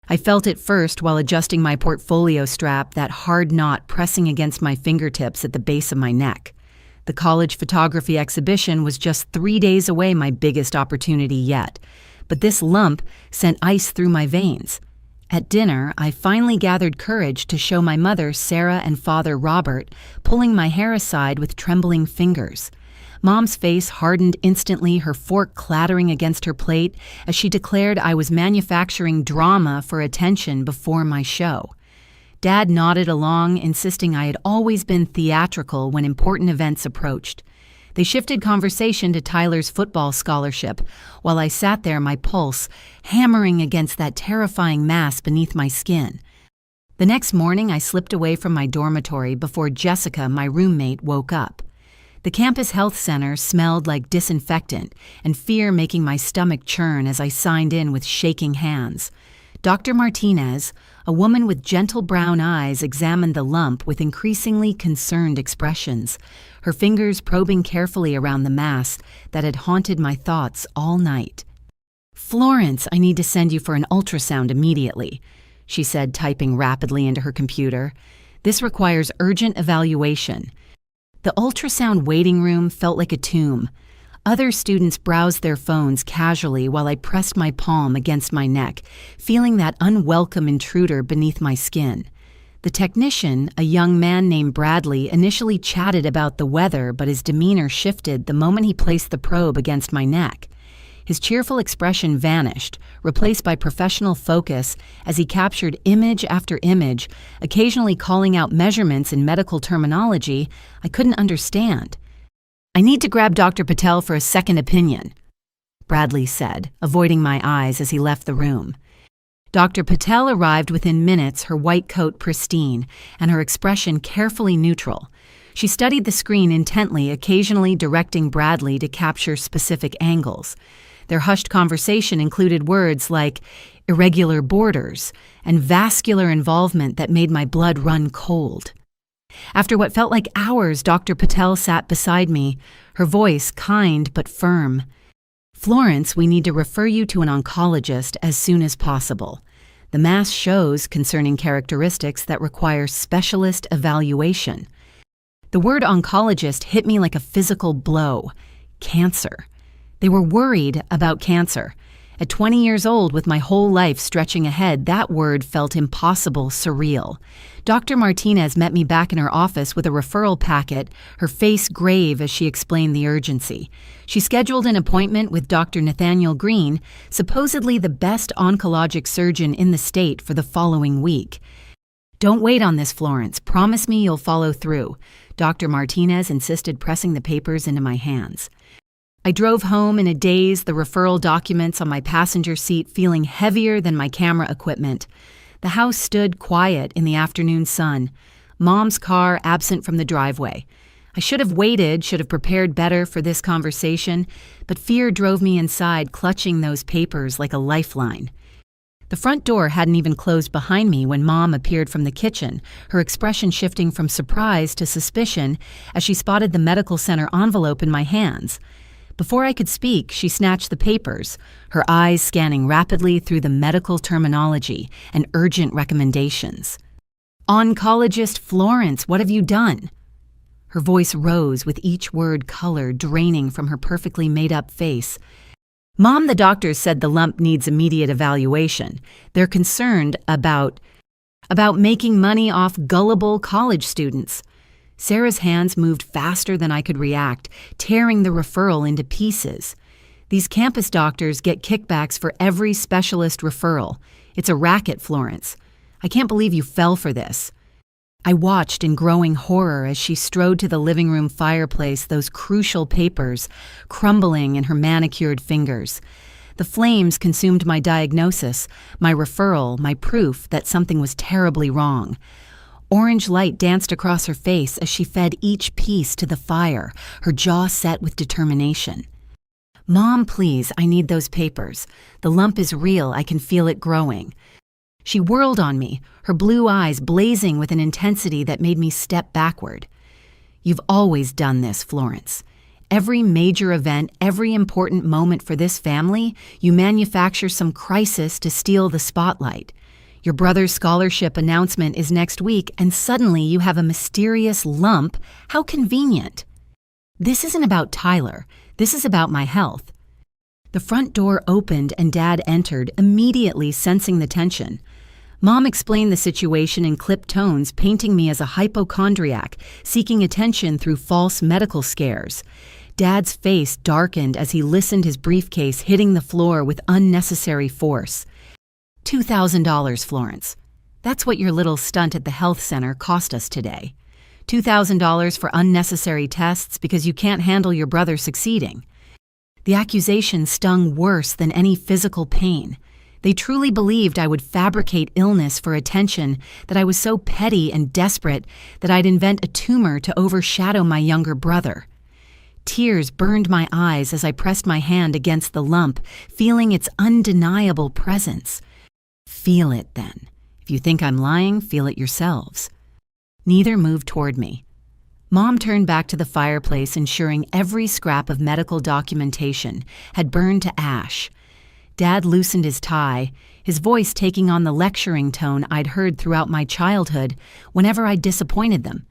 I felt it first while adjusting my portfolio strap, that hard knot pressing against my fingertips at the base of my neck. The college photography exhibition was just 3 days away, my biggest opportunity yet. But this lump sent ice through my veins. At dinner, I finally gathered courage to show my mother, Sarah, and father, Robert, pulling my hair aside with trembling fingers. Mom's face hardened instantly, her fork clattering against her plate as she declared I was manufacturing drama for attention before my show. Dad nodded along, insisting I had always been theatrical when important events approached. They shifted conversation to Tyler's football scholarship, while I sat there, my pulse hammering against that terrifying mass beneath my skin. The next morning, I slipped away from my dormitory before Jessica, my roommate, woke up. The campus health center smelled like disinfectant, and fear making my stomach churn as I signed in with shaking hands. Dr. Martinez, a woman with gentle brown eyes, examined the lump with increasingly concerned expressions, her fingers probing carefully around the mass that had haunted my thoughts all night. "Florence, I need to send you for an ultrasound immediately," she said, typing rapidly into her computer. "This requires urgent evaluation." The ultrasound waiting room felt like a tomb. Other students browsed their phones casually while I pressed my palm against my neck, feeling that unwelcome intruder beneath my skin. The technician, a young man named Bradley, initially chatted about the weather, but his demeanor shifted the moment he placed the probe against my neck. His cheerful expression vanished, replaced by professional focus as he captured image after image, occasionally calling out measurements in medical terminology I couldn't understand. "I need to grab Dr. Patel for a second opinion," Bradley said, avoiding my eyes as he left the room. Dr. Patel arrived within minutes, her white coat pristine and her expression carefully neutral. She studied the screen intently, occasionally directing Bradley to capture specific angles. Their hushed conversation included words like irregular borders and vascular involvement that made my blood run cold. After what felt like hours, Dr. Patel sat beside me, her voice kind but firm. "Florence, we need to refer you to an oncologist as soon as possible. The mass shows concerning characteristics that require specialist evaluation." The word oncologist hit me like a physical blow. Cancer. They were worried about cancer. At 20 years old, with my whole life stretching ahead, that word felt impossible, surreal. Dr. Martinez met me back in her office with a referral packet, her face grave as she explained the urgency. She scheduled an appointment with Dr. Nathaniel Green, supposedly the best oncologic surgeon in the state, for the following week. "Don't wait on this, Florence. Promise me you'll follow through," Dr. Martinez insisted, pressing the papers into my hands. I drove home in a daze, the referral documents on my passenger seat feeling heavier than my camera equipment. The house stood quiet in the afternoon sun, Mom's car absent from the driveway. I should have waited, should have prepared better for this conversation, but fear drove me inside, clutching those papers like a lifeline. The front door hadn't even closed behind me when Mom appeared from the kitchen, her expression shifting from surprise to suspicion as she spotted the medical center envelope in my hands. Before I could speak, she snatched the papers, her eyes scanning rapidly through the medical terminology and urgent recommendations. "Oncologist Florence, what have you done?" Her voice rose with each word, color draining from her perfectly made-up face. "Mom, the doctors said the lump needs immediate evaluation. They're concerned about making money off gullible college students." Sarah's hands moved faster than I could react, tearing the referral into pieces. "These campus doctors get kickbacks for every specialist referral. It's a racket, Florence. I can't believe you fell for this." I watched in growing horror as she strode to the living room fireplace, those crucial papers crumbling in her manicured fingers. The flames consumed my diagnosis, my referral, my proof that something was terribly wrong. Orange light danced across her face as she fed each piece to the fire, her jaw set with determination. "Mom, please, I need those papers. The lump is real, I can feel it growing." She whirled on me, her blue eyes blazing with an intensity that made me step backward. "You've always done this, Florence. Every major event, every important moment for this family, you manufacture some crisis to steal the spotlight. Your brother's scholarship announcement is next week, and suddenly you have a mysterious lump. How convenient. This isn't about Tyler. This is about my health. The front door opened and Dad entered, immediately sensing the tension. Mom explained the situation in clipped tones, painting me as a hypochondriac, seeking attention through false medical scares. Dad's face darkened as he listened, his briefcase hitting the floor with unnecessary force. $2,000, Florence. That's what your little stunt at the health center cost us today. $2,000 for unnecessary tests because you can't handle your brother succeeding. The accusation stung worse than any physical pain. They truly believed I would fabricate illness for attention, that I was so petty and desperate that I'd invent a tumor to overshadow my younger brother. Tears burned my eyes as I pressed my hand against the lump, feeling its undeniable presence. Feel it, then. If you think I'm lying, feel it yourselves. Neither moved toward me. Mom turned back to the fireplace, ensuring every scrap of medical documentation had burned to ash. Dad loosened his tie, his voice taking on the lecturing tone I'd heard throughout my childhood whenever I disappointed them.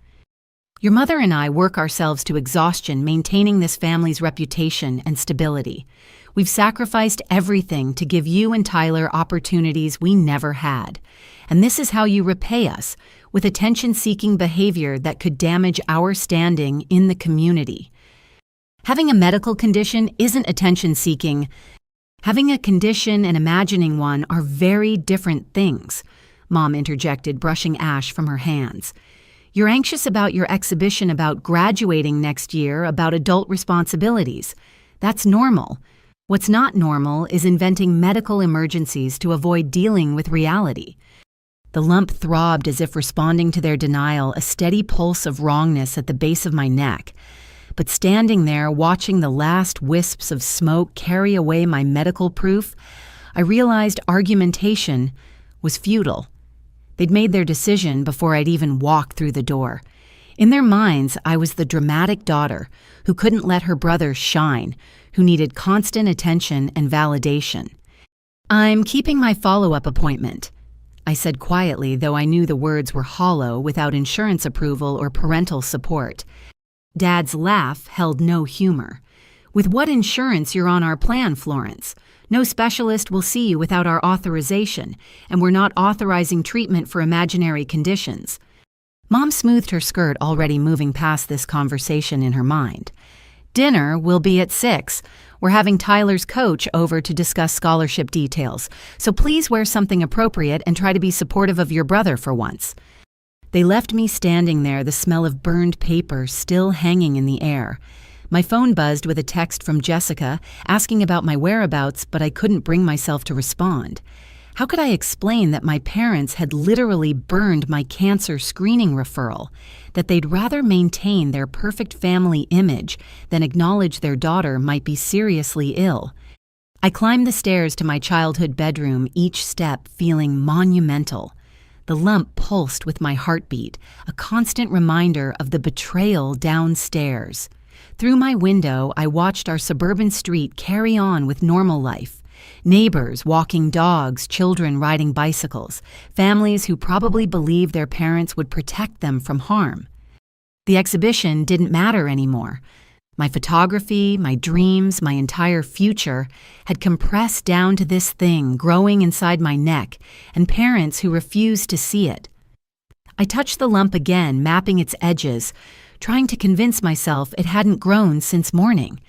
Your mother and I work ourselves to exhaustion maintaining this family's reputation and stability. We've sacrificed everything to give you and Tyler opportunities we never had. And this is how you repay us, with attention-seeking behavior that could damage our standing in the community. Having a medical condition isn't attention-seeking. Having a condition and imagining one are very different things, Mom interjected, brushing ash from her hands. You're anxious about your exhibition, about graduating next year, about adult responsibilities. That's normal. What's not normal is inventing medical emergencies to avoid dealing with reality. The lump throbbed as if responding to their denial, a steady pulse of wrongness at the base of my neck. But standing there, watching the last wisps of smoke carry away my medical proof, I realized argumentation was futile. They'd made their decision before I'd even walked through the door. In their minds, I was the dramatic daughter who couldn't let her brother shine, who needed constant attention and validation. I'm keeping my follow-up appointment, I said quietly, though I knew the words were hollow without insurance approval or parental support. Dad's laugh held no humor. With what insurance you're on our plan, Florence? No specialist will see you without our authorization, and we're not authorizing treatment for imaginary conditions. Mom smoothed her skirt, already moving past this conversation in her mind. Dinner will be at 6. We're having Tyler's coach over to discuss scholarship details, so please wear something appropriate and try to be supportive of your brother for once. They left me standing there, the smell of burned paper still hanging in the air. My phone buzzed with a text from Jessica asking about my whereabouts, but I couldn't bring myself to respond. How could I explain that my parents had literally burned my cancer screening referral, that they'd rather maintain their perfect family image than acknowledge their daughter might be seriously ill? I climbed the stairs to my childhood bedroom, each step feeling monumental. The lump pulsed with my heartbeat, a constant reminder of the betrayal downstairs. Through my window, I watched our suburban street carry on with normal life. Neighbors walking dogs, children riding bicycles, families who probably believed their parents would protect them from harm. The exhibition didn't matter anymore. My photography, my dreams, my entire future had compressed down to this thing growing inside my neck, and parents who refused to see it. I touched the lump again, mapping its edges, trying to convince myself it hadn't grown since morning.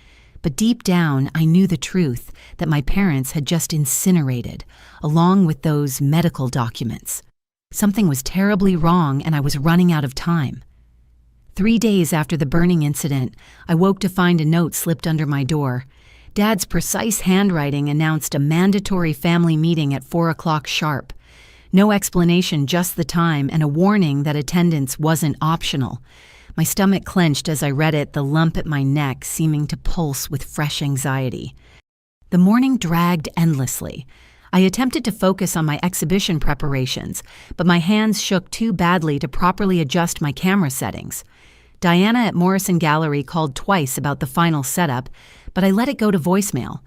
But deep down, I knew the truth, that my parents had just incinerated, along with those medical documents. Something was terribly wrong, and I was running out of time. 3 days after the burning incident, I woke to find a note slipped under my door. Dad's precise handwriting announced a mandatory family meeting at 4 o'clock sharp. No explanation, just the time, and a warning that attendance wasn't optional. My stomach clenched as I read it, the lump at my neck seeming to pulse with fresh anxiety. The morning dragged endlessly. I attempted to focus on my exhibition preparations, but my hands shook too badly to properly adjust my camera settings. Diana at Morrison Gallery called twice about the final setup, but I let it go to voicemail.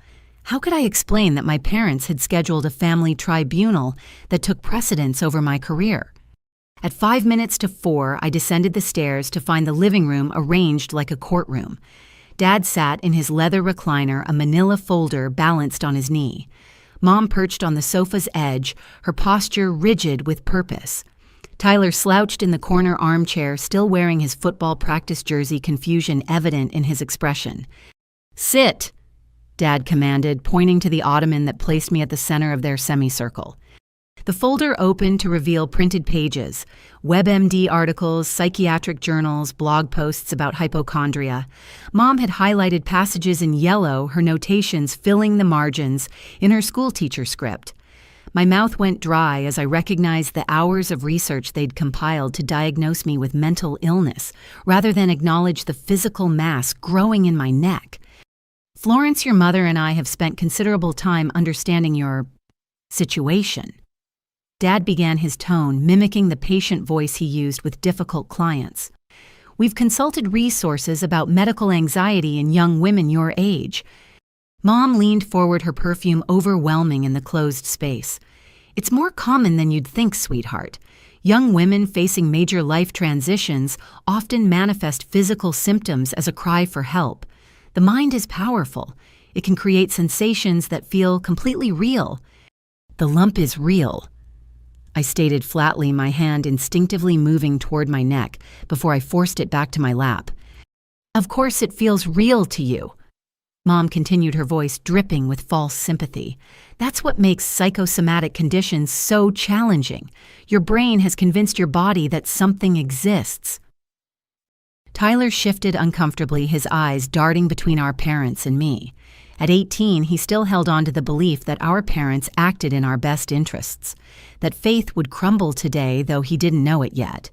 How could I explain that my parents had scheduled a family tribunal that took precedence over my career? At 5 minutes to 4, I descended the stairs to find the living room arranged like a courtroom. Dad sat in his leather recliner, a manila folder balanced on his knee. Mom perched on the sofa's edge, her posture rigid with purpose. Tyler slouched in the corner armchair, still wearing his football practice jersey, confusion evident in his expression. "Sit," Dad commanded, pointing to the ottoman that placed me at the center of their semicircle. The folder opened to reveal printed pages, WebMD articles, psychiatric journals, blog posts about hypochondria. Mom had highlighted passages in yellow, her notations filling the margins in her schoolteacher script. My mouth went dry as I recognized the hours of research they'd compiled to diagnose me with mental illness, rather than acknowledge the physical mass growing in my neck. "Florence, your mother and I have spent considerable time understanding your situation." Dad began his tone, mimicking the patient voice he used with difficult clients. "We've consulted resources about medical anxiety in young women your age." Mom leaned forward, her perfume overwhelming in the closed space. "It's more common than you'd think, sweetheart. Young women facing major life transitions often manifest physical symptoms as a cry for help. The mind is powerful. It can create sensations that feel completely real. The lump is real," I stated flatly, my hand instinctively moving toward my neck before I forced it back to my lap. "Of course it feels real to you," Mom continued, her voice dripping with false sympathy. "That's what makes psychosomatic conditions so challenging. Your brain has convinced your body that something exists." Tyler shifted uncomfortably, his eyes darting between our parents and me. At 18, he still held on to the belief that our parents acted in our best interests, that faith would crumble today, though he didn't know it yet.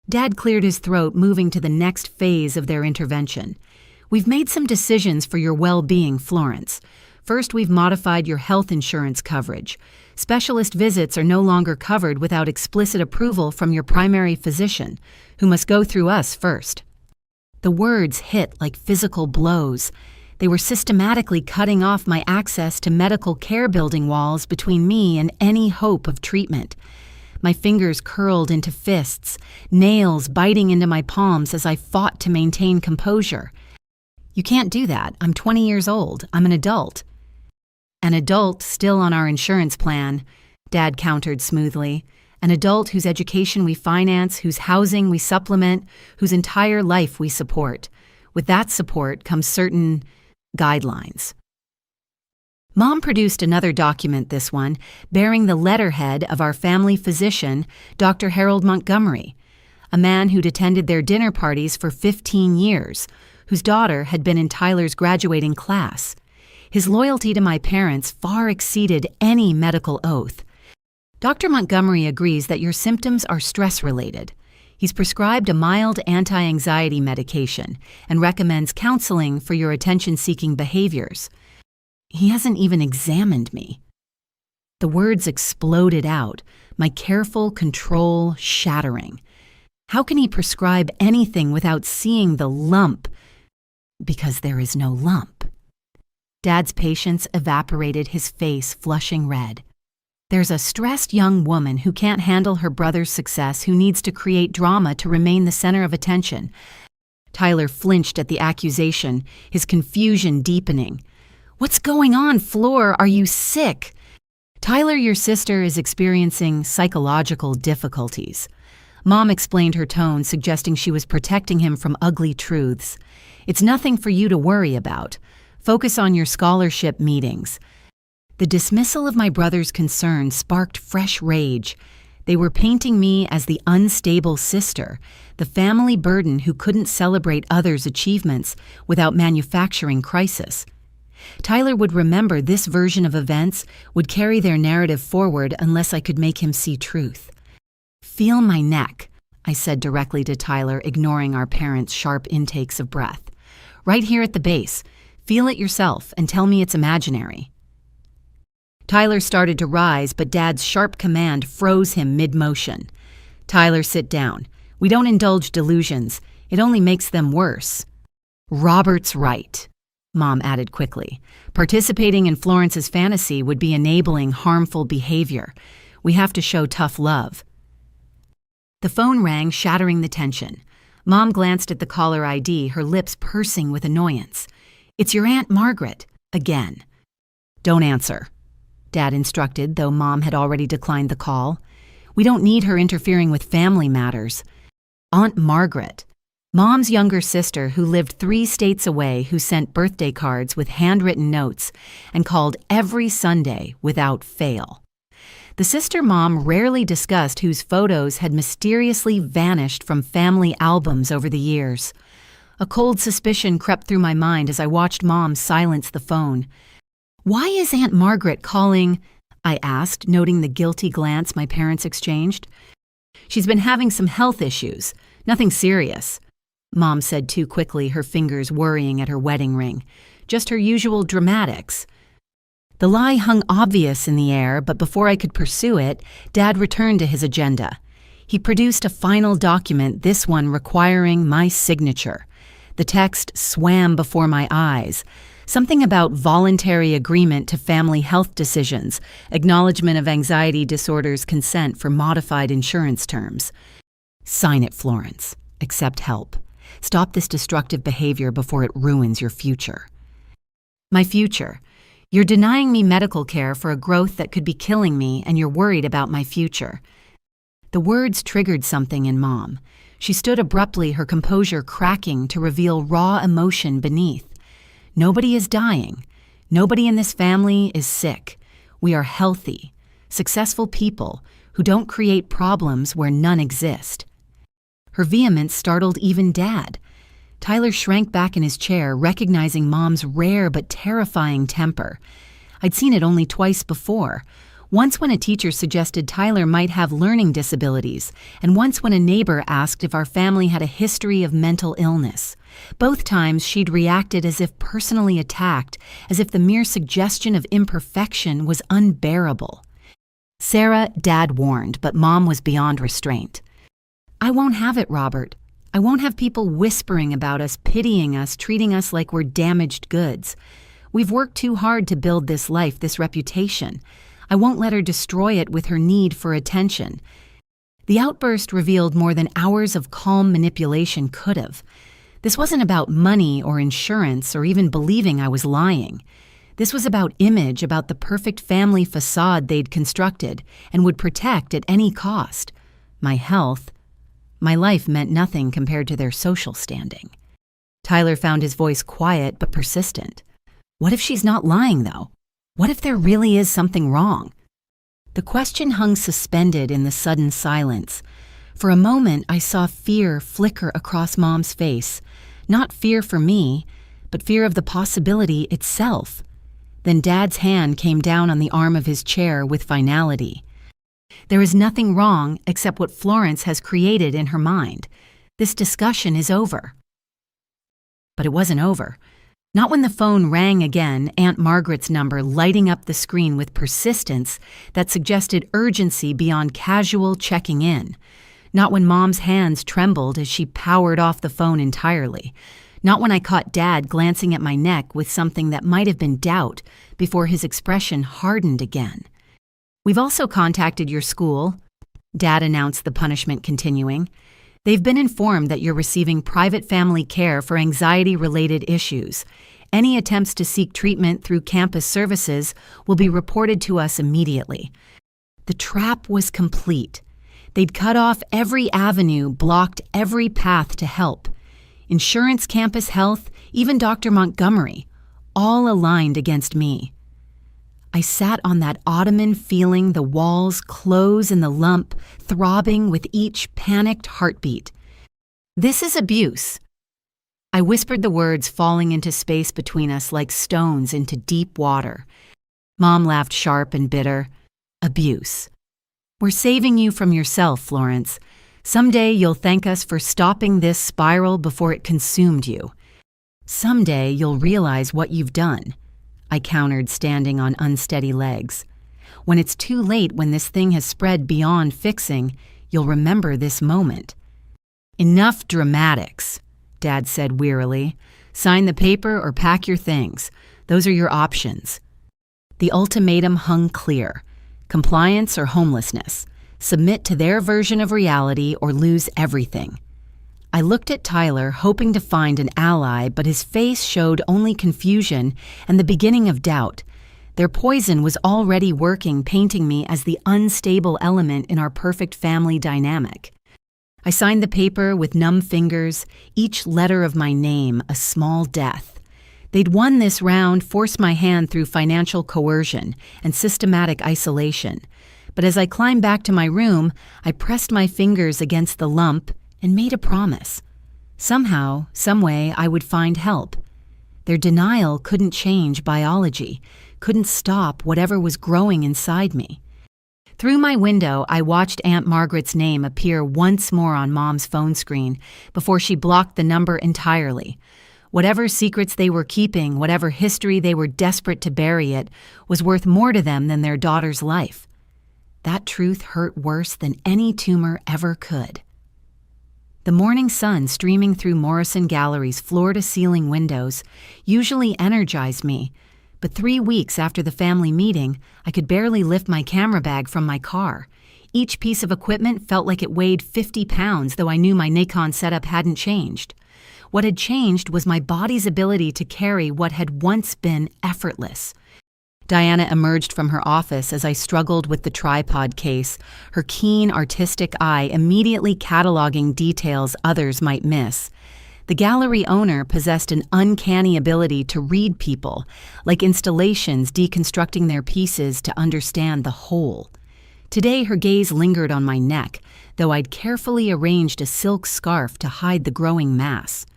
Dad cleared his throat, moving to the next phase of their intervention. "We've made some decisions for your well-being, Florence. First, we've modified your health insurance coverage. Specialist visits are no longer covered without explicit approval from your primary physician, who must go through us first." The words hit like physical blows. They were systematically cutting off my access to medical care, building walls between me and any hope of treatment. My fingers curled into fists, nails biting into my palms as I fought to maintain composure. "You can't do that. I'm 20 years old. I'm an adult." "An adult still on our insurance plan," Dad countered smoothly. "An adult whose education we finance, whose housing we supplement, whose entire life we support. With that support comes certain guidelines." Mom produced another document, this one, bearing the letterhead of our family physician, Dr. Harold Montgomery, a man who'd attended their dinner parties for 15 years, whose daughter had been in Tyler's graduating class. His loyalty to my parents far exceeded any medical oath. "Dr. Montgomery agrees that your symptoms are stress-related. He's prescribed a mild anti-anxiety medication and recommends counseling for your attention-seeking behaviors. He hasn't even examined me." The words exploded out, my careful control shattering. How can he prescribe anything without seeing the lump? Because there is no lump. Dad's patience evaporated, his face flushing red. "There's a stressed young woman who can't handle her brother's success, who needs to create drama to remain the center of attention." Tyler flinched at the accusation, his confusion deepening. "What's going on, Flor? Are you sick?" "Tyler, your sister is experiencing psychological difficulties." Mom explained, her tone suggesting she was protecting him from ugly truths. "It's nothing for you to worry about. Focus on your scholarship meetings." The dismissal of my brother's concern sparked fresh rage. They were painting me as the unstable sister, the family burden who couldn't celebrate others' achievements without manufacturing crisis. Tyler would remember this version of events, would carry their narrative forward unless I could make him see truth. "Feel my neck," I said directly to Tyler, ignoring our parents' sharp intakes of breath. "Right here at the base. Feel it yourself and tell me it's imaginary." Tyler started to rise, but Dad's sharp command froze him mid-motion. "Tyler, sit down. We don't indulge delusions. It only makes them worse." "Robert's right." Mom added quickly. Participating in Florence's fantasy would be enabling harmful behavior. We have to show tough love. The phone rang, shattering the tension. Mom glanced at the caller ID, her lips pursing with annoyance. "It's your Aunt Margaret." Again. "Don't answer," Dad instructed, though Mom had already declined the call. "We don't need her interfering with family matters." Aunt Margaret. Mom's younger sister who lived 3 states away, who sent birthday cards with handwritten notes and called every Sunday without fail. The sister Mom rarely discussed, whose photos had mysteriously vanished from family albums over the years. A cold suspicion crept through my mind as I watched Mom silence the phone. "Why is Aunt Margaret calling?" I asked, noting the guilty glance my parents exchanged. "She's been having some health issues. Nothing serious," Mom said too quickly, her fingers worrying at her wedding ring. "Just her usual dramatics." The lie hung obvious in the air, but before I could pursue it, Dad returned to his agenda. He produced a final document, this one requiring my signature. The text swam before my eyes. Something about voluntary agreement to family health decisions, acknowledgement of anxiety disorders, consent for modified insurance terms. "Sign it, Florence. Accept help. Stop this destructive behavior before it ruins your future." My future. You're denying me medical care for a growth that could be killing me, and you're worried about my future. The words triggered something in Mom. She stood abruptly, her composure cracking to reveal raw emotion beneath. "Nobody is dying. Nobody in this family is sick. We are healthy, successful people who don't create problems where none exist." Her vehemence startled even Dad. Tyler shrank back in his chair, recognizing Mom's rare but terrifying temper. I'd seen it only twice before. Once when a teacher suggested Tyler might have learning disabilities, and once when a neighbor asked if our family had a history of mental illness. Both times she'd reacted as if personally attacked, as if the mere suggestion of imperfection was unbearable. Sarah, Dad warned, but Mom was beyond restraint. "I won't have it, Robert. I won't have people whispering about us, pitying us, treating us like we're damaged goods. We've worked too hard to build this life, this reputation. I won't let her destroy it with her need for attention." The outburst revealed more than hours of calm manipulation could have. This wasn't about money or insurance or even believing I was lying. This was about image, about the perfect family facade they'd constructed and would protect at any cost. My health. My life meant nothing compared to their social standing. Tyler found his voice quiet but persistent. "What if she's not lying, though? What if there really is something wrong?" The question hung suspended in the sudden silence. For a moment, I saw fear flicker across Mom's face. Not fear for me, but fear of the possibility itself. Then Dad's hand came down on the arm of his chair with finality. "There is nothing wrong except what Florence has created in her mind. This discussion is over." But it wasn't over. Not when the phone rang again, Aunt Margaret's number lighting up the screen with persistence that suggested urgency beyond casual checking in. Not when Mom's hands trembled as she powered off the phone entirely. Not when I caught Dad glancing at my neck with something that might have been doubt before his expression hardened again. "We've also contacted your school," Dad announced, the punishment continuing. "They've been informed that you're receiving private family care for anxiety-related issues. Any attempts to seek treatment through campus services will be reported to us immediately." The trap was complete. They'd cut off every avenue, blocked every path to help. Insurance, campus health, even Dr. Montgomery, all aligned against me. I sat on that ottoman feeling the walls close in the lump, throbbing with each panicked heartbeat. "This is abuse." I whispered the words falling into space between us like stones into deep water. Mom laughed sharp and bitter. "Abuse. We're saving you from yourself, Florence. Someday you'll thank us for stopping this spiral before it consumed you. Someday you'll realize what you've done," I countered, standing on unsteady legs. "When it's too late, when this thing has spread beyond fixing, you'll remember this moment." "Enough dramatics," Dad said wearily. Sign the paper or pack your things. Those are your options. The ultimatum hung clear: compliance or homelessness. Submit to their version of reality or lose everything. I looked at Tyler, hoping to find an ally, but his face showed only confusion and the beginning of doubt. Their poison was already working, painting me as the unstable element in our perfect family dynamic. I signed the paper with numb fingers, each letter of my name a small death. They'd won this round, forced my hand through financial coercion and systematic isolation. But as I climbed back to my room, I pressed my fingers against the lump and made a promise. Somehow, someway, I would find help. Their denial couldn't change biology, couldn't stop whatever was growing inside me. Through my window, I watched Aunt Margaret's name appear once more on Mom's phone screen before she blocked the number entirely. Whatever secrets they were keeping, whatever history they were desperate to bury, it was worth more to them than their daughter's life. That truth hurt worse than any tumor ever could. The morning sun streaming through Morrison Gallery's floor-to-ceiling windows usually energized me, but 3 weeks after the family meeting, I could barely lift my camera bag from my car. Each piece of equipment felt like it weighed 50 pounds, though I knew my Nikon setup hadn't changed. What had changed was my body's ability to carry what had once been effortless. Diana emerged from her office as I struggled with the tripod case, her keen artistic eye immediately cataloging details others might miss. The gallery owner possessed an uncanny ability to read people, like installations deconstructing their pieces to understand the whole. Today her gaze lingered on my neck, though I'd carefully arranged a silk scarf to hide the growing mass.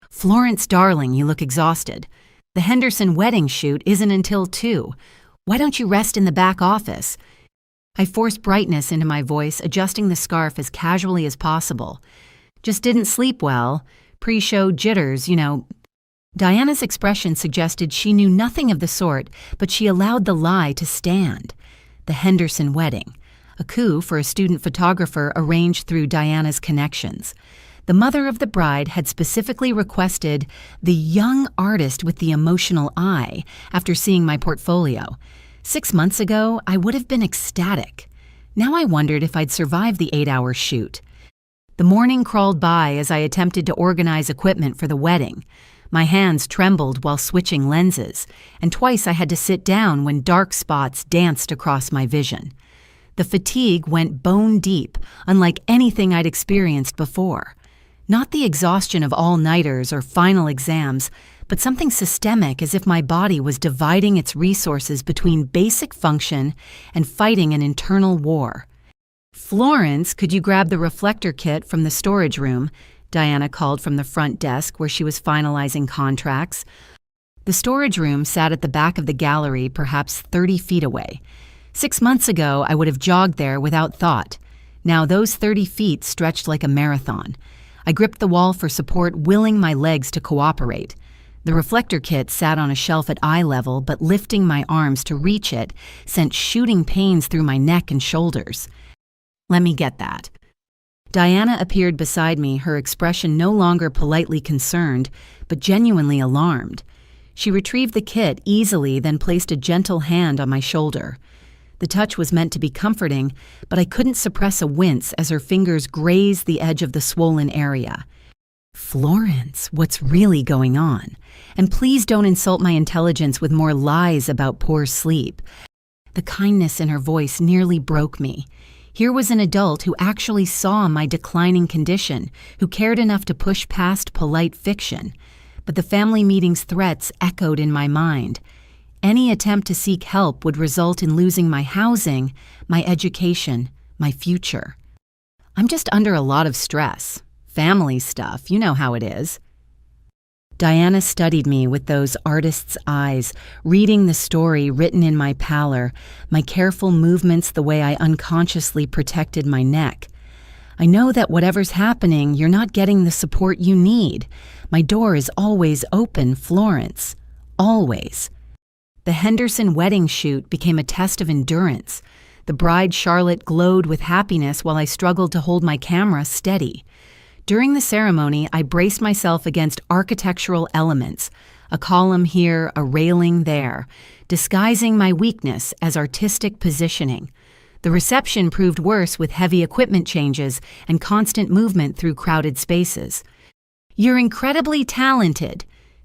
"Florence, darling, you look exhausted. The Henderson wedding shoot isn't until 2. Why don't you rest in the back office?" I forced brightness into my voice, adjusting the scarf as casually as possible. "Just didn't sleep well. Pre-show jitters, you know." Diana's expression suggested she knew nothing of the sort, but she allowed the lie to stand. The Henderson wedding, a coup for a student photographer arranged through Diana's connections. The mother of the bride had specifically requested the young artist with the emotional eye after seeing my portfolio. 6 months ago, I would have been ecstatic. Now I wondered if I'd survive the 8-hour shoot. The morning crawled by as I attempted to organize equipment for the wedding. My hands trembled while switching lenses, and twice I had to sit down when dark spots danced across my vision. The fatigue went bone deep, unlike anything I'd experienced before. Not the exhaustion of all-nighters or final exams, but something systemic, as if my body was dividing its resources between basic function and fighting an internal war. "Florence, could you grab the reflector kit from the storage room?" Diana called from the front desk where she was finalizing contracts. The storage room sat at the back of the gallery, perhaps 30 feet away. 6 months ago, I would have jogged there without thought. Now those 30 feet stretched like a marathon. I gripped the wall for support, willing my legs to cooperate. The reflector kit sat on a shelf at eye level, but lifting my arms to reach it sent shooting pains through my neck and shoulders. "Let me get that." Diana appeared beside me, her expression no longer politely concerned, but genuinely alarmed. She retrieved the kit easily, then placed a gentle hand on my shoulder. The touch was meant to be comforting, but I couldn't suppress a wince as her fingers grazed the edge of the swollen area. "Florence, what's really going on? And please don't insult my intelligence with more lies about poor sleep." The kindness in her voice nearly broke me. Here was an adult who actually saw my declining condition, who cared enough to push past polite fiction. But the family meeting's threats echoed in my mind. Any attempt to seek help would result in losing my housing, my education, my future. "I'm just under a lot of stress. Family stuff, you know how it is." Diana studied me with those artist's eyes, reading the story written in my pallor, my careful movements the way I unconsciously protected my neck. "I know that whatever's happening, you're not getting the support you need. My door is always open, Florence. Always." The Henderson wedding shoot became a test of endurance. The bride Charlotte glowed with happiness while I struggled to hold my camera steady. During the ceremony, I braced myself against architectural elements, a column here, a railing there, disguising my weakness as artistic positioning. The reception proved worse with heavy equipment changes and constant movement through crowded spaces. "You're incredibly talented,"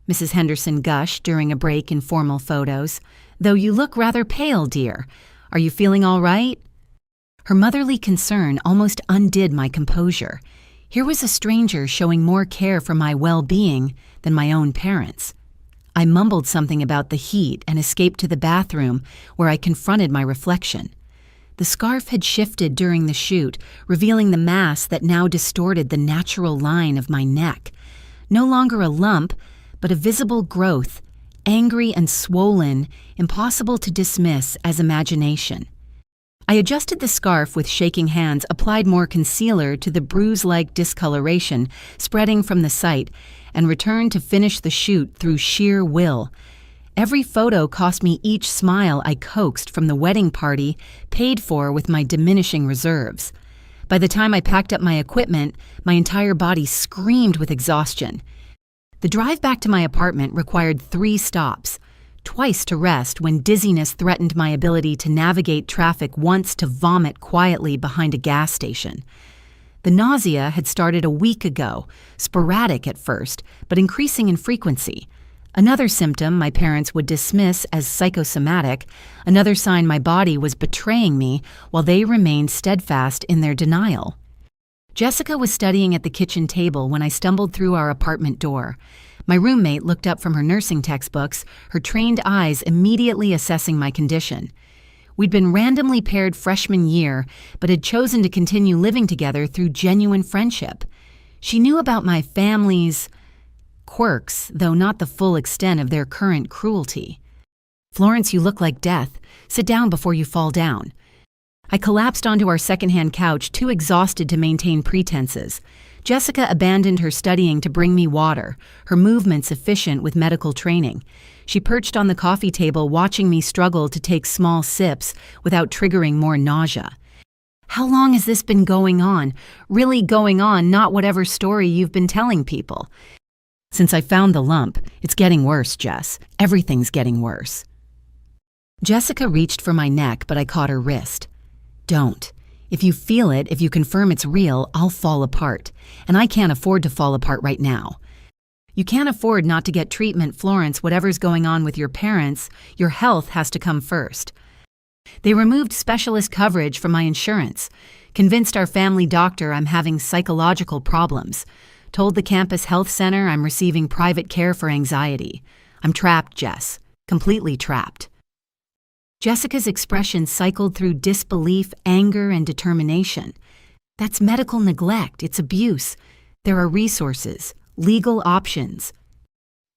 Mrs. Henderson gushed during a break in formal photos, "though you look rather pale, dear. Are you feeling all right?" Her motherly concern almost undid my composure. Here was a stranger showing more care for my well-being than my own parents. I mumbled something about the heat and escaped to the bathroom, where I confronted my reflection. The scarf had shifted during the shoot, revealing the mass that now distorted the natural line of my neck. No longer a lump, but a visible growth, angry and swollen, impossible to dismiss as imagination. I adjusted the scarf with shaking hands, applied more concealer to the bruise-like discoloration spreading from the site, and returned to finish the shoot through sheer will. Every photo cost me each smile I coaxed from the wedding party, paid for with my diminishing reserves. By the time I packed up my equipment, my entire body screamed with exhaustion. The drive back to my apartment required 3 stops, twice to rest when dizziness threatened my ability to navigate traffic, once to vomit quietly behind a gas station. The nausea had started a week ago, sporadic at first, but increasing in frequency. Another symptom my parents would dismiss as psychosomatic, another sign my body was betraying me while they remained steadfast in their denial. Jessica was studying at the kitchen table when I stumbled through our apartment door. My roommate looked up from her nursing textbooks, her trained eyes immediately assessing my condition. We'd been randomly paired freshman year, but had chosen to continue living together through genuine friendship. She knew about my family's quirks, though not the full extent of their current cruelty. "Florence, you look like death. Sit down before you fall down." I collapsed onto our secondhand couch, too exhausted to maintain pretenses. Jessica abandoned her studying to bring me water, her movements efficient with medical training. She perched on the coffee table, watching me struggle to take small sips without triggering more nausea. "How long has this been going on? Really going on, not whatever story you've been telling people." "Since I found the lump, it's getting worse, Jess. Everything's getting worse." Jessica reached for my neck, but I caught her wrist. "Don't. If you feel it, if you confirm it's real, I'll fall apart. And I can't afford to fall apart right now." "You can't afford not to get treatment, Florence. Whatever's going on with your parents, your health has to come first." They removed specialist coverage from my insurance, convinced our family doctor I'm having psychological problems, told the campus health center I'm receiving private care for anxiety. I'm trapped, Jess. Completely trapped. Jessica's expression cycled through disbelief, anger, and determination. "That's medical neglect. It's abuse. There are resources, legal options."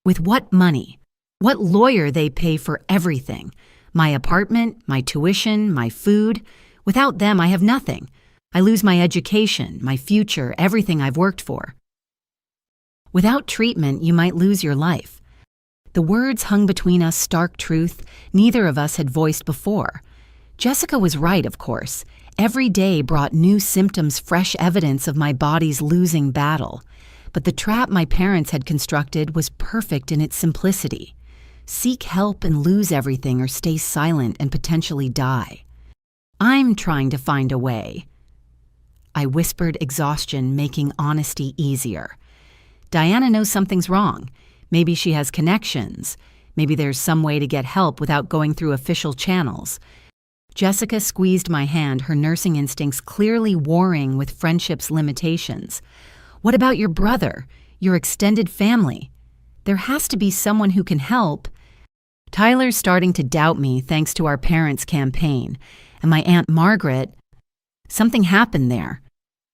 "With what money? What lawyer they pay for everything? My apartment, my tuition, my food. Without them, I have nothing. I lose my education, my future, everything I've worked for." "Without treatment, you might lose your life." The words hung between us, stark truth neither of us had voiced before. Jessica was right, of course. Every day brought new symptoms, fresh evidence of my body's losing battle. But the trap my parents had constructed was perfect in its simplicity. Seek help and lose everything, or stay silent and potentially die. "I'm trying to find a way." I whispered, exhaustion making honesty easier. "Diana knows something's wrong. Maybe she has connections. Maybe there's some way to get help without going through official channels." Jessica squeezed my hand, her nursing instincts clearly warring with friendship's limitations. "What about your brother, your extended family? There has to be someone who can help." "Tyler's starting to doubt me thanks to our parents' campaign. And my Aunt Margaret, something happened there.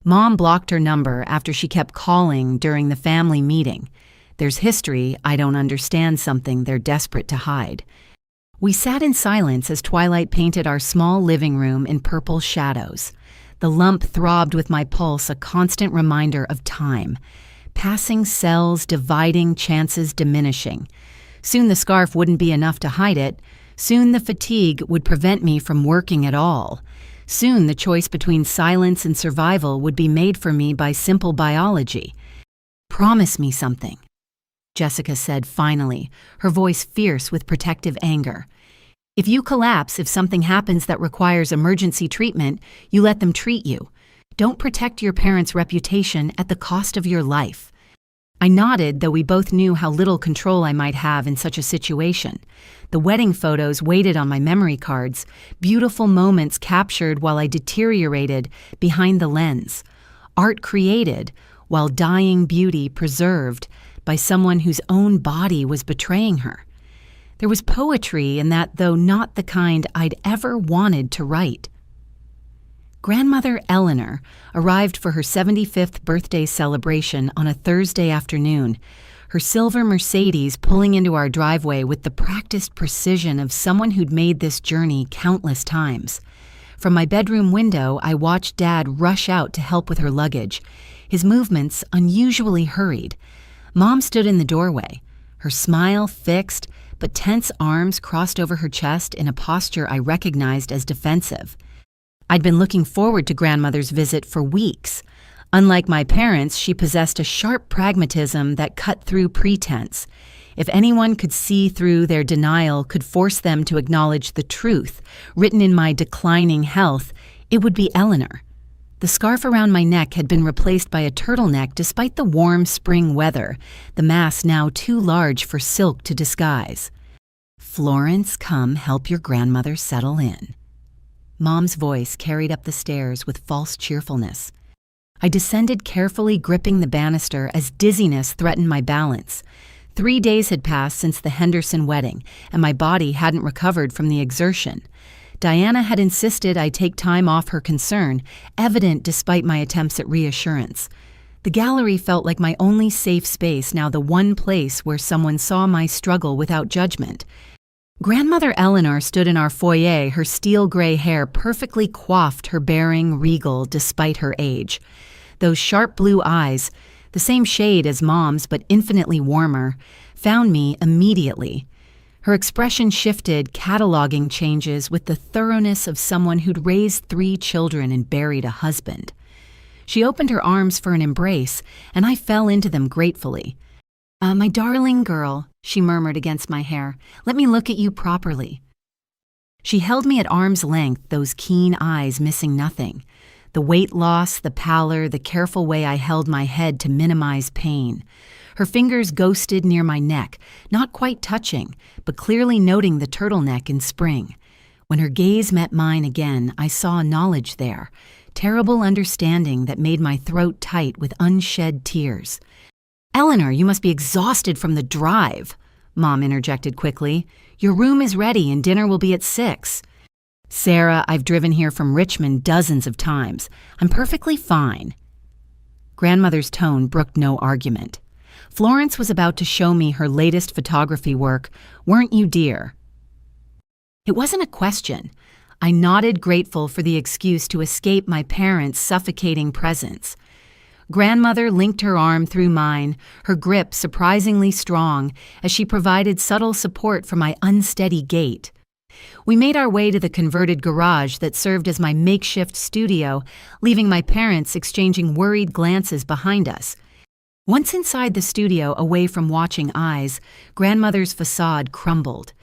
Mom blocked her number after she kept calling during the family meeting. There's history. I don't understand something they're desperate to hide." We sat in silence as twilight painted our small living room in purple shadows. The lump throbbed with my pulse, a constant reminder of time. Passing cells, dividing, chances diminishing. Soon the scarf wouldn't be enough to hide it. Soon the fatigue would prevent me from working at all. Soon the choice between silence and survival would be made for me by simple biology. "Promise me something," Jessica said finally, her voice fierce with protective anger. "If you collapse, if something happens that requires emergency treatment, you let them treat you. Don't protect your parents' reputation at the cost of your life." I nodded, though we both knew how little control I might have in such a situation. The wedding photos waited on my memory cards, beautiful moments captured while I deteriorated behind the lens. Art created, while dying beauty preserved, by someone whose own body was betraying her. There was poetry in that, though not the kind I'd ever wanted to write. Grandmother Eleanor arrived for her 75th birthday celebration on a Thursday afternoon, her silver Mercedes pulling into our driveway with the practiced precision of someone who'd made this journey countless times. From my bedroom window, I watched Dad rush out to help with her luggage, his movements unusually hurried. Mom stood in the doorway, her smile fixed, but tense arms crossed over her chest in a posture I recognized as defensive. I'd been looking forward to Grandmother's visit for weeks. Unlike my parents, she possessed a sharp pragmatism that cut through pretense. If anyone could see through their denial, could force them to acknowledge the truth written in my declining health, it would be Eleanor. The scarf around my neck had been replaced by a turtleneck despite the warm spring weather, the mass now too large for silk to disguise. "Florence, come help your grandmother settle in." Mom's voice carried up the stairs with false cheerfulness. I descended carefully, gripping the banister as dizziness threatened my balance. 3 days had passed since the Henderson wedding, and my body hadn't recovered from the exertion. Diana had insisted I take time off her concern, evident despite my attempts at reassurance. The gallery felt like my only safe space, now the one place where someone saw my struggle without judgment. Grandmother Eleanor stood in our foyer, her steel-gray hair perfectly coiffed, her bearing regal despite her age. Those sharp blue eyes, the same shade as Mom's but infinitely warmer, found me immediately. Her expression shifted, cataloging changes with the thoroughness of someone who'd raised 3 children and buried a husband. She opened her arms for an embrace, and I fell into them gratefully. My darling girl," she murmured against my hair, "let me look at you properly." She held me at arm's length, those keen eyes missing nothing. The weight loss, the pallor, the careful way I held my head to minimize pain. Her fingers ghosted near my neck, not quite touching, but clearly noting the turtleneck in spring. When her gaze met mine again, I saw knowledge there, terrible understanding that made my throat tight with unshed tears. "Eleanor, you must be exhausted from the drive," Mom interjected quickly. "Your room is ready and dinner will be at 6. "Sarah, I've driven here from Richmond dozens of times. I'm perfectly fine." Grandmother's tone brooked no argument. Florence was about to show me her latest photography work, weren't you, dear? It wasn't a question. I nodded, grateful for the excuse to escape my parents' suffocating presence. Grandmother linked her arm through mine, her grip surprisingly strong, as she provided subtle support for my unsteady gait. We made our way to the converted garage that served as my makeshift studio, leaving my parents exchanging worried glances behind us. Once inside the studio, away from watching eyes, Grandmother's facade crumbled.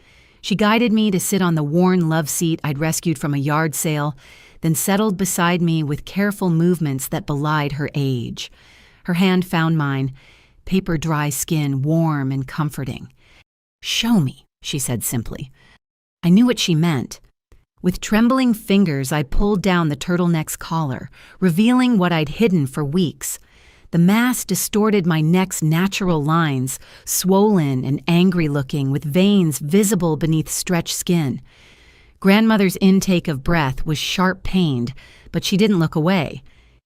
She guided me to sit on the worn love seat I'd rescued from a yard sale, then settled beside me with careful movements that belied her age. Her hand found mine, paper-dry skin warm and comforting. "Show me," she said simply. I knew what she meant. With trembling fingers, I pulled down the turtleneck's collar, revealing what I'd hidden for weeks. The mass distorted my neck's natural lines, swollen and angry-looking, with veins visible beneath stretched skin. Grandmother's intake of breath was sharp-pained, but she didn't look away.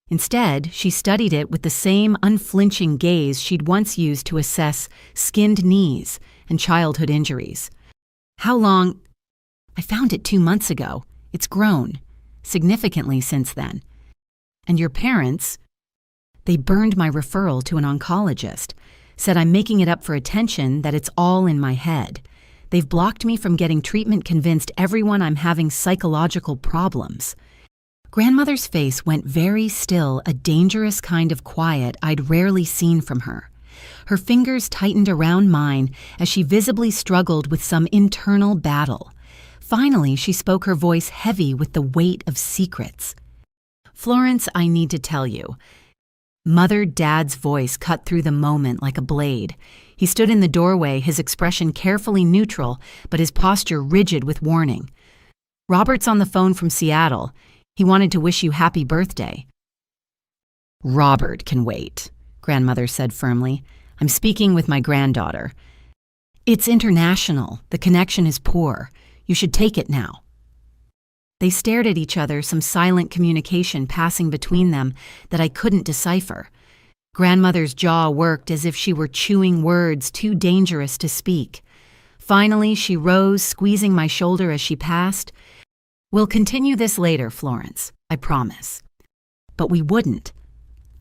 Instead, she studied it with the same unflinching gaze she'd once used to assess skinned knees and childhood injuries. "How long?" "I found it 2 months ago. It's grown significantly since then." "And your parents?" "They burned my referral to an oncologist, said I'm making it up for attention, that it's all in my head. They've blocked me from getting treatment, convinced everyone I'm having psychological problems." Grandmother's face went very still, a dangerous kind of quiet I'd rarely seen from her. Her fingers tightened around mine as she visibly struggled with some internal battle. Finally, she spoke, her voice heavy with the weight of secrets. "Florence, I need to tell you." Dad's voice cut through the moment like a blade. He stood in the doorway, his expression carefully neutral, but his posture rigid with warning. "Robert's on the phone from Seattle. He wanted to wish you happy birthday." "Robert can wait," Grandmother said firmly. "I'm speaking with my granddaughter." "It's international. The connection is poor. You should take it now." They stared at each other, some silent communication passing between them that I couldn't decipher. Grandmother's jaw worked as if she were chewing words too dangerous to speak. Finally, she rose, squeezing my shoulder as she passed. "We'll continue this later, Florence, I promise." But we wouldn't.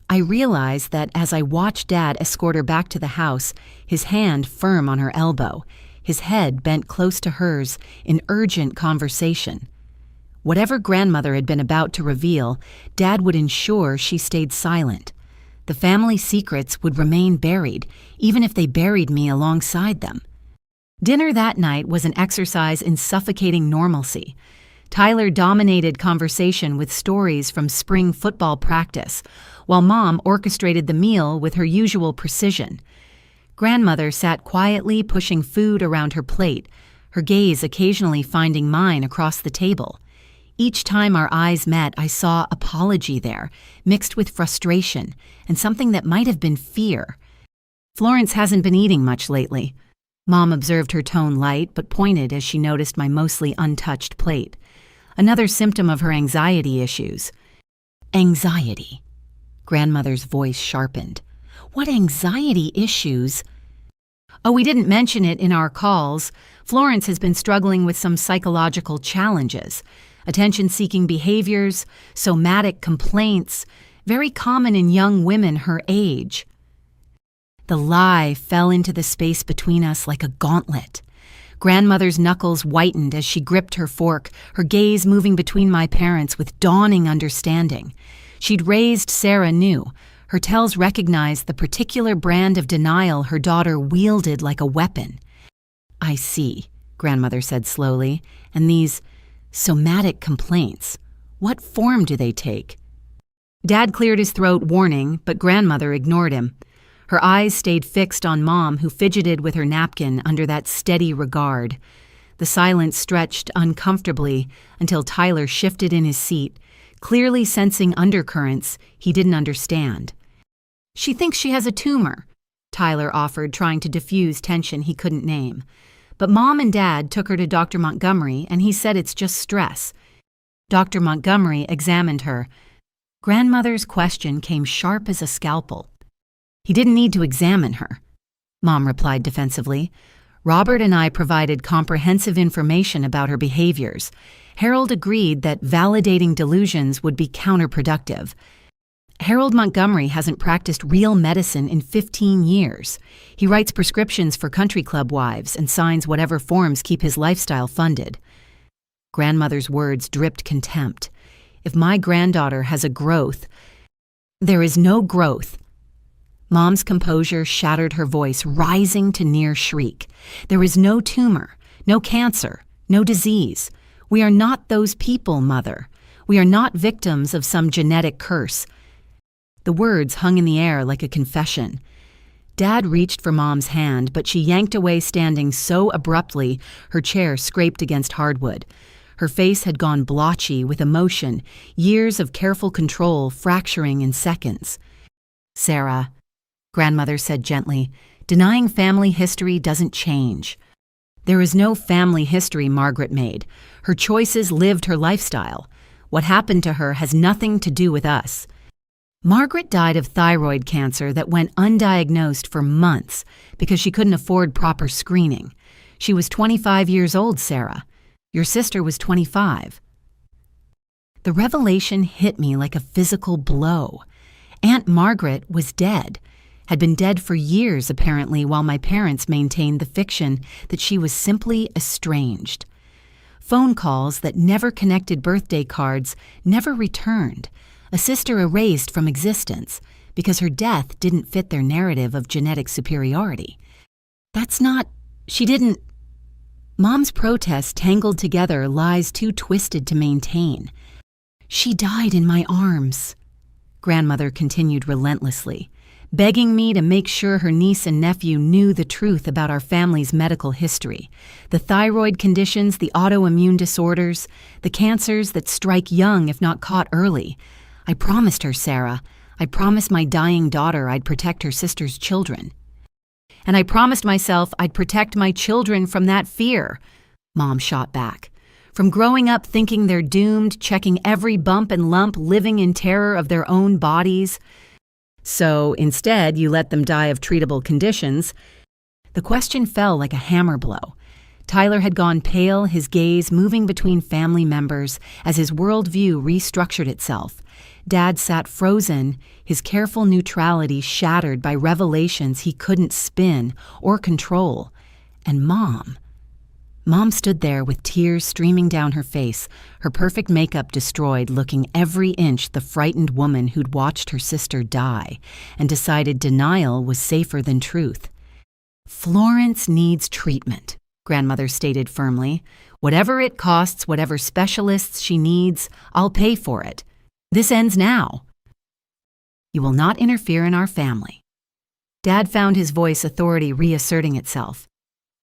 I realized that as I watched Dad escort her back to the house, his hand firm on her elbow, his head bent close to hers in urgent conversation. Whatever Grandmother had been about to reveal, Dad would ensure she stayed silent. The family secrets would remain buried, even if they buried me alongside them. Dinner that night was an exercise in suffocating normalcy. Tyler dominated conversation with stories from spring football practice, while Mom orchestrated the meal with her usual precision. Grandmother sat quietly pushing food around her plate, her gaze occasionally finding mine across the table. Each time our eyes met, I saw apology there, mixed with frustration, and something that might have been fear. "Florence hasn't been eating much lately." Mom observed, her tone light but pointed as she noticed my mostly untouched plate. Another symptom of her anxiety issues. "Anxiety." Grandmother's voice sharpened. "What anxiety issues?" "Oh, we didn't mention it in our calls. Florence has been struggling with some psychological challenges. Attention-seeking behaviors, somatic complaints, very common in young women her age." The lie fell into the space between us like a gauntlet. Grandmother's knuckles whitened as she gripped her fork, her gaze moving between my parents with dawning understanding. She'd raised Sarah new. Her tells recognized the particular brand of denial her daughter wielded like a weapon. "I see," Grandmother said slowly, "and these somatic complaints, what form do they take?" Dad cleared his throat, warning, but Grandmother ignored him. Her eyes stayed fixed on Mom, who fidgeted with her napkin under that steady regard. The silence stretched uncomfortably until Tyler shifted in his seat, clearly sensing undercurrents he didn't understand. "She thinks she has a tumor," Tyler offered, trying to diffuse tension he couldn't name. But Mom and Dad took her to Dr. Montgomery, and he said it's just stress. Dr. Montgomery examined her. Grandmother's question came sharp as a scalpel. "He didn't need to examine her," Mom replied defensively. "Robert and I provided comprehensive information about her behaviors. Harold agreed that validating delusions would be counterproductive. Harold Montgomery hasn't practiced real medicine in 15 years. He writes prescriptions for country club wives and signs whatever forms keep his lifestyle funded." Grandmother's words dripped contempt. "If my granddaughter has a growth, there is no growth." Mom's composure shattered her voice, rising to near shriek. "There is no tumor, no cancer, no disease. We are not those people, Mother. We are not victims of some genetic curse." The words hung in the air like a confession. Dad reached for Mom's hand, but she yanked away, standing so abruptly her chair scraped against hardwood. Her face had gone blotchy with emotion, years of careful control fracturing in seconds. "Sarah," Grandmother said gently, "denying family history doesn't change. There is no family history Margaret made. Her choices lived her lifestyle. What happened to her has nothing to do with us. Margaret died of thyroid cancer that went undiagnosed for months because she couldn't afford proper screening. She was 25 years old, Sarah. Your sister was 25. The revelation hit me like a physical blow. Aunt Margaret was dead, had been dead for years apparently, while my parents maintained the fiction that she was simply estranged. Phone calls that never connected, birthday cards never returned, a sister erased from existence because her death didn't fit their narrative of genetic superiority. She didn't. Mom's protests tangled together lies too twisted to maintain. She died in my arms, Grandmother continued relentlessly, begging me to make sure her niece and nephew knew the truth about our family's medical history, the thyroid conditions, the autoimmune disorders, the cancers that strike young if not caught early. I promised her, Sarah. I promised my dying daughter I'd protect her sister's children. And I promised myself I'd protect my children from that fear, Mom shot back. From growing up thinking they're doomed, checking every bump and lump, living in terror of their own bodies. So instead, you let them die of treatable conditions. The question fell like a hammer blow. Tyler had gone pale, his gaze moving between family members as his worldview restructured itself. Dad sat frozen, his careful neutrality shattered by revelations he couldn't spin or control. And Mom stood there with tears streaming down her face, her perfect makeup destroyed, looking every inch the frightened woman who'd watched her sister die and decided denial was safer than truth. Florence needs treatment, Grandmother stated firmly. Whatever it costs, whatever specialists she needs, I'll pay for it. This ends now. You will not interfere in our family. Dad found his voice authority reasserting itself.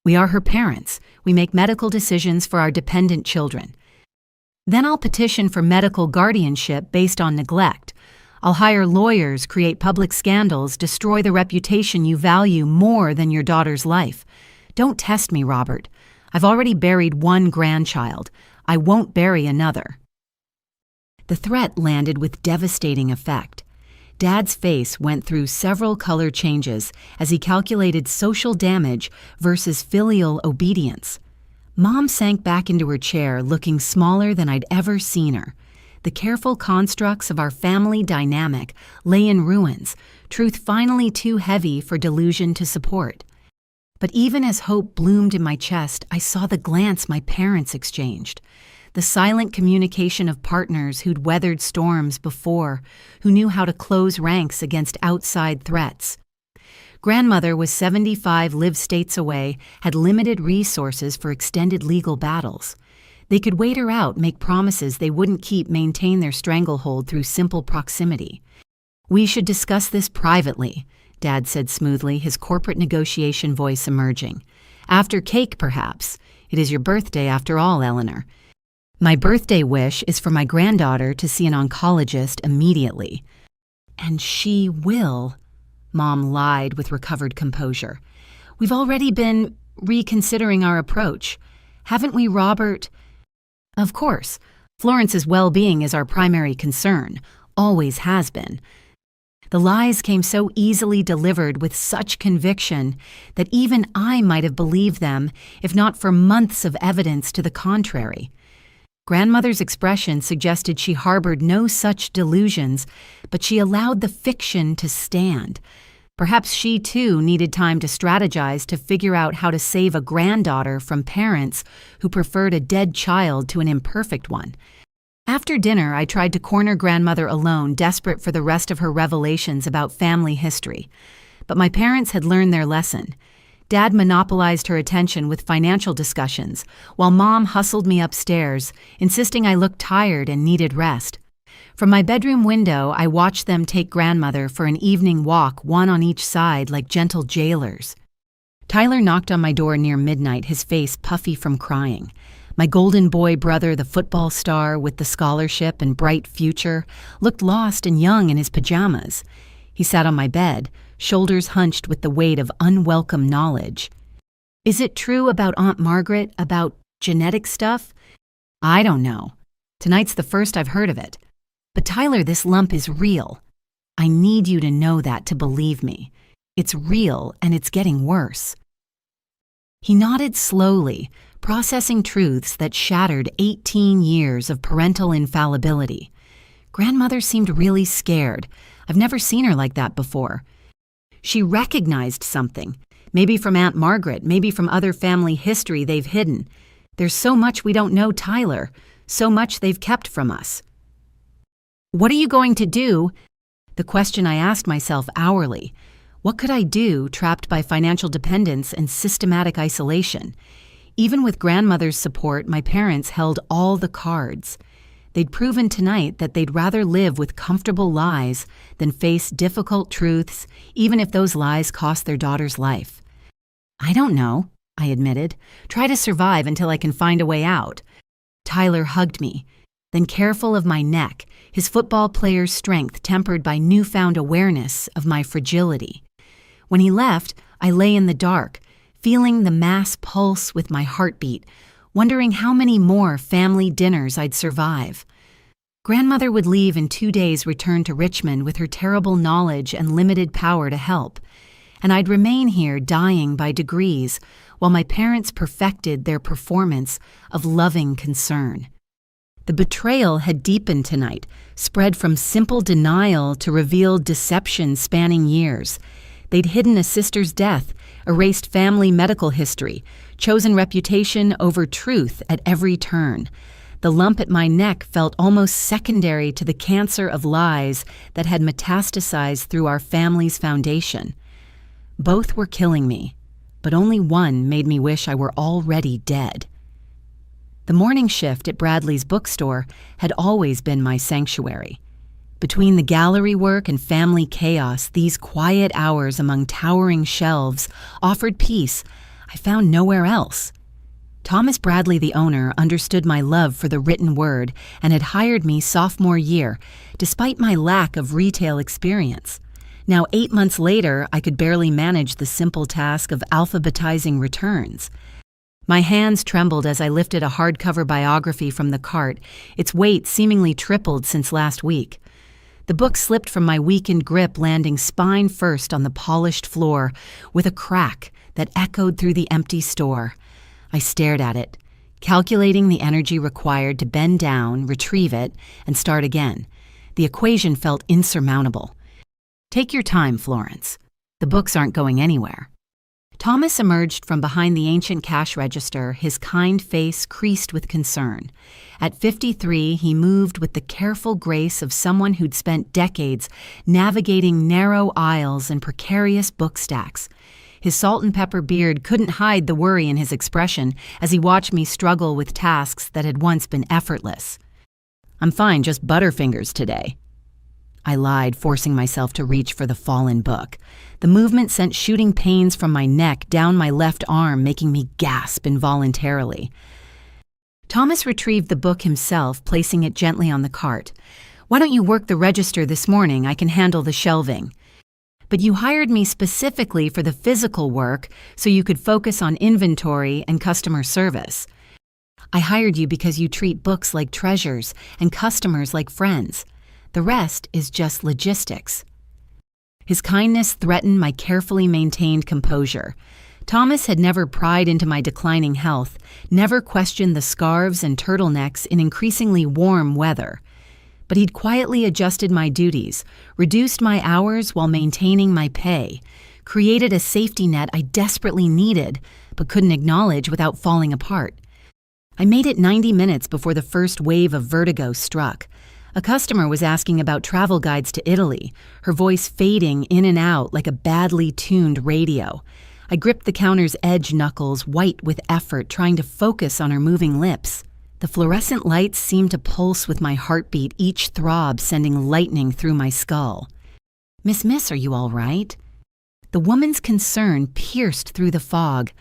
We are her parents. We make medical decisions for our dependent children. Then I'll petition for medical guardianship based on neglect. I'll hire lawyers, create public scandals, destroy the reputation you value more than your daughter's life. Don't test me, Robert. I've already buried one grandchild. I won't bury another. The threat landed with devastating effect. Dad's face went through several color changes as he calculated social damage versus filial obedience. Mom sank back into her chair, looking smaller than I'd ever seen her. The careful constructs of our family dynamic lay in ruins, truth finally too heavy for delusion to support. But even as hope bloomed in my chest, I saw the glance my parents exchanged. The silent communication of partners who'd weathered storms before, who knew how to close ranks against outside threats. Grandmother was 75, lived states away, had limited resources for extended legal battles. They could wait her out, make promises they wouldn't keep, maintain their stranglehold through simple proximity. We should discuss this privately, Dad said smoothly, his corporate negotiation voice emerging. After cake, perhaps. It is your birthday after all, Eleanor. My birthday wish is for my granddaughter to see an oncologist immediately. And she will, Mom lied with recovered composure. We've already been reconsidering our approach. Haven't we, Robert? Of course. Florence's well-being is our primary concern. Always has been. The lies came so easily delivered with such conviction that even I might have believed them if not for months of evidence to the contrary. Grandmother's expression suggested she harbored no such delusions, but she allowed the fiction to stand. Perhaps she, too, needed time to strategize to figure out how to save a granddaughter from parents who preferred a dead child to an imperfect one. After dinner, I tried to corner Grandmother alone, desperate for the rest of her revelations about family history. But my parents had learned their lesson. Dad monopolized her attention with financial discussions, while Mom hustled me upstairs, insisting I looked tired and needed rest. From my bedroom window, I watched them take Grandmother for an evening walk, one on each side, like gentle jailers. Tyler knocked on my door near midnight, his face puffy from crying. My golden boy brother, the football star with the scholarship and bright future, looked lost and young in his pajamas. He sat on my bed, shoulders hunched with the weight of unwelcome knowledge. Is it true about Aunt Margaret, about genetic stuff? I don't know. Tonight's the first I've heard of it. But Tyler, this lump is real. I need you to know that to believe me. It's real and it's getting worse. He nodded slowly, processing truths that shattered 18 years of parental infallibility. Grandmother seemed really scared. I've never seen her like that before. She recognized something, maybe from Aunt Margaret, maybe from other family history they've hidden. There's so much we don't know, Tyler. So much they've kept from us. What are you going to do? The question I asked myself hourly. What could I do, trapped by financial dependence and systematic isolation? Even with grandmother's support, my parents held all the cards. They'd proven tonight that they'd rather live with comfortable lies than face difficult truths, even if those lies cost their daughter's life. I don't know, I admitted. Try to survive until I can find a way out. Tyler hugged me, then careful of my neck, his football player's strength tempered by newfound awareness of my fragility. When he left, I lay in the dark, feeling the mass pulse with my heartbeat, wondering how many more family dinners I'd survive. Grandmother would leave in 2 days, return to Richmond with her terrible knowledge and limited power to help, and I'd remain here dying by degrees while my parents perfected their performance of loving concern. The betrayal had deepened tonight, spread from simple denial to revealed deception spanning years. They'd hidden a sister's death, erased family medical history, chosen reputation over truth at every turn. The lump at my neck felt almost secondary to the cancer of lies that had metastasized through our family's foundation. Both were killing me, but only one made me wish I were already dead. The morning shift at Bradley's bookstore had always been my sanctuary. Between the gallery work and family chaos, these quiet hours among towering shelves offered peace I found nowhere else. Thomas Bradley, the owner, understood my love for the written word and had hired me sophomore year, despite my lack of retail experience. Now, 8 months later, I could barely manage the simple task of alphabetizing returns. My hands trembled as I lifted a hardcover biography from the cart, its weight seemingly tripled since last week. The book slipped from my weakened grip, landing spine first on the polished floor with a crack that echoed through the empty store. I stared at it, calculating the energy required to bend down, retrieve it, and start again. The equation felt insurmountable. Take your time, Florence. The books aren't going anywhere. Thomas emerged from behind the ancient cash register, his kind face creased with concern. At 53, he moved with the careful grace of someone who'd spent decades navigating narrow aisles and precarious book stacks. His salt and pepper beard couldn't hide the worry in his expression as he watched me struggle with tasks that had once been effortless. I'm fine, just butterfingers today. I lied, forcing myself to reach for the fallen book. The movement sent shooting pains from my neck down my left arm, making me gasp involuntarily. Thomas retrieved the book himself, placing it gently on the cart. Why don't you work the register this morning? I can handle the shelving. But you hired me specifically for the physical work so you could focus on inventory and customer service. I hired you because you treat books like treasures and customers like friends. The rest is just logistics. His kindness threatened my carefully maintained composure. Thomas had never pried into my declining health, never questioned the scarves and turtlenecks in increasingly warm weather. But he'd quietly adjusted my duties, reduced my hours while maintaining my pay, created a safety net I desperately needed but couldn't acknowledge without falling apart. I made it 90 minutes before the first wave of vertigo struck. A customer was asking about travel guides to Italy, her voice fading in and out like a badly tuned radio. I gripped the counter's edge knuckles, white with effort, trying to focus on her moving lips. The fluorescent lights seemed to pulse with my heartbeat, each throb sending lightning through my skull. Miss, are you all right?" The woman's concern pierced through the fog.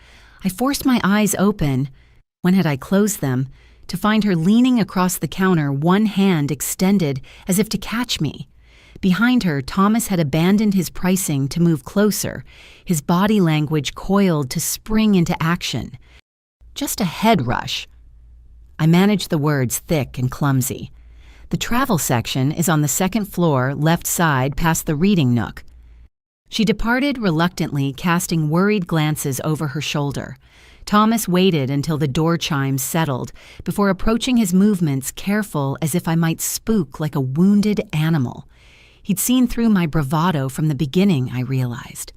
I forced my eyes open. When had I closed them? To find her leaning across the counter, one hand extended as if to catch me. Behind her, Thomas had abandoned his pricing to move closer, his body language coiled to spring into action. Just a head rush. I managed the words thick and clumsy. The travel section is on the second floor, left side, past the reading nook. She departed reluctantly, casting worried glances over her shoulder. Thomas waited until the door chimes settled before approaching his movements, careful as if I might spook like a wounded animal. He'd seen through my bravado from the beginning, I realized.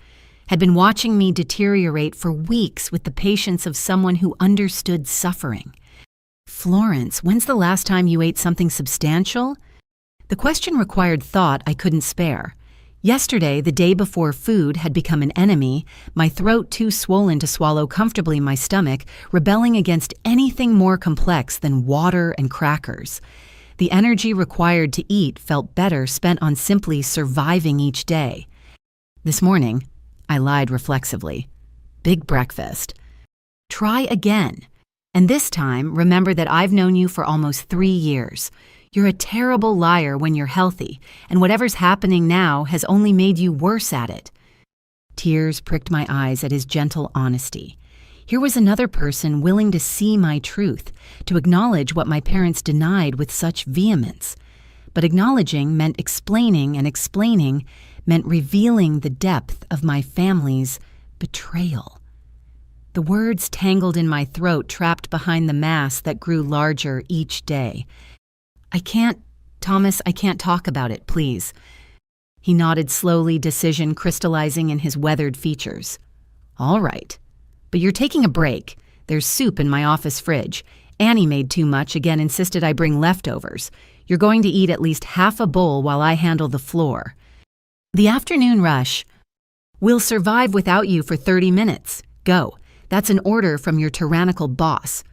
had been watching me deteriorate for weeks with the patience of someone who understood suffering. "Florence, when's the last time you ate something substantial?" The question required thought I couldn't spare. Yesterday, the day before food had become an enemy, my throat too swollen to swallow comfortably my stomach, rebelling against anything more complex than water and crackers. The energy required to eat felt better spent on simply surviving each day. This morning, I lied reflexively. Big breakfast. Try again. And this time, remember that I've known you for almost 3 years. You're a terrible liar when you're healthy, and whatever's happening now has only made you worse at it. Tears pricked my eyes at his gentle honesty. Here was another person willing to see my truth, to acknowledge what my parents denied with such vehemence. But acknowledging meant explaining, and explaining meant revealing the depth of my family's betrayal. The words tangled in my throat, trapped behind the mass that grew larger each day. Thomas, I can't talk about it, please." He nodded slowly, decision crystallizing in his weathered features. "All right. But you're taking a break. There's soup in my office fridge. Annie made too much, again insisted I bring leftovers. You're going to eat at least half a bowl while I handle the floor. The afternoon rush. We'll survive without you for 30 minutes. Go. That's an order from your tyrannical boss."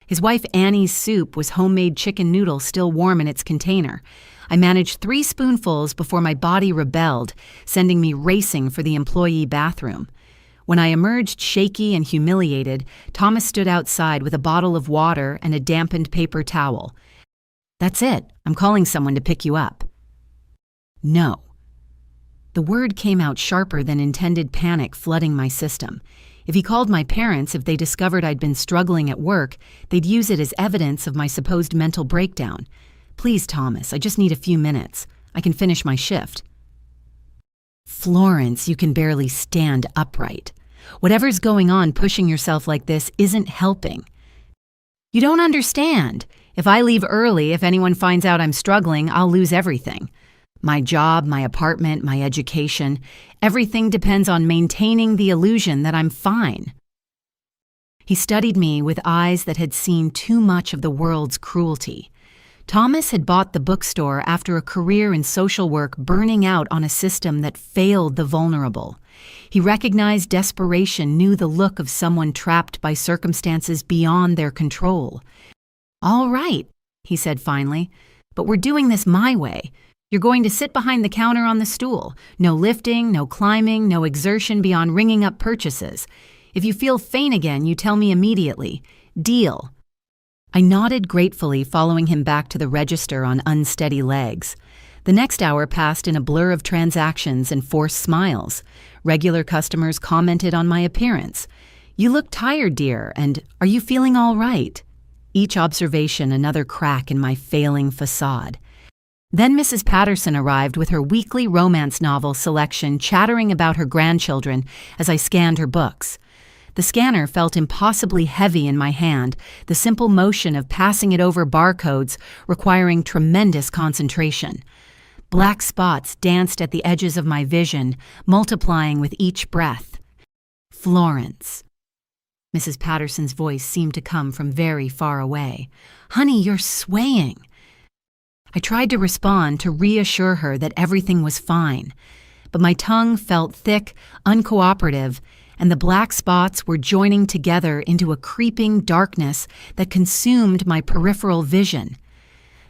His wife Annie's soup was homemade chicken noodle still warm in its container. I managed 3 spoonfuls before my body rebelled, sending me racing for the employee bathroom. When I emerged shaky and humiliated, Thomas stood outside with a bottle of water and a dampened paper towel. "That's it. I'm calling someone to pick you up." "No." The word came out sharper than intended panic flooding my system. If he called my parents, if they discovered I'd been struggling at work, they'd use it as evidence of my supposed mental breakdown. "Please, Thomas, I just need a few minutes. I can finish my shift." "Florence, you can barely stand upright. Whatever's going on pushing yourself like this isn't helping." "You don't understand. If I leave early, if anyone finds out I'm struggling, I'll lose everything. My job, my apartment, my education. Everything depends on maintaining the illusion that I'm fine." He studied me with eyes that had seen too much of the world's cruelty. Thomas had bought the bookstore after a career in social work burning out on a system that failed the vulnerable. He recognized desperation, knew the look of someone trapped by circumstances beyond their control. "All right," he said finally, "but we're doing this my way. You're going to sit behind the counter on the stool. No lifting, no climbing, no exertion beyond ringing up purchases. If you feel faint again, you tell me immediately. Deal." I nodded gratefully, following him back to the register on unsteady legs. The next hour passed in a blur of transactions and forced smiles. Regular customers commented on my appearance. "You look tired, dear," and "Are you feeling all right?" Each observation another crack in my failing facade. Then Mrs. Patterson arrived with her weekly romance novel selection, chattering about her grandchildren as I scanned her books. The scanner felt impossibly heavy in my hand, the simple motion of passing it over barcodes requiring tremendous concentration. Black spots danced at the edges of my vision, multiplying with each breath. "Florence." Mrs. Patterson's voice seemed to come from very far away. "Honey, you're swaying." I tried to respond, to reassure her that everything was fine, but my tongue felt thick, uncooperative, and the black spots were joining together into a creeping darkness that consumed my peripheral vision.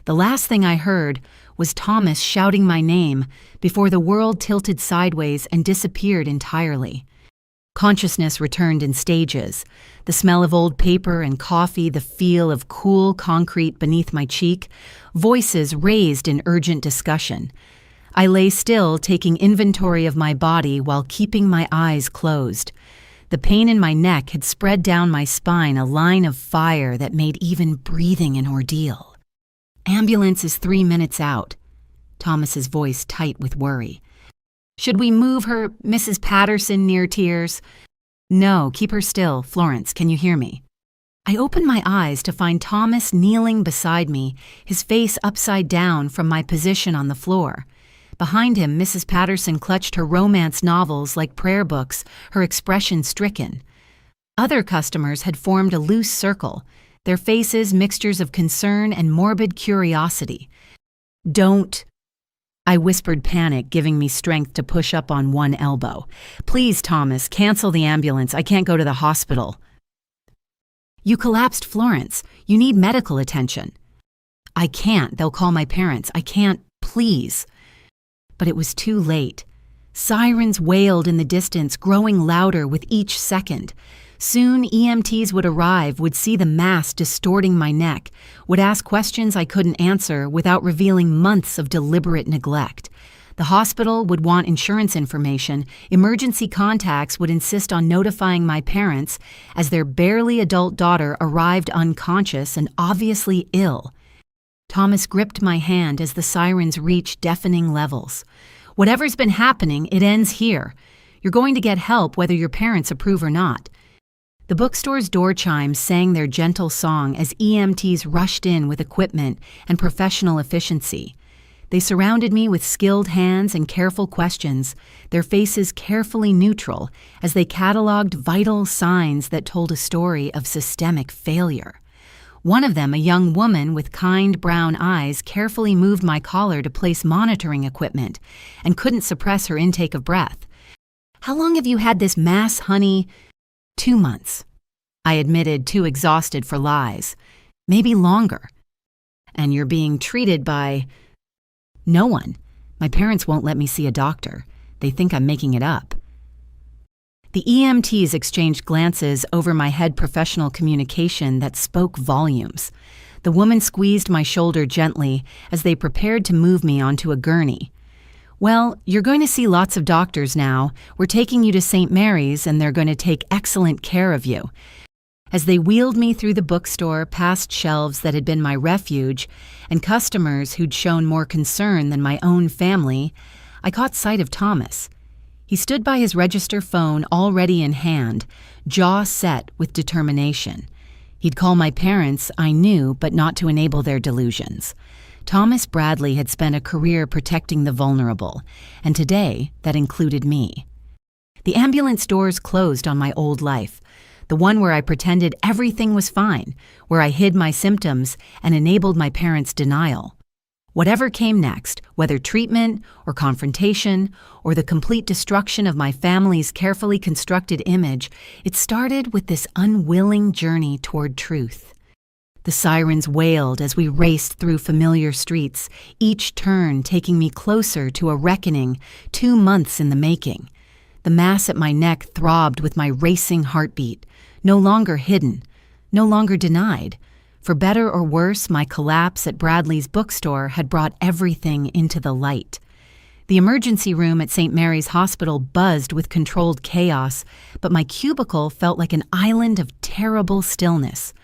The last thing I heard was Thomas shouting my name before the world tilted sideways and disappeared entirely. Consciousness returned in stages. The smell of old paper and coffee, the feel of cool concrete beneath my cheek, voices raised in urgent discussion. I lay still, taking inventory of my body while keeping my eyes closed. The pain in my neck had spread down my spine, a line of fire that made even breathing an ordeal. "Ambulance is 3 minutes out." Thomas's voice tight with worry. "Should we move her, Mrs. Patterson, near tears?" "No, keep her still. Florence, can you hear me?" I opened my eyes to find Thomas kneeling beside me, his face upside down from my position on the floor. Behind him, Mrs. Patterson clutched her romance novels like prayer books, her expression stricken. Other customers had formed a loose circle, their faces mixtures of concern and morbid curiosity. "Don't," I whispered, panic giving me strength to push up on one elbow. "Please, Thomas, cancel the ambulance. I can't go to the hospital." "You collapsed, Florence. You need medical attention." "I can't. They'll call my parents. I can't. Please." But it was too late. Sirens wailed in the distance, growing louder with each second. Soon EMTs would arrive, would see the mass distorting my neck, would ask questions I couldn't answer without revealing months of deliberate neglect. The hospital would want insurance information, emergency contacts would insist on notifying my parents as their barely adult daughter arrived unconscious and obviously ill. Thomas gripped my hand as the sirens reached deafening levels. "Whatever's been happening, it ends here. You're going to get help whether your parents approve or not." The bookstore's door chimes sang their gentle song as EMTs rushed in with equipment and professional efficiency. They surrounded me with skilled hands and careful questions, their faces carefully neutral as they cataloged vital signs that told a story of systemic failure. One of them, a young woman with kind brown eyes, carefully moved my collar to place monitoring equipment and couldn't suppress her intake of breath. "How long have you had this mass, honey?" "2 months. I admitted, too exhausted for lies. "Maybe longer." "And you're being treated by—" "No one. My parents won't let me see a doctor. They think I'm making it up." The EMTs exchanged glances over my head, professional communication that spoke volumes. The woman squeezed my shoulder gently as they prepared to move me onto a gurney. "Well, you're going to see lots of doctors now. We're taking you to St. Mary's and they're going to take excellent care of you." As they wheeled me through the bookstore, past shelves that had been my refuge, and customers who'd shown more concern than my own family, I caught sight of Thomas. He stood by his register phone already in hand, jaw set with determination. He'd call my parents, I knew, but not to enable their delusions. Thomas Bradley had spent a career protecting the vulnerable, and today that included me. The ambulance doors closed on my old life, the one where I pretended everything was fine, where I hid my symptoms and enabled my parents' denial. Whatever came next, whether treatment or confrontation or the complete destruction of my family's carefully constructed image, it started with this unwilling journey toward truth. The sirens wailed as we raced through familiar streets, each turn taking me closer to a reckoning 2 months in the making. The mass at my neck throbbed with my racing heartbeat, no longer hidden, no longer denied. For better or worse, my collapse at Bradley's bookstore had brought everything into the light. The emergency room at St. Mary's Hospital buzzed with controlled chaos, but my cubicle felt like an island of terrible stillness.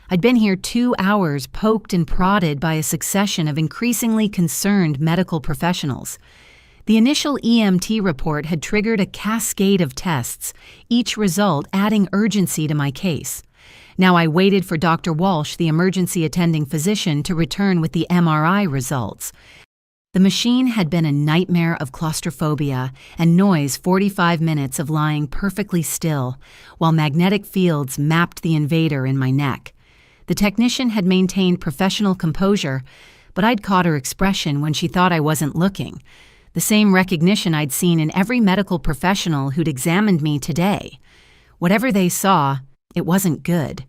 I'd been here 2 hours, poked and prodded by a succession of increasingly concerned medical professionals. The initial EMT report had triggered a cascade of tests, each result adding urgency to my case. Now I waited for Dr. Walsh, the emergency attending physician, to return with the MRI results. The machine had been a nightmare of claustrophobia and noise, 45 minutes of lying perfectly still, while magnetic fields mapped the invader in my neck. The technician had maintained professional composure, but I'd caught her expression when she thought I wasn't looking. The same recognition I'd seen in every medical professional who'd examined me today. Whatever they saw, it wasn't good.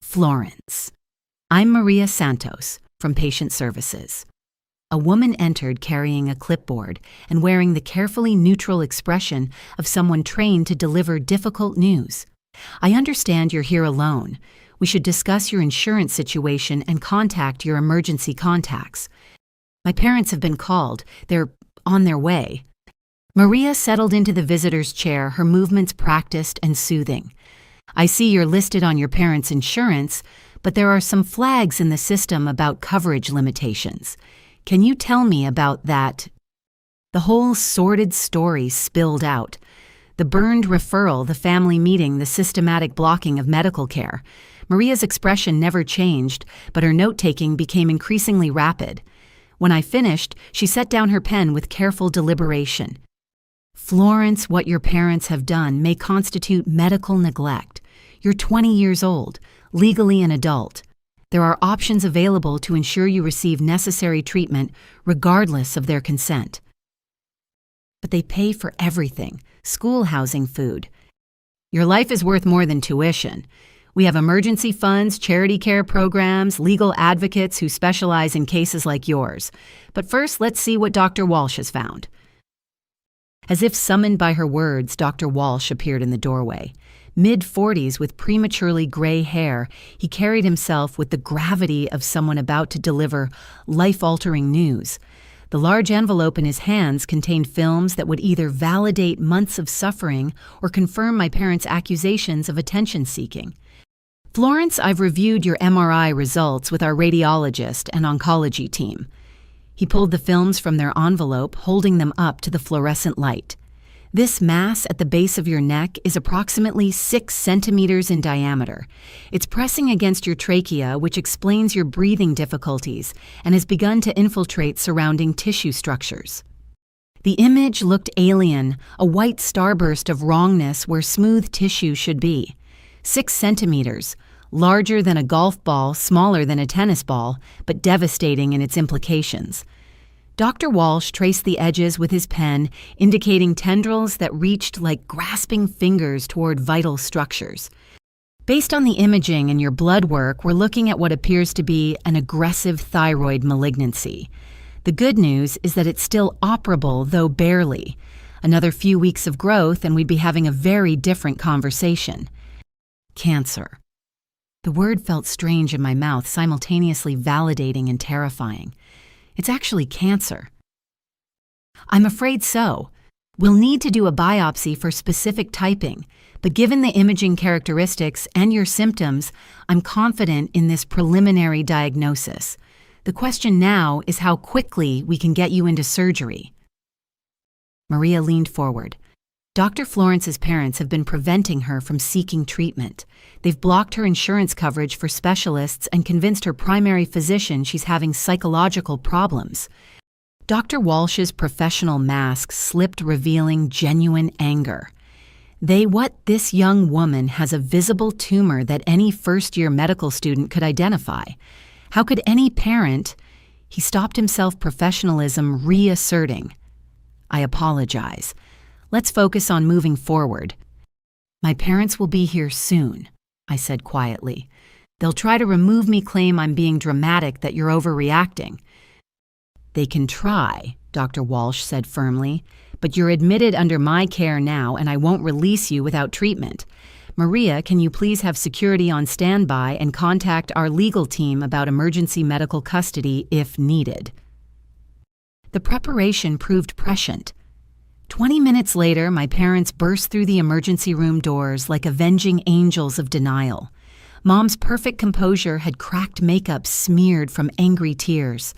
Florence. I'm Maria Santos from Patient Services. A woman entered carrying a clipboard and wearing the carefully neutral expression of someone trained to deliver difficult news. "I understand you're here alone. We should discuss your insurance situation and contact your emergency contacts. My parents have been called. They're on their way." Maria settled into the visitor's chair, her movements practiced and soothing. "I see you're listed on your parents' insurance, but there are some flags in the system about coverage limitations. Can you tell me about that?" The whole sordid story spilled out. The burned referral, the family meeting, the systematic blocking of medical care. Maria's expression never changed, but her note-taking became increasingly rapid. When I finished, she set down her pen with careful deliberation. "Florence, what your parents have done may constitute medical neglect. You're 20 years old, legally an adult. There are options available to ensure you receive necessary treatment regardless of their consent." "But they pay for everything, school housing, food." "Your life is worth more than tuition. We have emergency funds, charity care programs, legal advocates who specialize in cases like yours. But first, let's see what Dr. Walsh has found." As if summoned by her words, Dr. Walsh appeared in the doorway. Mid-40s with prematurely gray hair, he carried himself with the gravity of someone about to deliver life-altering news. The large envelope in his hands contained films that would either validate months of suffering or confirm my parents' accusations of attention-seeking. "Florence, I've reviewed your MRI results with our radiologist and oncology team." He pulled the films from their envelope, holding them up to the fluorescent light. "This mass at the base of your neck is approximately 6 centimeters in diameter. It's pressing against your trachea, which explains your breathing difficulties, and has begun to infiltrate surrounding tissue structures." The image looked alien, a white starburst of wrongness where smooth tissue should be. 6 centimeters, larger than a golf ball, smaller than a tennis ball, but devastating in its implications. Dr. Walsh traced the edges with his pen, indicating tendrils that reached like grasping fingers toward vital structures. "Based on the imaging and your blood work, we're looking at what appears to be an aggressive thyroid malignancy. The good news is that it's still operable, though barely. Another few weeks of growth and we'd be having a very different conversation." Cancer. The word felt strange in my mouth, simultaneously validating and terrifying. It's actually cancer. "I'm afraid so. We'll need to do a biopsy for specific typing, but given the imaging characteristics and your symptoms, I'm confident in this preliminary diagnosis. The question now is how quickly we can get you into surgery." Maria leaned forward. "Dr. Florence's parents have been preventing her from seeking treatment. They've blocked her insurance coverage for specialists and convinced her primary physician she's having psychological problems." Dr. Walsh's professional mask slipped, revealing genuine anger. This young woman has a visible tumor that any first-year medical student could identify. How could any parent—" He stopped himself, professionalism reasserting. "I apologize. Let's focus on moving forward." "My parents will be here soon," I said quietly. "They'll try to remove me, claim I'm being dramatic, that you're overreacting." "They can try," Dr. Walsh said firmly, "but you're admitted under my care now and I won't release you without treatment. Maria, can you please have security on standby and contact our legal team about emergency medical custody if needed?" The preparation proved prescient. 20 minutes later, my parents burst through the emergency room doors like avenging angels of denial. Mom's perfect composure had cracked makeup smeared from angry tears.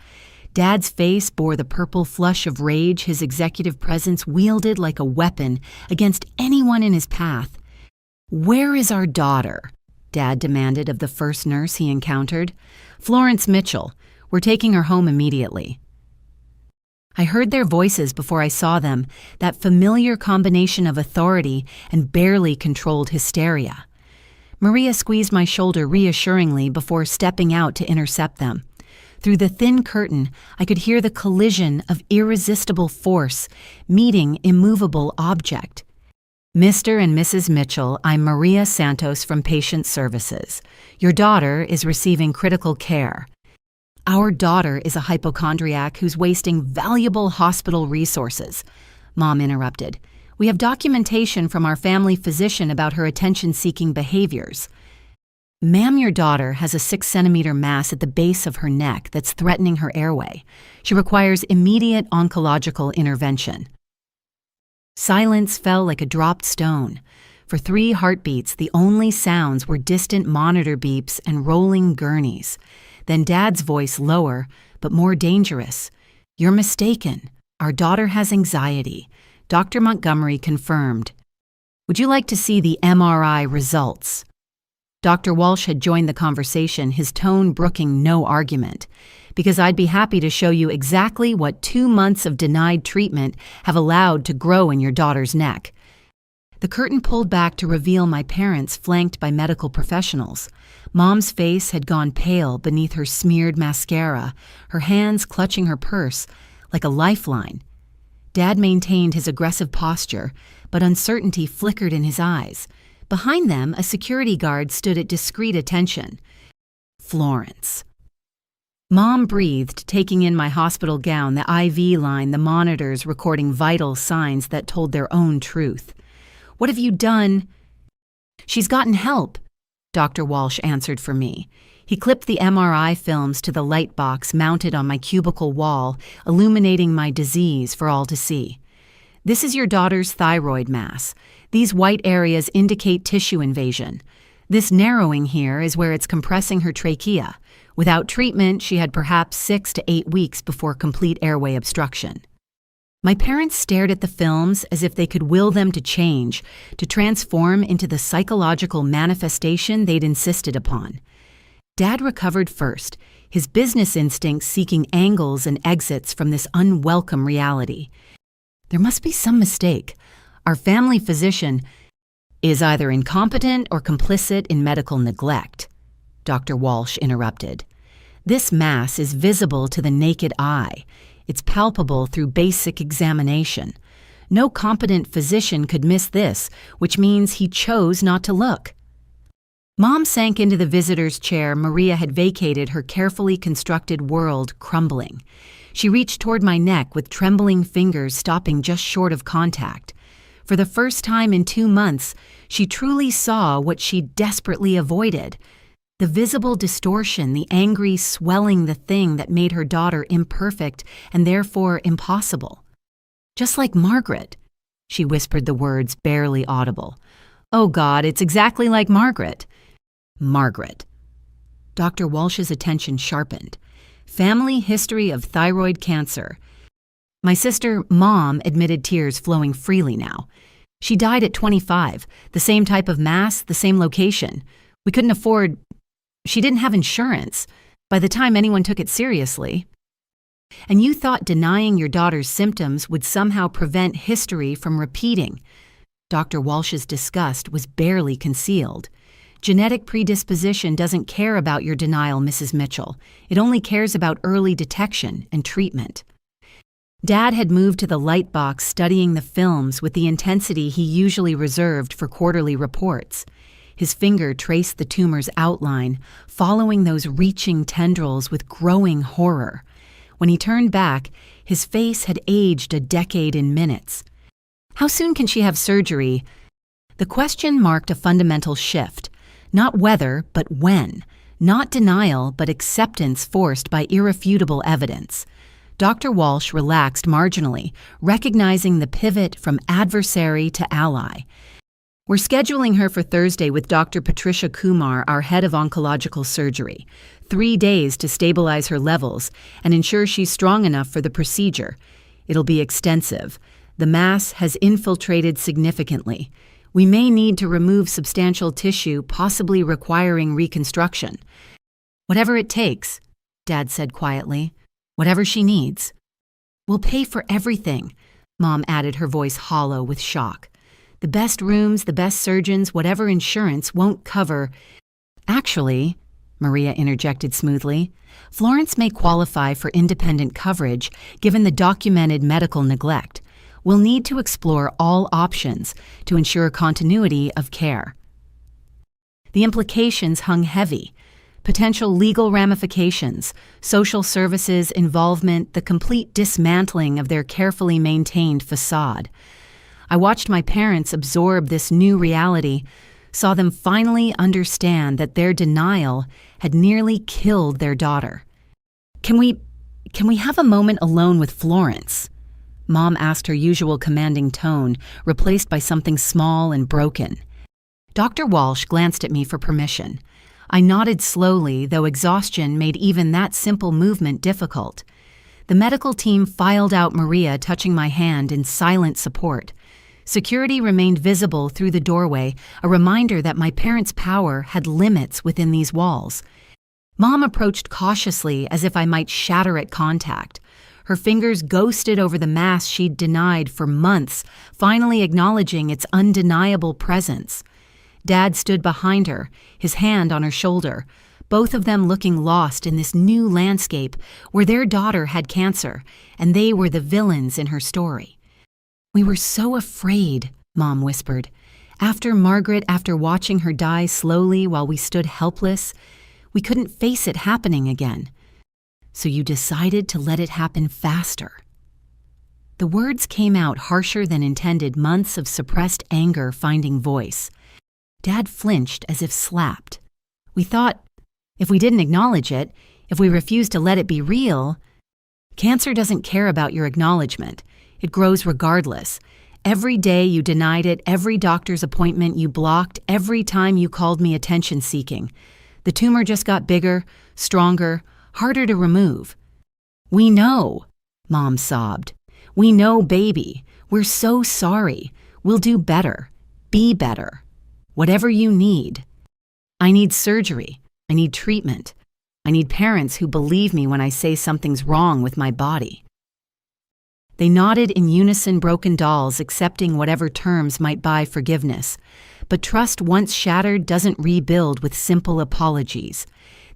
Dad's face bore the purple flush of rage his executive presence wielded like a weapon against anyone in his path. "Where is our daughter?" Dad demanded of the first nurse he encountered. "Florence Mitchell. We're taking her home immediately." I heard their voices before I saw them, that familiar combination of authority and barely controlled hysteria. Maria squeezed my shoulder reassuringly before stepping out to intercept them. Through the thin curtain, I could hear the collision of irresistible force meeting immovable object. "Mr. and Mrs. Mitchell, I'm Maria Santos from Patient Services. Your daughter is receiving critical care." "Our daughter is a hypochondriac who's wasting valuable hospital resources," Mom interrupted. "We have documentation from our family physician about her attention-seeking behaviors." "Ma'am, your daughter has a 6-centimeter mass at the base of her neck that's threatening her airway. She requires immediate oncological intervention." Silence fell like a dropped stone. For 3 heartbeats, the only sounds were distant monitor beeps and rolling gurneys. Then Dad's voice, lower, but more dangerous. "You're mistaken. Our daughter has anxiety. Dr. Montgomery confirmed. Would you like to see the MRI results?" Dr. Walsh had joined the conversation, his tone brooking no argument. because I'd be happy to show you exactly what 2 months of denied treatment have allowed to grow in your daughter's neck. The curtain pulled back to reveal my parents flanked by medical professionals. Mom's face had gone pale beneath her smeared mascara, her hands clutching her purse like a lifeline. Dad maintained his aggressive posture, but uncertainty flickered in his eyes. Behind them, a security guard stood at discreet attention. Florence. Mom breathed, taking in my hospital gown, the IV line, the monitors recording vital signs that told their own truth. "What have you done?" "She's gotten help," Dr. Walsh answered for me. He clipped the MRI films to the light box mounted on my cubicle wall, illuminating my disease for all to see. "This is your daughter's thyroid mass. These white areas indicate tissue invasion. This narrowing here is where it's compressing her trachea. Without treatment, she had perhaps 6 to 8 weeks before complete airway obstruction." My parents stared at the films as if they could will them to change, to transform into the psychological manifestation they'd insisted upon. Dad recovered first, his business instincts seeking angles and exits from this unwelcome reality. "There must be some mistake. Our family physician is either incompetent or complicit in medical neglect," Dr. Walsh interrupted. "This mass is visible to the naked eye. It's palpable through basic examination. No competent physician could miss this, which means he chose not to look." Mom sank into the visitor's chair Maria had vacated, her carefully constructed world crumbling. She reached toward my neck with trembling fingers, stopping just short of contact. For the first time in 2 months, she truly saw what she desperately avoided. The visible distortion, the angry swelling, the thing that made her daughter imperfect and therefore impossible. "Just like Margaret," she whispered the words barely audible. "Oh God, it's exactly like Margaret." Margaret. Dr. Walsh's attention sharpened. "Family history of thyroid cancer." My sister, Mom, admitted, tears flowing freely now. "She died at 25, the same type of mass, the same location. We couldn't afford... She didn't have insurance by the time anyone took it seriously." "And you thought denying your daughter's symptoms would somehow prevent history from repeating." Dr. Walsh's disgust was barely concealed. "Genetic predisposition doesn't care about your denial, Mrs. Mitchell. It only cares about early detection and treatment." Dad had moved to the light box, studying the films with the intensity he usually reserved for quarterly reports. His finger traced the tumor's outline, following those reaching tendrils with growing horror. When he turned back, his face had aged a decade in minutes. "How soon can she have surgery?" The question marked a fundamental shift. Not whether, but when. Not denial, but acceptance forced by irrefutable evidence. Dr. Walsh relaxed marginally, recognizing the pivot from adversary to ally. "We're scheduling her for Thursday with Dr. Patricia Kumar, our head of oncological surgery. 3 days to stabilize her levels and ensure she's strong enough for the procedure. It'll be extensive. The mass has infiltrated significantly. We may need to remove substantial tissue, possibly requiring reconstruction." "Whatever it takes," Dad said quietly. "Whatever she needs." "We'll pay for everything," Mom added, her voice hollow with shock. "The best rooms, the best surgeons, whatever insurance won't cover." "Actually," Maria interjected smoothly, "Florence may qualify for independent coverage given the documented medical neglect. We'll need to explore all options to ensure continuity of care." The implications hung heavy. Potential legal ramifications, social services involvement, the complete dismantling of their carefully maintained facade. I watched my parents absorb this new reality, saw them finally understand that their denial had nearly killed their daughter. Can we have a moment alone with Florence?" Mom asked, her usual commanding tone replaced by something small and broken. Dr. Walsh glanced at me for permission. I nodded slowly, though exhaustion made even that simple movement difficult. The medical team filed out Maria, touching my hand in silent support. Security remained visible through the doorway, a reminder that my parents' power had limits within these walls. Mom approached cautiously as if I might shatter at contact. Her fingers ghosted over the mass she'd denied for months, finally acknowledging its undeniable presence. Dad stood behind her, his hand on her shoulder, both of them looking lost in this new landscape where their daughter had cancer, and they were the villains in her story. "We were so afraid," Mom whispered. After watching her die slowly while we stood helpless, we couldn't face it happening again. So you decided to let it happen faster." The words came out harsher than intended, months of suppressed anger finding voice. Dad flinched as if slapped. "We thought, if we didn't acknowledge it, if we refused to let it be real..." "Cancer doesn't care about your acknowledgement. It grows regardless. Every day you denied it, every doctor's appointment you blocked, every time you called me attention-seeking. The tumor just got bigger, stronger, harder to remove." "We know," Mom sobbed. "We know, baby. We're so sorry. We'll do better. Be better. Whatever you need. I need surgery. I need treatment. I need parents who believe me when I say something's wrong with my body." They nodded in unison, broken dolls, accepting whatever terms might buy forgiveness. But trust once shattered doesn't rebuild with simple apologies.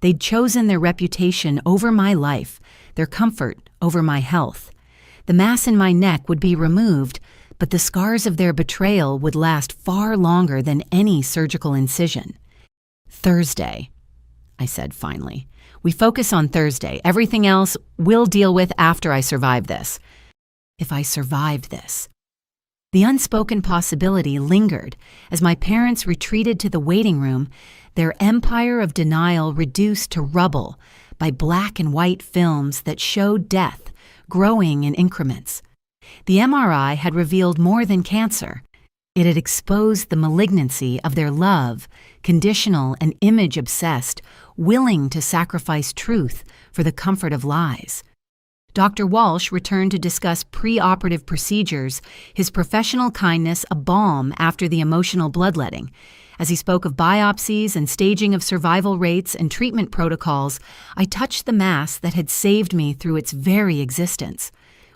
They'd chosen their reputation over my life, their comfort over my health. The mass in my neck would be removed, but the scars of their betrayal would last far longer than any surgical incision. "Thursday," I said finally. "We focus on Thursday. Everything else we'll deal with after I survive this." If I survived this. The unspoken possibility lingered as my parents retreated to the waiting room, their empire of denial reduced to rubble by black and white films that showed death growing in increments. The MRI had revealed more than cancer. It had exposed the malignancy of their love, conditional and image-obsessed, willing to sacrifice truth for the comfort of lies. Dr. Walsh returned to discuss pre-operative procedures, his professional kindness a balm after the emotional bloodletting. As he spoke of biopsies and staging of survival rates and treatment protocols, I touched the mass that had saved me through its very existence.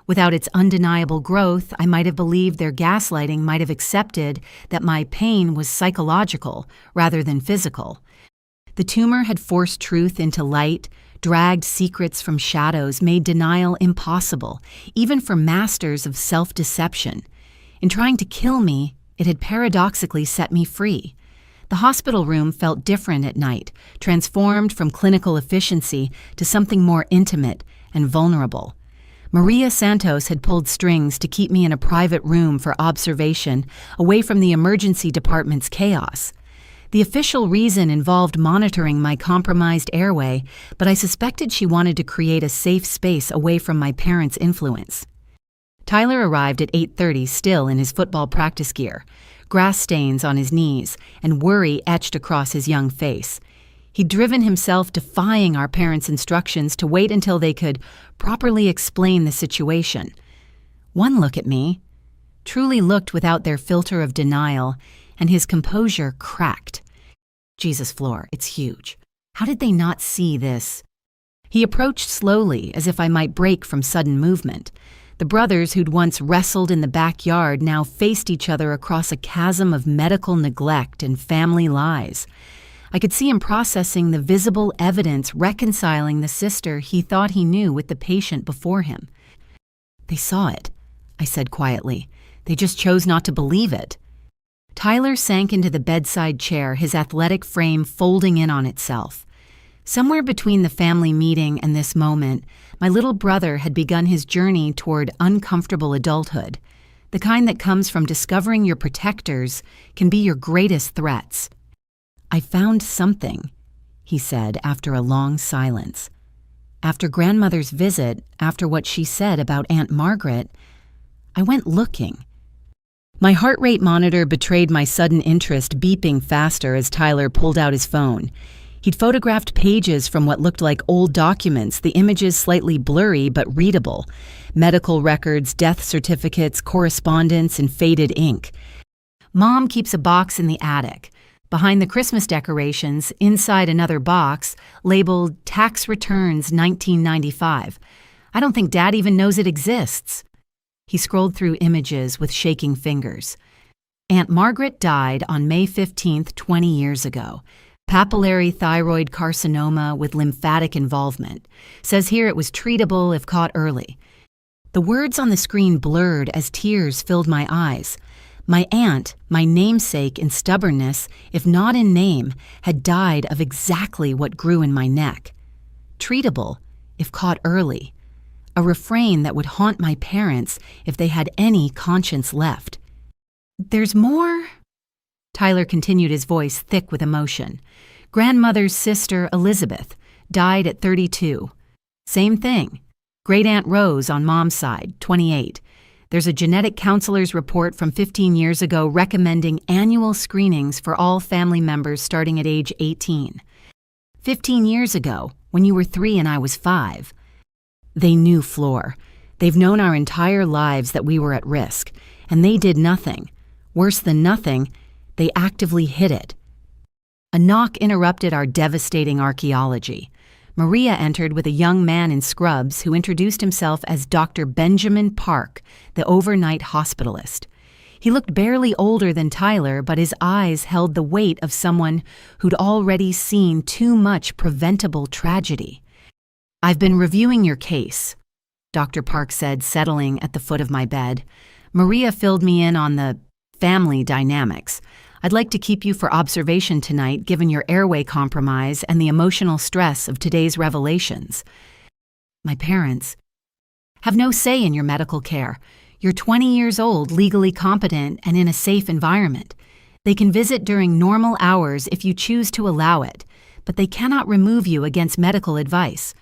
Without its undeniable growth, I might have believed their gaslighting might have accepted that my pain was psychological rather than physical. The tumor had forced truth into light, dragged secrets from shadows, made denial impossible, even for masters of self-deception. In trying to kill me, it had paradoxically set me free. The hospital room felt different at night, transformed from clinical efficiency to something more intimate and vulnerable. Maria Santos had pulled strings to keep me in a private room for observation, away from the emergency department's chaos. The official reason involved monitoring my compromised airway, but I suspected she wanted to create a safe space away from my parents' influence. Tyler arrived at 8:30, still in his football practice gear, grass stains on his knees and worry etched across his young face. He'd driven himself, defying our parents' instructions to wait until they could properly explain the situation. One look at me truly looked without their filter of denial, and his composure cracked. Jesus, Floor, it's huge. How did they not see this? He approached slowly, as if I might break from sudden movement. The brothers who'd once wrestled in the backyard now faced each other across a chasm of medical neglect and family lies. I could see him processing the visible evidence, reconciling the sister he thought he knew with the patient before him. "They saw it," I said quietly. "They just chose not to believe it." Tyler sank into the bedside chair, his athletic frame folding in on itself. Somewhere between the family meeting and this moment, my little brother had begun his journey toward uncomfortable adulthood, the kind that comes from discovering your protectors can be your greatest threats. "I found something," he said after a long silence. "After grandmother's visit, after what she said about Aunt Margaret, I went looking." My heart rate monitor betrayed my sudden interest, beeping faster as Tyler pulled out his phone. He'd photographed pages from what looked like old documents, the images slightly blurry but readable. Medical records, death certificates, correspondence, and faded ink. "Mom keeps a box in the attic," Behind the Christmas decorations, inside another box, labeled Tax Returns 1995. I don't think Dad even knows it exists. He scrolled through images with shaking fingers. Aunt Margaret died on May 15th, 20 years ago. Papillary thyroid carcinoma with lymphatic involvement. Says here it was treatable if caught early. The words on the screen blurred as tears filled my eyes. My aunt, my namesake in stubbornness, if not in name, had died of exactly what grew in my neck. Treatable, if caught early. A refrain that would haunt my parents if they had any conscience left. There's more? Tyler continued, his voice thick with emotion. Grandmother's sister, Elizabeth, died at 32. Same thing. Great Aunt Rose on Mom's side, 28. There's a genetic counselor's report from 15 years ago recommending annual screenings for all family members starting at age 18. 15 years ago, when you were 3 and I was 5. They knew Flor. They've known our entire lives that we were at risk, and they did nothing. Worse than nothing, they actively hid it. A knock interrupted our devastating archaeology. Maria entered with a young man in scrubs who introduced himself as Dr. Benjamin Park, the overnight hospitalist. He looked barely older than Tyler, but his eyes held the weight of someone who'd already seen too much preventable tragedy. I've been reviewing your case, Dr. Park said, settling at the foot of my bed. Maria filled me in on the family dynamics. I'd like to keep you for observation tonight, given your airway compromise and the emotional stress of today's revelations. My parents have no say in your medical care. You're 20 years old, legally competent, and in a safe environment. They can visit during normal hours if you choose to allow it, but they cannot remove you against medical advice.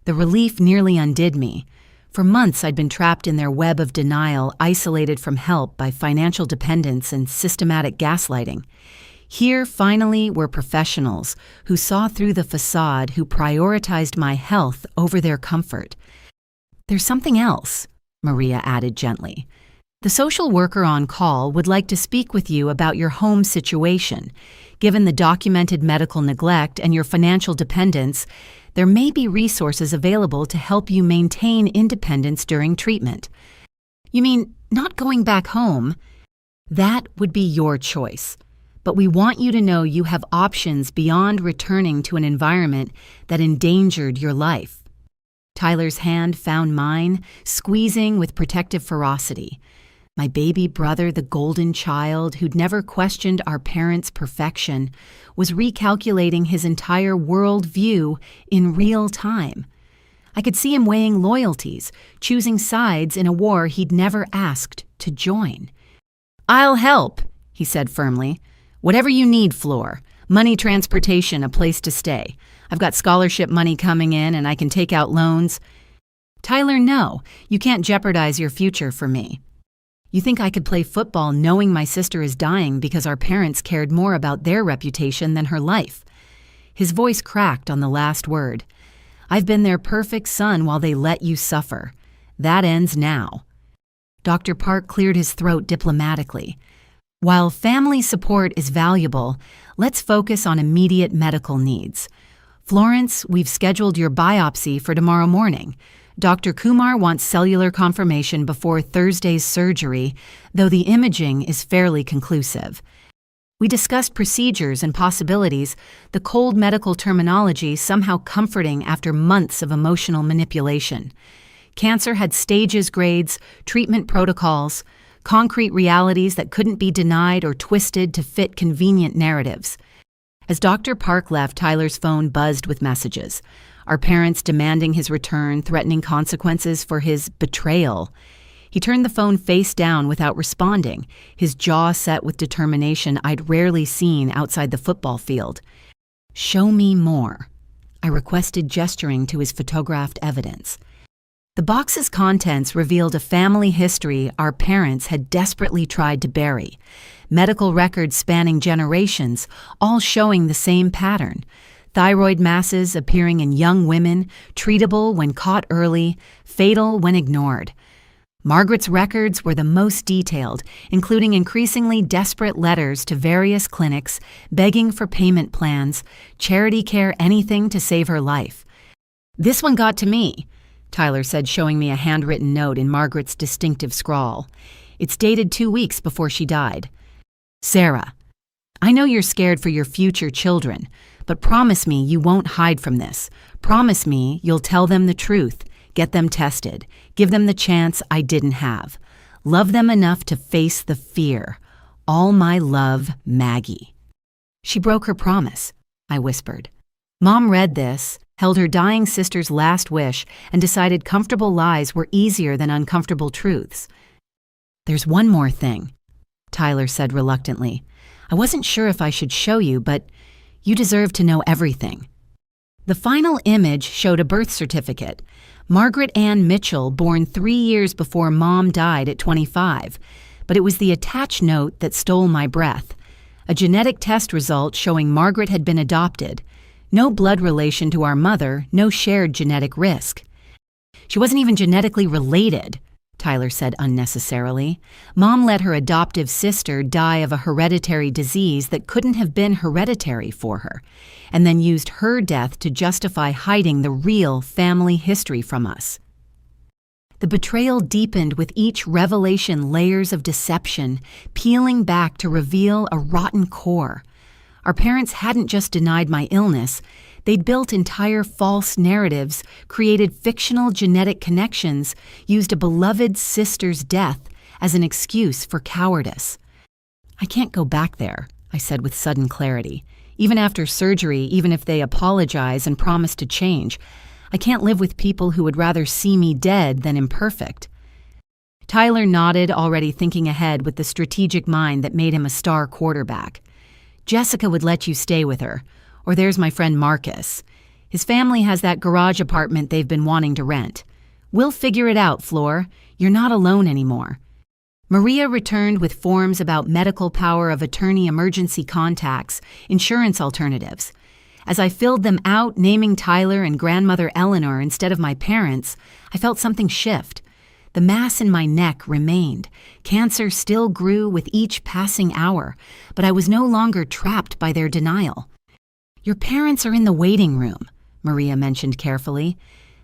The relief nearly undid me. For months, I'd been trapped in their web of denial, isolated from help by financial dependence and systematic gaslighting. Here, finally, were professionals who saw through the facade, who prioritized my health over their comfort. There's something else, Maria added gently. The social worker on call would like to speak with you about your home situation. Given the documented medical neglect and your financial dependence, there may be resources available to help you maintain independence during treatment. You mean not going back home? That would be your choice. But we want you to know you have options beyond returning to an environment that endangered your life. Tyler's hand found mine, squeezing with protective ferocity. My baby brother, the golden child who'd never questioned our parents' perfection, was recalculating his entire world view in real time. I could see him weighing loyalties, choosing sides in a war he'd never asked to join. I'll help, he said firmly. Whatever you need, Flor. Money, transportation, a place to stay. I've got scholarship money coming in and I can take out loans. Tyler, no, you can't jeopardize your future for me. You think I could play football knowing my sister is dying because our parents cared more about their reputation than her life? His voice cracked on the last word. I've been their perfect son while they let you suffer. That ends now. Dr. Park cleared his throat diplomatically. While family support is valuable, let's focus on immediate medical needs. Florence, we've scheduled your biopsy for tomorrow morning. Dr. Kumar wants cellular confirmation before Thursday's surgery, though the imaging is fairly conclusive. We discussed procedures and possibilities, the cold medical terminology somehow comforting after months of emotional manipulation. Cancer had stages, grades, treatment protocols, concrete realities that couldn't be denied or twisted to fit convenient narratives. As Dr. Park left, Tyler's phone buzzed with messages. Our parents demanding his return, threatening consequences for his betrayal. He turned the phone face down without responding, his jaw set with determination I'd rarely seen outside the football field. Show me more, I requested, gesturing to his photographed evidence. The box's contents revealed a family history our parents had desperately tried to bury. Medical records spanning generations, all showing the same pattern. Thyroid masses appearing in young women, treatable when caught early, fatal when ignored. Margaret's records were the most detailed, including increasingly desperate letters to various clinics begging for payment plans, charity care, anything to save her life. "This one got to me," Tyler said, showing me a handwritten note in Margaret's distinctive scrawl. It's dated 2 weeks before she died. "Sarah, I know you're scared for your future children, but promise me you won't hide from this. Promise me you'll tell them the truth, get them tested, give them the chance I didn't have. Love them enough to face the fear. All my love, Maggie." "She broke her promise," I whispered. Mom read this, held her dying sister's last wish, and decided comfortable lies were easier than uncomfortable truths. "There's one more thing," Tyler said reluctantly. "I wasn't sure if I should show you, but you deserve to know everything." The final image showed a birth certificate. Margaret Ann Mitchell, born 3 years before Mom died at 25. But it was the attached note that stole my breath. A genetic test result showing Margaret had been adopted. No blood relation to our mother, no shared genetic risk. "She wasn't even genetically related," Tyler said unnecessarily. "Mom let her adoptive sister die of a hereditary disease that couldn't have been hereditary for her, and then used her death to justify hiding the real family history from us." The betrayal deepened with each revelation, layers of deception, peeling back to reveal a rotten core. Our parents hadn't just denied my illness, they'd built entire false narratives, created fictional genetic connections, used a beloved sister's death as an excuse for cowardice. "I can't go back there," I said with sudden clarity. "Even after surgery, even if they apologize and promise to change, I can't live with people who would rather see me dead than imperfect." Tyler nodded, already thinking ahead with the strategic mind that made him a star quarterback. "Jessica would let you stay with her. Or there's my friend Marcus. His family has that garage apartment they've been wanting to rent. We'll figure it out, Flor. You're not alone anymore." Maria returned with forms about medical power of attorney emergency contacts, insurance alternatives. As I filled them out, naming Tyler and grandmother Eleanor instead of my parents, I felt something shift. The mass in my neck remained. Cancer still grew with each passing hour, but I was no longer trapped by their denial. "Your parents are in the waiting room," Maria mentioned carefully.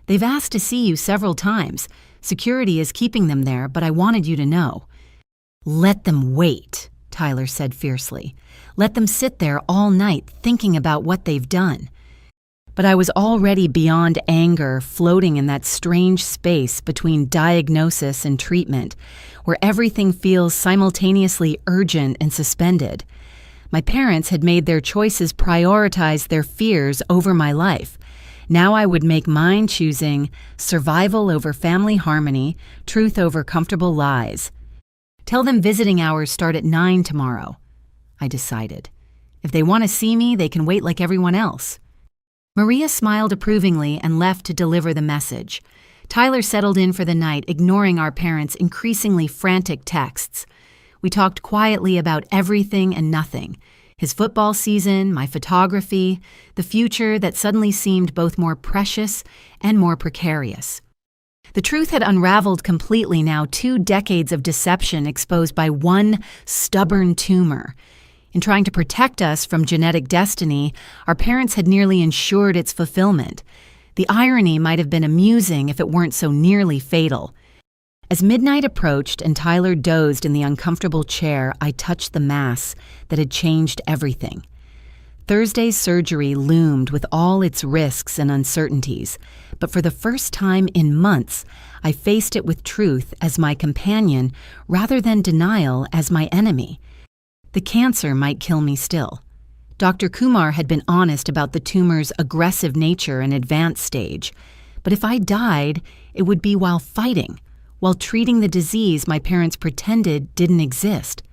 "They've asked to see you several times. Security is keeping them there, but I wanted you to know." "Let them wait," Tyler said fiercely. "Let them sit there all night thinking about what they've done." But I was already beyond anger, floating in that strange space between diagnosis and treatment, where everything feels simultaneously urgent and suspended. My parents had made their choices prioritize their fears over my life. Now I would make mine, choosing survival over family harmony, truth over comfortable lies. "Tell them visiting hours start at 9 tomorrow," I decided. "If they want to see me, they can wait like everyone else." Maria smiled approvingly and left to deliver the message. Tyler settled in for the night, ignoring our parents' increasingly frantic texts. We talked quietly about everything and nothing. His football season, my photography, the future that suddenly seemed both more precious and more precarious. The truth had unraveled completely now, 2 decades of deception exposed by one stubborn tumor. In trying to protect us from genetic destiny, our parents had nearly ensured its fulfillment. The irony might have been amusing if it weren't so nearly fatal. As midnight approached and Tyler dozed in the uncomfortable chair, I touched the mass that had changed everything. Thursday's surgery loomed with all its risks and uncertainties, but for the first time in months, I faced it with truth as my companion rather than denial as my enemy. The cancer might kill me still. Dr. Kumar had been honest about the tumor's aggressive nature and advanced stage, but if I died, it would be while fighting, while treating the disease my parents pretended didn't exist.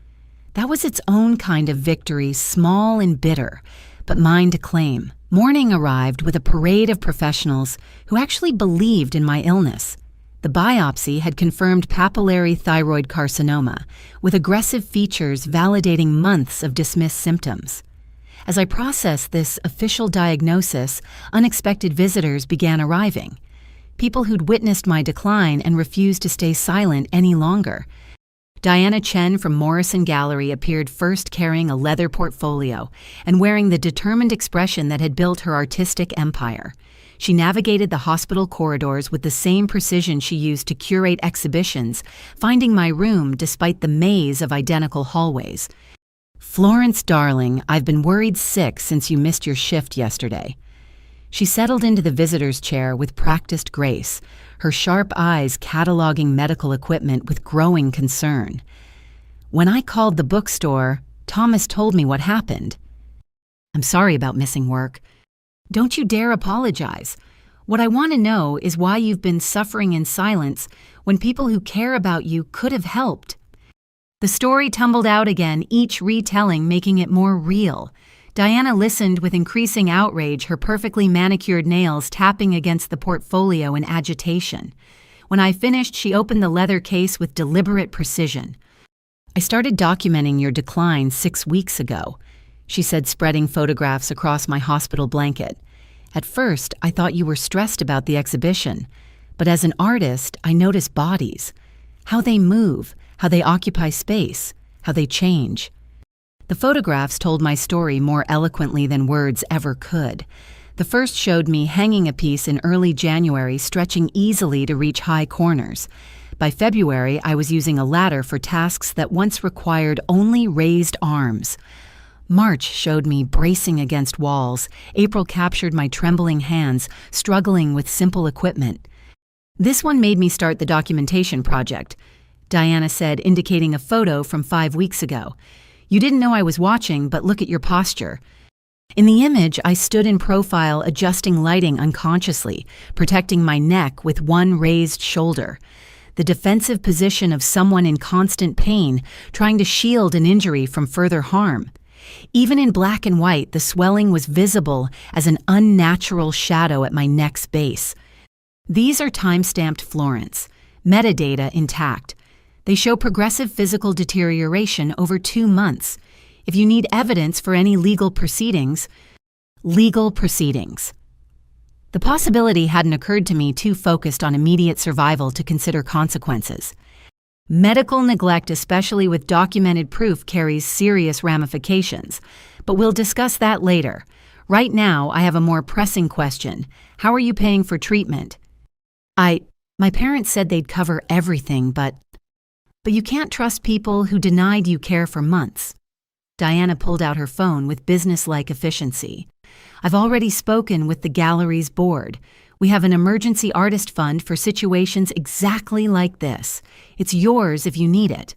That was its own kind of victory, small and bitter, but mine to claim. Morning arrived with a parade of professionals who actually believed in my illness. The biopsy had confirmed papillary thyroid carcinoma, with aggressive features validating months of dismissed symptoms. As I processed this official diagnosis, unexpected visitors began arriving. people who'd witnessed my decline and refused to stay silent any longer. Diana Chen from Morrison Gallery appeared first carrying a leather portfolio and wearing the determined expression that had built her artistic empire. She navigated the hospital corridors with the same precision she used to curate exhibitions, finding my room despite the maze of identical hallways. "Florence, darling, I've been worried sick since you missed your shift yesterday." She settled into the visitor's chair with practiced grace, her sharp eyes cataloging medical equipment with growing concern. "When I called the bookstore, Thomas told me what happened." "I'm sorry about missing work." "Don't you dare apologize. What I want to know is why you've been suffering in silence when people who care about you could have helped." The story tumbled out again, each retelling making it more real. Diana listened with increasing outrage, her perfectly manicured nails tapping against the portfolio in agitation. When I finished, she opened the leather case with deliberate precision. "I started documenting your decline 6 weeks ago," she said, spreading photographs across my hospital blanket. "At first, I thought you were stressed about the exhibition, but as an artist, I notice bodies, how they move, how they occupy space, how they change." The photographs told my story more eloquently than words ever could. The first showed me hanging a piece in early January, stretching easily to reach high corners. By February, I was using a ladder for tasks that once required only raised arms. March showed me bracing against walls. April captured my trembling hands, struggling with simple equipment. "This one made me start the documentation project," Diana said, indicating a photo from 5 weeks ago. "You didn't know I was watching, but look at your posture." In the image, I stood in profile, adjusting lighting unconsciously, protecting my neck with one raised shoulder. The defensive position of someone in constant pain, trying to shield an injury from further harm. Even in black and white, the swelling was visible as an unnatural shadow at my neck's base. These are time-stamped Florence, metadata intact. They show progressive physical deterioration over 2 months. If you need evidence for any legal proceedings. The possibility hadn't occurred to me, too focused on immediate survival to consider consequences. Medical neglect, especially with documented proof, carries serious ramifications, but we'll discuss that later. Right now, I have a more pressing question. How are you paying for treatment? My parents said they'd cover everything, but you can't trust people who denied you care for months." Diana pulled out her phone with business-like efficiency. "I've already spoken with the gallery's board. We have an emergency artist fund for situations exactly like this. It's yours if you need it."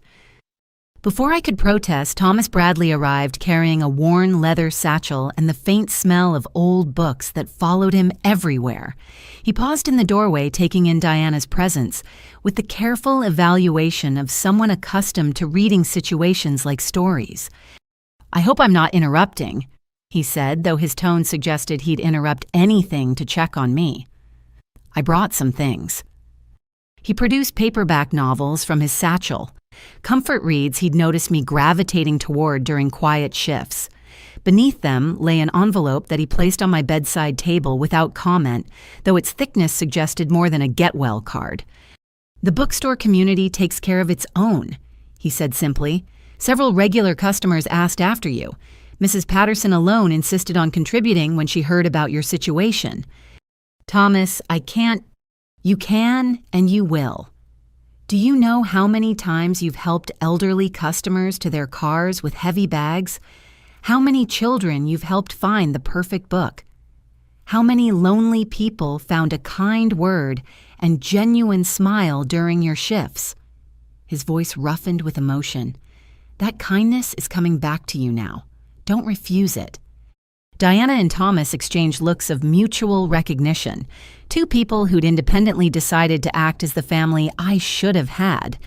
Before I could protest, Thomas Bradley arrived carrying a worn leather satchel and the faint smell of old books that followed him everywhere. He paused in the doorway, taking in Diana's presence, with the careful evaluation of someone accustomed to reading situations like stories. "I hope I'm not interrupting," he said, though his tone suggested he'd interrupt anything to check on me. "I brought some things." He produced paperback novels from his satchel. Comfort reads he'd noticed me gravitating toward during quiet shifts. Beneath them lay an envelope that he placed on my bedside table without comment, though its thickness suggested more than a get-well card. "The bookstore community takes care of its own," he said simply. "Several regular customers asked after you. Mrs. Patterson alone insisted on contributing when she heard about your situation." "Thomas, I can't." "You can and you will. Do you know how many times you've helped elderly customers to their cars with heavy bags? How many children you've helped find the perfect book? How many lonely people found a kind word and genuine smile during your shifts?" His voice roughened with emotion. "That kindness is coming back to you now. Don't refuse it." Diana and Thomas exchanged looks of mutual recognition, two people who'd independently decided to act as the family I should have had.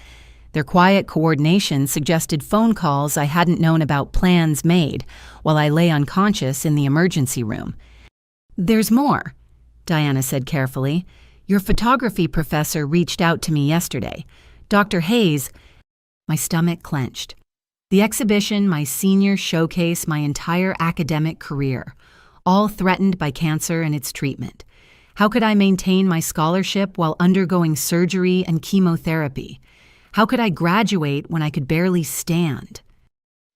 Their quiet coordination suggested phone calls I hadn't known about, plans made, while I lay unconscious in the emergency room. "There's more," Diana said carefully. "Your photography professor reached out to me yesterday. Dr. Hayes." My stomach clenched. The exhibition, my senior showcase, my entire academic career, all threatened by cancer and its treatment. How could I maintain my scholarship while undergoing surgery and chemotherapy? How could I graduate when I could barely stand?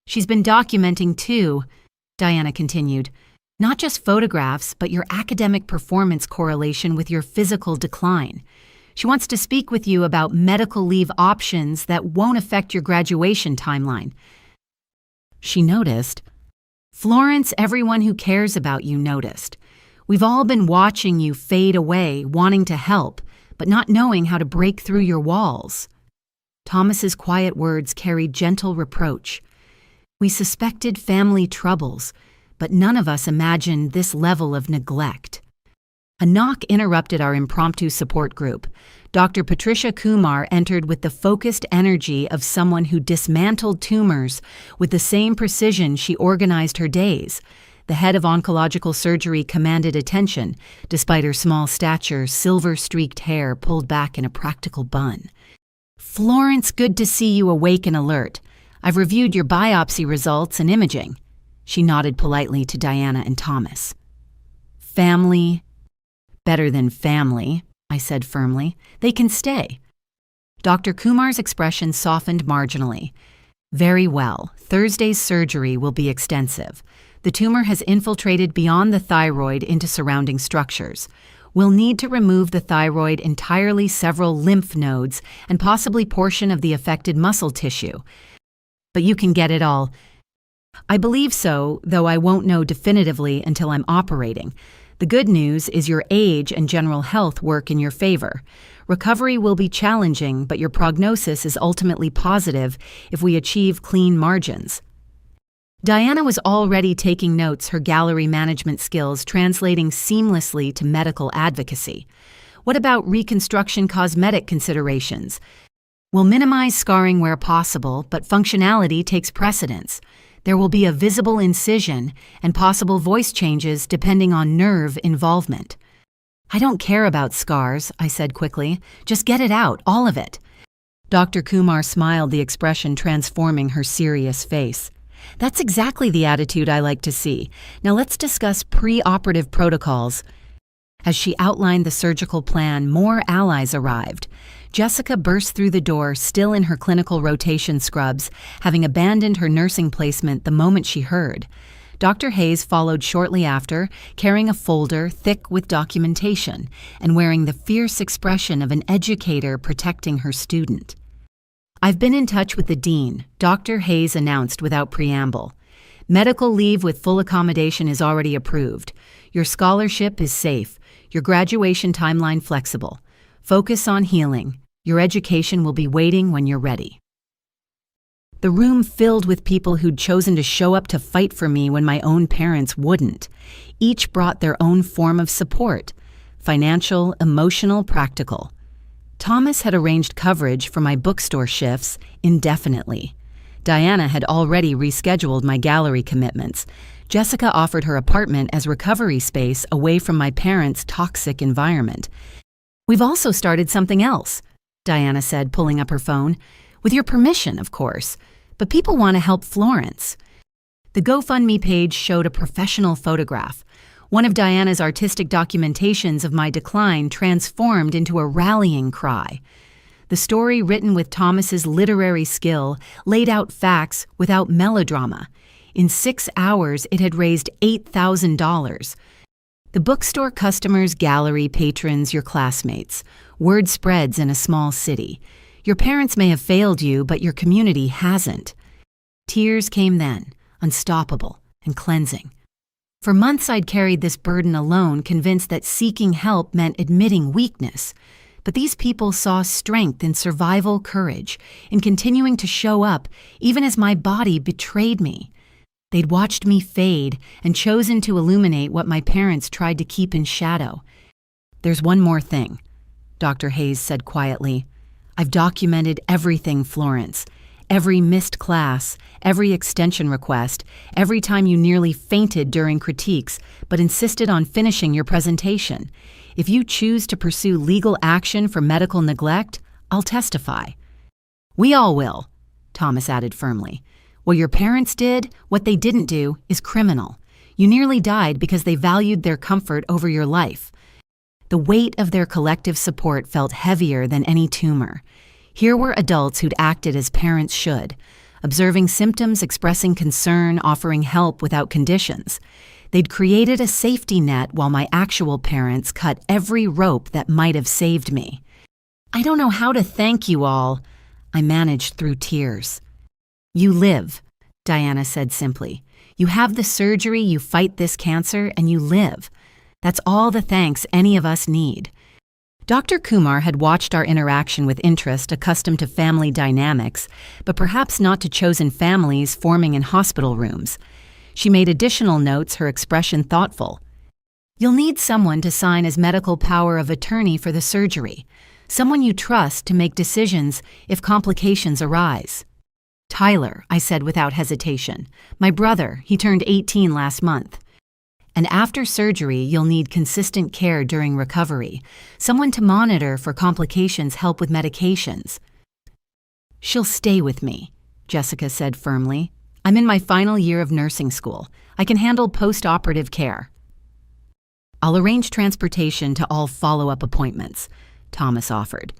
She's been documenting too, Diana continued, not just photographs, but your academic performance correlation with your physical decline. She wants to speak with you about medical leave options that won't affect your graduation timeline. She noticed. Florence, everyone who cares about you noticed. We've all been watching you fade away, wanting to help, but not knowing how to break through your walls. Thomas's quiet words carried gentle reproach. We suspected family troubles, but none of us imagined this level of neglect. A knock interrupted our impromptu support group. Dr. Patricia Kumar entered with the focused energy of someone who dismantled tumors with the same precision she organized her days. The head of oncological surgery commanded attention, despite her small stature, silver-streaked hair pulled back in a practical bun. Florence, good to see you awake and alert. I've reviewed your biopsy results and imaging. She nodded politely to Diana and Thomas. Family. Better than family, I said firmly. They can stay. Dr. Kumar's expression softened marginally. Very well. Thursday's surgery will be extensive. The tumor has infiltrated beyond the thyroid into surrounding structures. We'll need to remove the thyroid entirely, several lymph nodes, and possibly portion of the affected muscle tissue. But you can get it all. I believe so, though I won't know definitively until I'm operating. The good news is your age and general health work in your favor. Recovery will be challenging, but your prognosis is ultimately positive if we achieve clean margins. Diana was already taking notes, her gallery management skills translating seamlessly to medical advocacy. What about reconstruction cosmetic considerations? We'll minimize scarring where possible, but functionality takes precedence. There will be a visible incision and possible voice changes depending on nerve involvement. I don't care about scars, I said quickly. Just get it out, all of it. Dr. Kumar smiled, the expression transforming her serious face. That's exactly the attitude I like to see. Now let's discuss pre-operative protocols. As she outlined the surgical plan, more allies arrived. Jessica burst through the door, still in her clinical rotation scrubs, having abandoned her nursing placement the moment she heard. Dr. Hayes followed shortly after, carrying a folder thick with documentation and wearing the fierce expression of an educator protecting her student. I've been in touch with the dean, Dr. Hayes announced without preamble. Medical leave with full accommodation is already approved. Your scholarship is safe. Your graduation timeline flexible. Focus on healing. Your education will be waiting when you're ready. The room filled with people who'd chosen to show up to fight for me when my own parents wouldn't. Each brought their own form of support: financial, emotional, practical. Thomas had arranged coverage for my bookstore shifts indefinitely. Diana had already rescheduled my gallery commitments. Jessica offered her apartment as recovery space away from my parents' toxic environment. We've also started something else, Diana said, pulling up her phone. With your permission, of course. But people want to help Florence. The GoFundMe page showed a professional photograph. One of Diana's artistic documentations of my decline transformed into a rallying cry. The story, written with Thomas's literary skill, laid out facts without melodrama. In 6 hours, it had raised $8,000. The bookstore customers, gallery patrons, your classmates. Word spreads in a small city. Your parents may have failed you, but your community hasn't. Tears came then, unstoppable and cleansing. For months I'd carried this burden alone, convinced that seeking help meant admitting weakness. But these people saw strength in survival courage, in continuing to show up, even as my body betrayed me. They'd watched me fade and chosen to illuminate what my parents tried to keep in shadow. There's one more thing, Dr. Hayes said quietly. I've documented everything, Florence. Every missed class, every extension request, every time you nearly fainted during critiques but insisted on finishing your presentation. If you choose to pursue legal action for medical neglect, I'll testify. We all will, Thomas added firmly. What your parents did, what they didn't do, is criminal. You nearly died because they valued their comfort over your life. The weight of their collective support felt heavier than any tumor. Here were adults who'd acted as parents should, observing symptoms, expressing concern, offering help without conditions. They'd created a safety net while my actual parents cut every rope that might have saved me. "I don't know how to thank you all," I managed through tears. "You live," Diana said simply. "You have the surgery, you fight this cancer, and you live. That's all the thanks any of us need." Dr. Kumar had watched our interaction with interest, accustomed to family dynamics, but perhaps not to chosen families forming in hospital rooms. She made additional notes, her expression thoughtful. "You'll need someone to sign as medical power of attorney for the surgery, someone you trust to make decisions if complications arise." "Tyler," I said without hesitation. "My brother, he turned 18 last month. And after surgery, you'll need consistent care during recovery, someone to monitor for complications, help with medications." "She'll stay with me," Jessica said firmly. "I'm in my final year of nursing school. I can handle post-operative care." "I'll arrange transportation to all follow-up appointments," Thomas offered.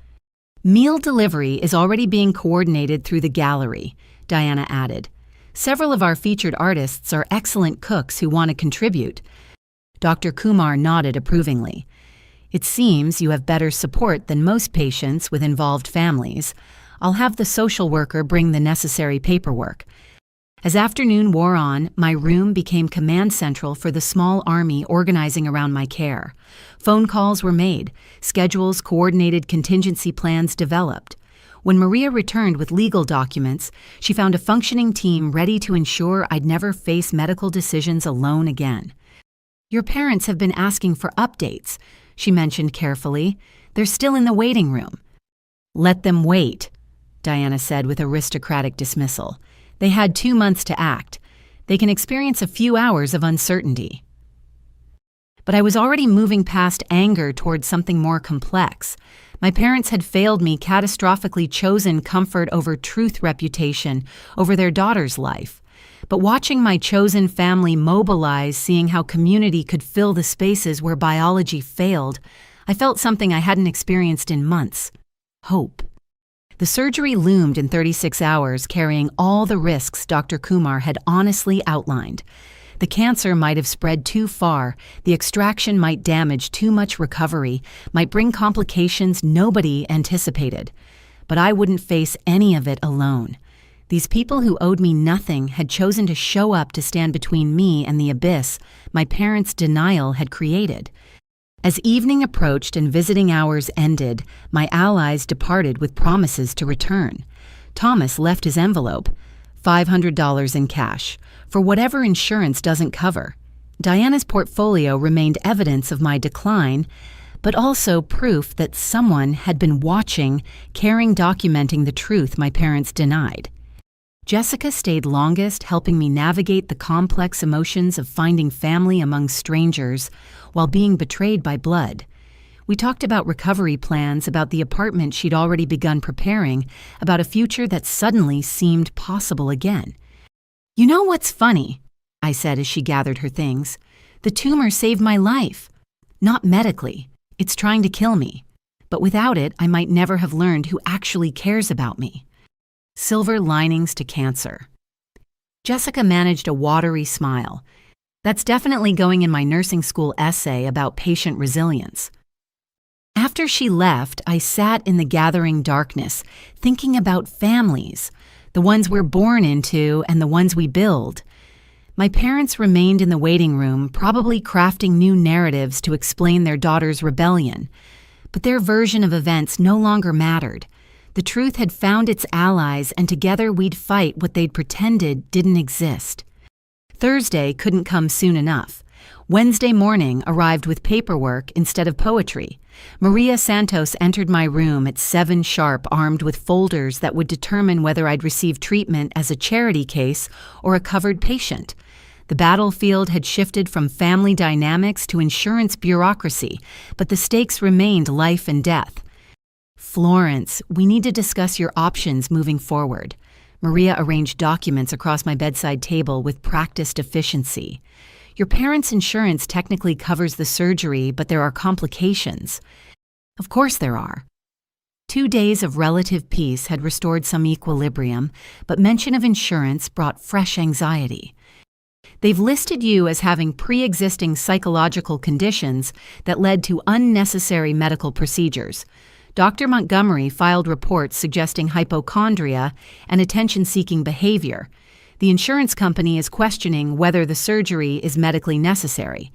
"Meal delivery is already being coordinated through the gallery," Diana added. "Several of our featured artists are excellent cooks who want to contribute." Dr. Kumar nodded approvingly. "It seems you have better support than most patients with involved families. I'll have the social worker bring the necessary paperwork." As afternoon wore on, my room became command central for the small army organizing around my care. Phone calls were made, schedules, coordinated contingency plans developed. When Maria returned with legal documents, she found a functioning team ready to ensure I'd never face medical decisions alone again. "Your parents have been asking for updates," she mentioned carefully. "They're still in the waiting room." "Let them wait," Diana said with aristocratic dismissal. "They had 2 months to act. They can experience a few hours of uncertainty." But I was already moving past anger towards something more complex. My parents had failed me, catastrophically chosen comfort over truth, reputation over their daughter's life. But watching my chosen family mobilize, seeing how community could fill the spaces where biology failed, I felt something I hadn't experienced in months: hope. The surgery loomed in 36 hours, carrying all the risks Dr. Kumar had honestly outlined. The cancer might have spread too far, the extraction might damage too much recovery, might bring complications nobody anticipated. But I wouldn't face any of it alone. These people who owed me nothing had chosen to show up to stand between me and the abyss my parents' denial had created. As evening approached and visiting hours ended, my allies departed with promises to return. Thomas left his envelope, $500 in cash, for whatever insurance doesn't cover. Diana's portfolio remained evidence of my decline, but also proof that someone had been watching, caring, documenting the truth my parents denied. Jessica stayed longest, helping me navigate the complex emotions of finding family among strangers while being betrayed by blood. We talked about recovery plans, about the apartment she'd already begun preparing, about a future that suddenly seemed possible again. "You know what's funny?" I said as she gathered her things. "The tumor saved my life. Not medically. It's trying to kill me. But without it, I might never have learned who actually cares about me." Silver linings to cancer. Jessica managed a watery smile. "That's definitely going in my nursing school essay about patient resilience." After she left, I sat in the gathering darkness, thinking about families, the ones we're born into and the ones we build. My parents remained in the waiting room, probably crafting new narratives to explain their daughter's rebellion. But their version of events no longer mattered. The truth had found its allies, and together we'd fight what they'd pretended didn't exist. Thursday couldn't come soon enough. Wednesday morning arrived with paperwork instead of poetry. Maria Santos entered my room at 7 sharp, armed with folders that would determine whether I'd receive treatment as a charity case or a covered patient. The battlefield had shifted from family dynamics to insurance bureaucracy, but the stakes remained life and death. "Florence, we need to discuss your options moving forward." Maria arranged documents across my bedside table with practiced efficiency. Your parents' insurance technically covers the surgery, but there are complications. Of course there are. 2 days of relative peace had restored some equilibrium, but mention of insurance brought fresh anxiety. They've listed you as having pre-existing psychological conditions that led to unnecessary medical procedures. Dr. Montgomery filed reports suggesting hypochondria and attention-seeking behavior. The insurance company is questioning whether the surgery is medically necessary.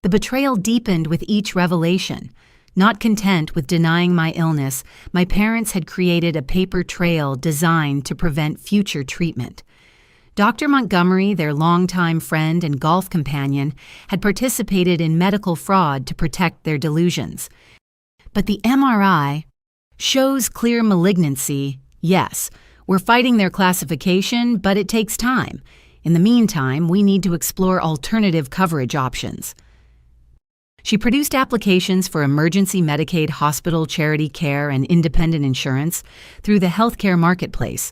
The betrayal deepened with each revelation. Not content with denying my illness, my parents had created a paper trail designed to prevent future treatment. Dr. Montgomery, their longtime friend and golf companion, had participated in medical fraud to protect their delusions. But the MRI shows clear malignancy, yes. We're fighting their classification, but it takes time. In the meantime, we need to explore alternative coverage options. She produced applications for emergency Medicaid, hospital, charity care, and independent insurance through the healthcare marketplace.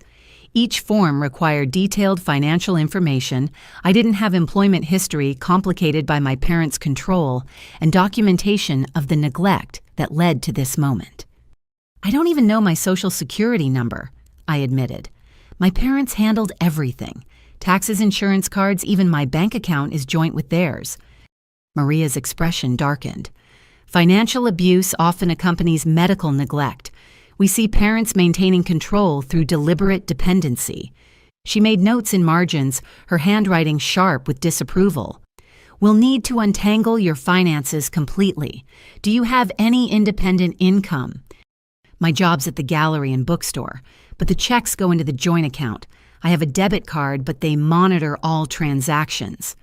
Each form required detailed financial information. I didn't have employment history complicated by my parents' control and documentation of the neglect that led to this moment. I don't even know my social security number, I admitted. My parents handled everything. Taxes, insurance cards, even my bank account is joint with theirs. Maria's expression darkened. Financial abuse often accompanies medical neglect. We see parents maintaining control through deliberate dependency. She made notes in margins, her handwriting sharp with disapproval. We'll need to untangle your finances completely. Do you have any independent income? My job's at the gallery and bookstore, but the checks go into the joint account. I have a debit card, but they monitor all transactions.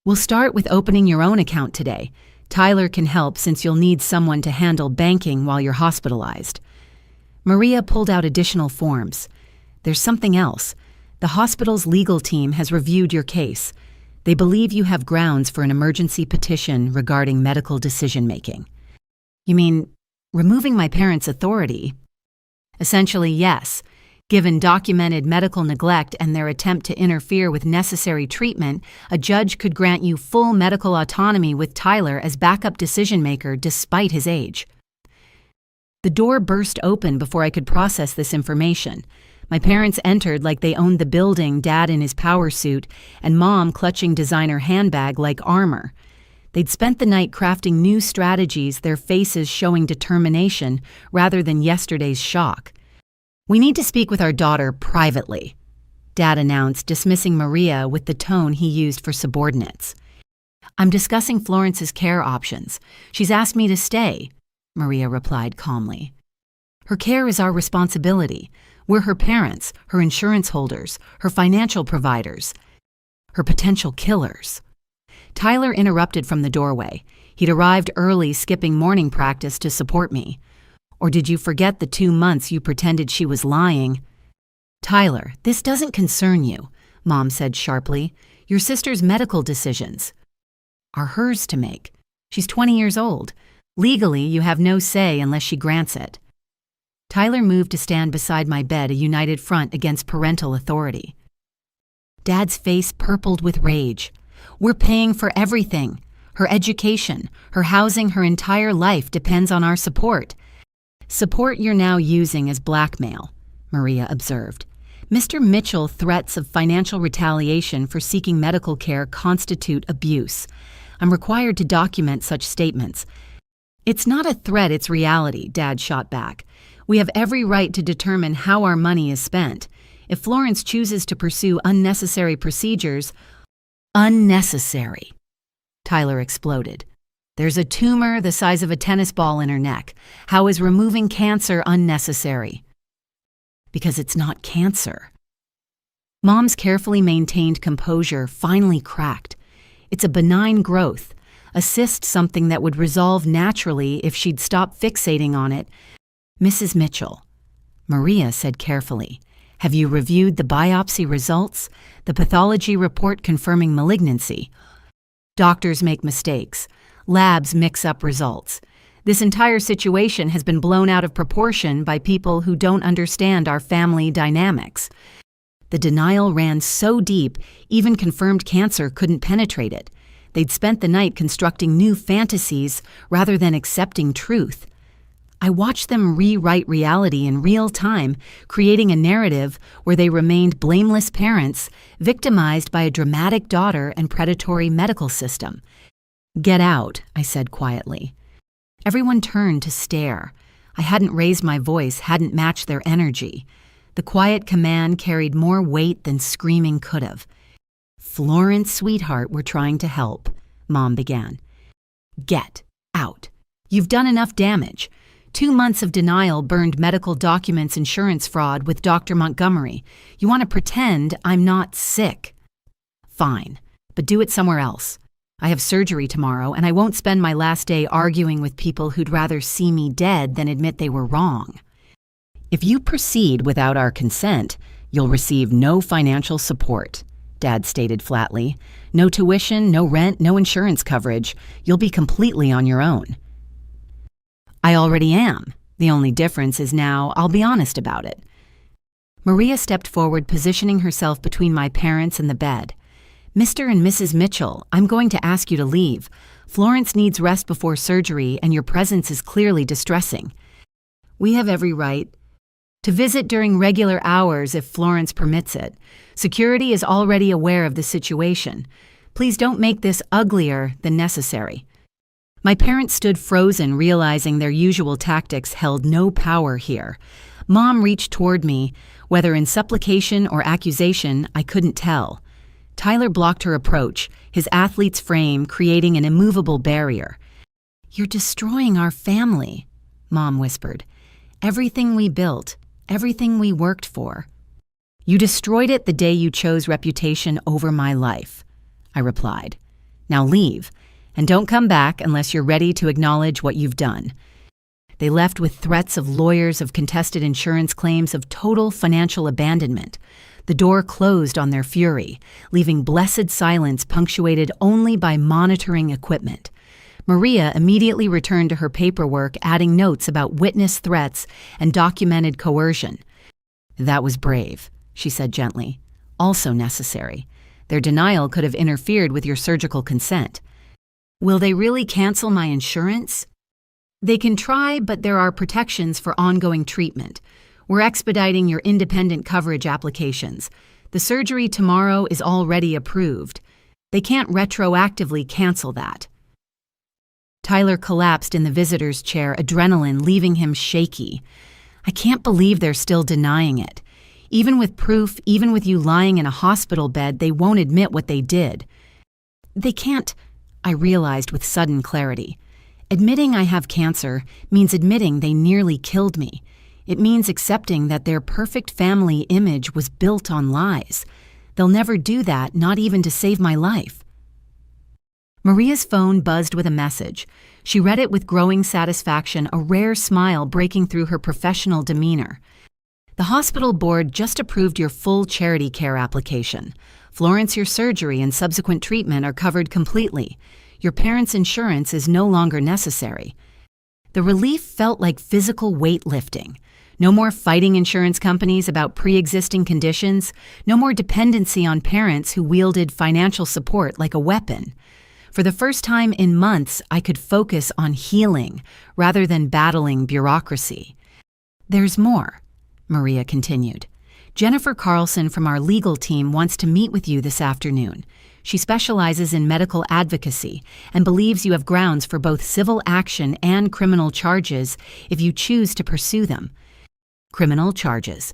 We'll start with opening your own account today. Tyler can help since you'll need someone to handle banking while you're hospitalized. Maria pulled out additional forms. There's something else. The hospital's legal team has reviewed your case. They believe you have grounds for an emergency petition regarding medical decision-making. You mean, removing my parents' authority? Essentially, yes. Given documented medical neglect and their attempt to interfere with necessary treatment, a judge could grant you full medical autonomy with Tyler as backup decision-maker despite his age. The door burst open before I could process this information. My parents entered like they owned the building, Dad in his power suit, and Mom clutching designer handbag like armor. They'd spent the night crafting new strategies, their faces showing determination rather than yesterday's shock. We need to speak with our daughter privately, Dad announced, dismissing Maria with the tone he used for subordinates. I'm discussing Florence's care options. She's asked me to stay, Maria replied calmly. Her care is our responsibility. We're her parents, her insurance holders, her financial providers, her potential killers. Tyler interrupted from the doorway. He'd arrived early, skipping morning practice to support me. Or did you forget the 2 months you pretended she was lying? Tyler, this doesn't concern you, Mom said sharply. Your sister's medical decisions are hers to make. She's 20 years old. Legally, you have no say unless she grants it. Tyler moved to stand beside my bed, a united front against parental authority. Dad's face purpled with rage. We're paying for everything. Her education, her housing, her entire life depends on our support. Support you're now using as blackmail, Maria observed. Mr. Mitchell threats of financial retaliation for seeking medical care constitute abuse. I'm required to document such statements. It's not a threat, it's reality, Dad shot back. We have every right to determine how our money is spent. If Florence chooses to pursue unnecessary procedures, unnecessary, Tyler exploded. There's a tumor the size of a tennis ball in her neck. How is removing cancer unnecessary? Because it's not cancer. Mom's carefully maintained composure finally cracked. It's a benign growth. A cyst, something that would resolve naturally if she'd stop fixating on it. Mrs. Mitchell, Maria said carefully, have you reviewed the biopsy results? The pathology report confirming malignancy. Doctors make mistakes. Labs mix up results. This entire situation has been blown out of proportion by people who don't understand our family dynamics. The denial ran so deep, even confirmed cancer couldn't penetrate it. They'd spent the night constructing new fantasies rather than accepting truth. I watched them rewrite reality in real time, creating a narrative where they remained blameless parents, victimized by a dramatic daughter and predatory medical system. "Get out," I said quietly. Everyone turned to stare. I hadn't raised my voice, hadn't matched their energy. The quiet command carried more weight than screaming could have. "Florence, sweetheart, we're trying to help," Mom began. "Get out. You've done enough damage. 2 months of denial, burned medical documents, insurance fraud with Dr. Montgomery. You want to pretend I'm not sick? Fine, but do it somewhere else. I have surgery tomorrow, and I won't spend my last day arguing with people who'd rather see me dead than admit they were wrong. If you proceed without our consent, you'll receive no financial support," Dad stated flatly. "No tuition, no rent, no insurance coverage. You'll be completely on your own." "I already am. The only difference is now I'll be honest about it." Maria stepped forward, positioning herself between my parents and the bed. "Mr. and Mrs. Mitchell, I'm going to ask you to leave. Florence needs rest before surgery, and your presence is clearly distressing. We have every right to visit during regular hours if Florence permits it. Security is already aware of the situation. Please don't make this uglier than necessary." My parents stood frozen, realizing their usual tactics held no power here. Mom reached toward me. Whether in supplication or accusation, I couldn't tell. Tyler blocked her approach, his athlete's frame creating an immovable barrier. "You're destroying our family," Mom whispered. "Everything we built, everything we worked for." "You destroyed it the day you chose reputation over my life," I replied. "Now leave. And don't come back unless you're ready to acknowledge what you've done." They left with threats of lawyers, of contested insurance claims, of total financial abandonment. The door closed on their fury, leaving blessed silence punctuated only by monitoring equipment. Maria immediately returned to her paperwork, adding notes about witness threats and documented coercion. "That was brave," she said gently. "Also necessary. Their denial could have interfered with your surgical consent." "Will they really cancel my insurance?" "They can try, but there are protections for ongoing treatment. We're expediting your independent coverage applications. The surgery tomorrow is already approved. They can't retroactively cancel that." Tyler collapsed in the visitor's chair, adrenaline leaving him shaky. "I can't believe they're still denying it. Even with proof, even with you lying in a hospital bed, they won't admit what they did." "They can't," I realized with sudden clarity. "Admitting I have cancer means admitting they nearly killed me. It means accepting that their perfect family image was built on lies. They'll never do that, not even to save my life." Maria's phone buzzed with a message. She read it with growing satisfaction, a rare smile breaking through her professional demeanor. "The hospital board just approved your full charity care application. Florence, your surgery and subsequent treatment are covered completely. Your parents' insurance is no longer necessary." The relief felt like physical weightlifting. No more fighting insurance companies about pre-existing conditions. No more dependency on parents who wielded financial support like a weapon. For the first time in months, I could focus on healing rather than battling bureaucracy. "There's more," Maria continued. "Jennifer Carlson from our legal team wants to meet with you this afternoon. She specializes in medical advocacy and believes you have grounds for both civil action and criminal charges if you choose to pursue them." Criminal charges.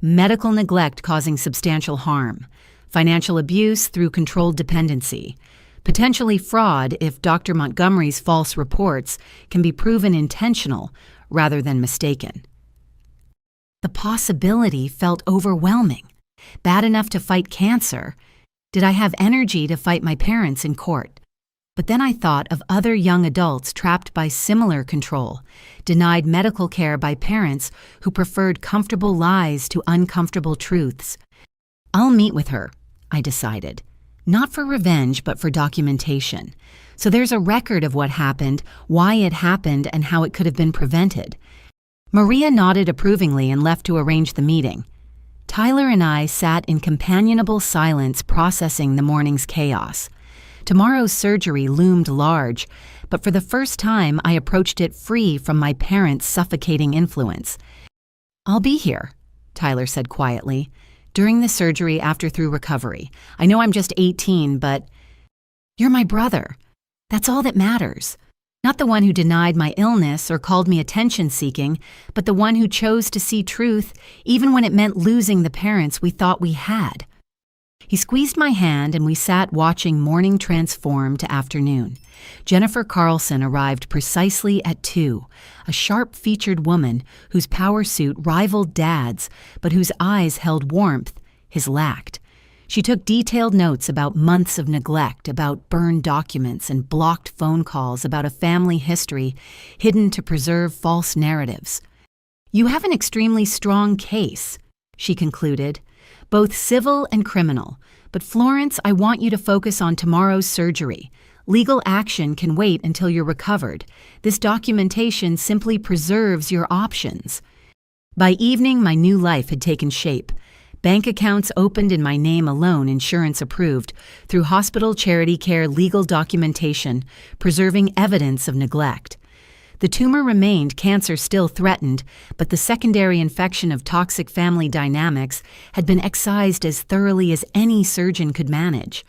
Medical neglect causing substantial harm. Financial abuse through controlled dependency. Potentially fraud if Dr. Montgomery's false reports can be proven intentional rather than mistaken. The possibility felt overwhelming. Bad enough to fight cancer. Did I have energy to fight my parents in court? But then I thought of other young adults trapped by similar control, denied medical care by parents who preferred comfortable lies to uncomfortable truths. I'll meet with her, I decided. Not for revenge, but for documentation. So there's a record of what happened, why it happened, and how it could have been prevented. Maria nodded approvingly and left to arrange the meeting. Tyler and I sat in companionable silence processing the morning's chaos. Tomorrow's surgery loomed large, but for the first time I approached it free from my parents' suffocating influence. "I'll be here," Tyler said quietly, "during the surgery through recovery. I know I'm just 18, but you're my brother. That's all that matters. Not the one who denied my illness or called me attention-seeking, but the one who chose to see truth even when it meant losing the parents we thought we had." He squeezed my hand and we sat watching morning transform to afternoon. Jennifer Carlson arrived precisely at 2, a sharp-featured woman whose power suit rivaled Dad's, but whose eyes held warmth his lacked. She took detailed notes about months of neglect, about burned documents and blocked phone calls, about a family history hidden to preserve false narratives. "You have an extremely strong case," she concluded, "both civil and criminal. But Florence, I want you to focus on tomorrow's surgery. Legal action can wait until you're recovered. This documentation simply preserves your options." By evening, my new life had taken shape. Bank accounts opened in my name alone, insurance approved, through hospital charity care legal documentation, preserving evidence of neglect. The tumor remained, cancer still threatened, but the secondary infection of toxic family dynamics had been excised as thoroughly as any surgeon could manage.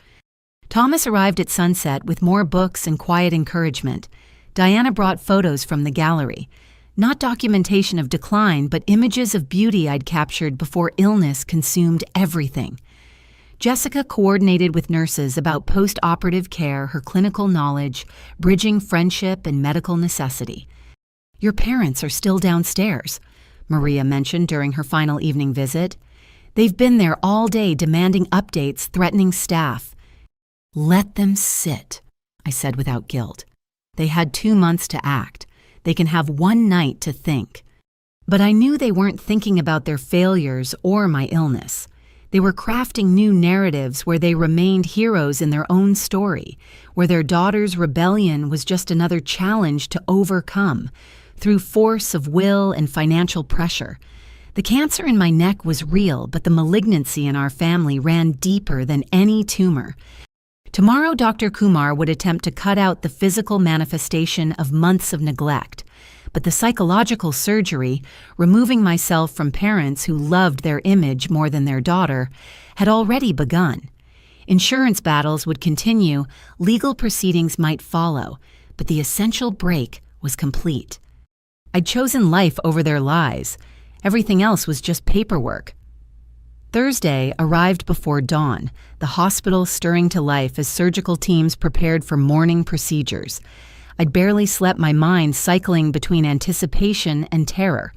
Thomas arrived at sunset with more books and quiet encouragement. Diana brought photos from the gallery. Not documentation of decline, but images of beauty I'd captured before illness consumed everything. Jessica coordinated with nurses about post-operative care, her clinical knowledge, bridging friendship and medical necessity. "Your parents are still downstairs," Maria mentioned during her final evening visit. "They've been there all day demanding updates, threatening staff." "Let them sit," I said without guilt. They had 2 months to act. They can have 1 night to think. But I knew they weren't thinking about their failures or my illness. They were crafting new narratives where they remained heroes in their own story, where their daughter's rebellion was just another challenge to overcome, through force of will and financial pressure. The cancer in my neck was real, but the malignancy in our family ran deeper than any tumor. Tomorrow, Dr. Kumar would attempt to cut out the physical manifestation of months of neglect, but the psychological surgery, removing myself from parents who loved their image more than their daughter, had already begun. Insurance battles would continue, legal proceedings might follow, but the essential break was complete. I'd chosen life over their lies. Everything else was just paperwork. Thursday arrived before dawn, the hospital stirring to life as surgical teams prepared for morning procedures. I'd barely slept, my mind cycling between anticipation and terror.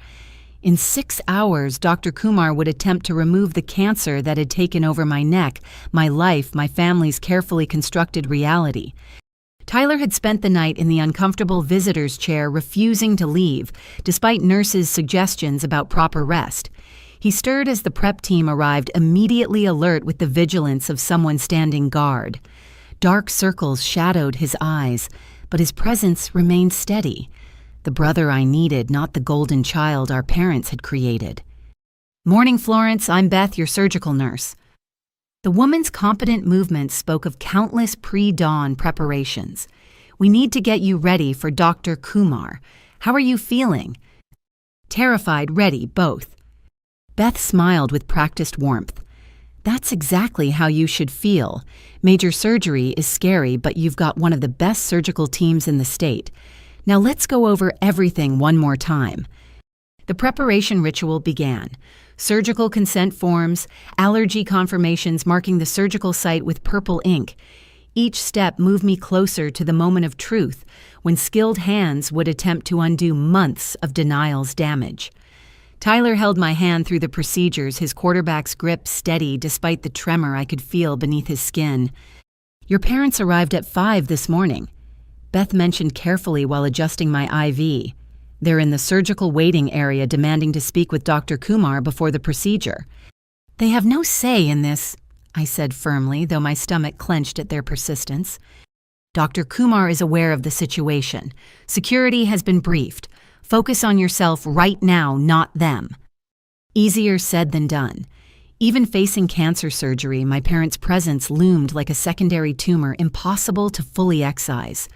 In 6 hours, Dr. Kumar would attempt to remove the cancer that had taken over my neck, my life, my family's carefully constructed reality. Tyler had spent the night in the uncomfortable visitor's chair, refusing to leave, despite nurses' suggestions about proper rest. He stirred as the prep team arrived, immediately alert with the vigilance of someone standing guard. Dark circles shadowed his eyes, but his presence remained steady. The brother I needed, not the golden child our parents had created. "Morning, Florence. I'm Beth, your surgical nurse." The woman's competent movements spoke of countless pre-dawn preparations. "We need to get you ready for Dr. Kumar. How are you feeling?" "Terrified, ready, both." Beth smiled with practiced warmth. "That's exactly how you should feel. Major surgery is scary, but you've got one of the best surgical teams in the state. Now let's go over everything one more time." The preparation ritual began. Surgical consent forms, allergy confirmations marking the surgical site with purple ink. Each step moved me closer to the moment of truth, when skilled hands would attempt to undo months of denial's damage. Tyler held my hand through the procedures, his quarterback's grip steady despite the tremor I could feel beneath his skin. "Your parents arrived at 5 this morning," Beth mentioned carefully while adjusting my IV. "They're in the surgical waiting area demanding to speak with Dr. Kumar before the procedure." "They have no say in this," I said firmly, though my stomach clenched at their persistence. "Dr. Kumar is aware of the situation. Security has been briefed. Focus on yourself right now, not them." Easier said than done. Even facing cancer surgery, my parents' presence loomed like a secondary tumor impossible to fully excise.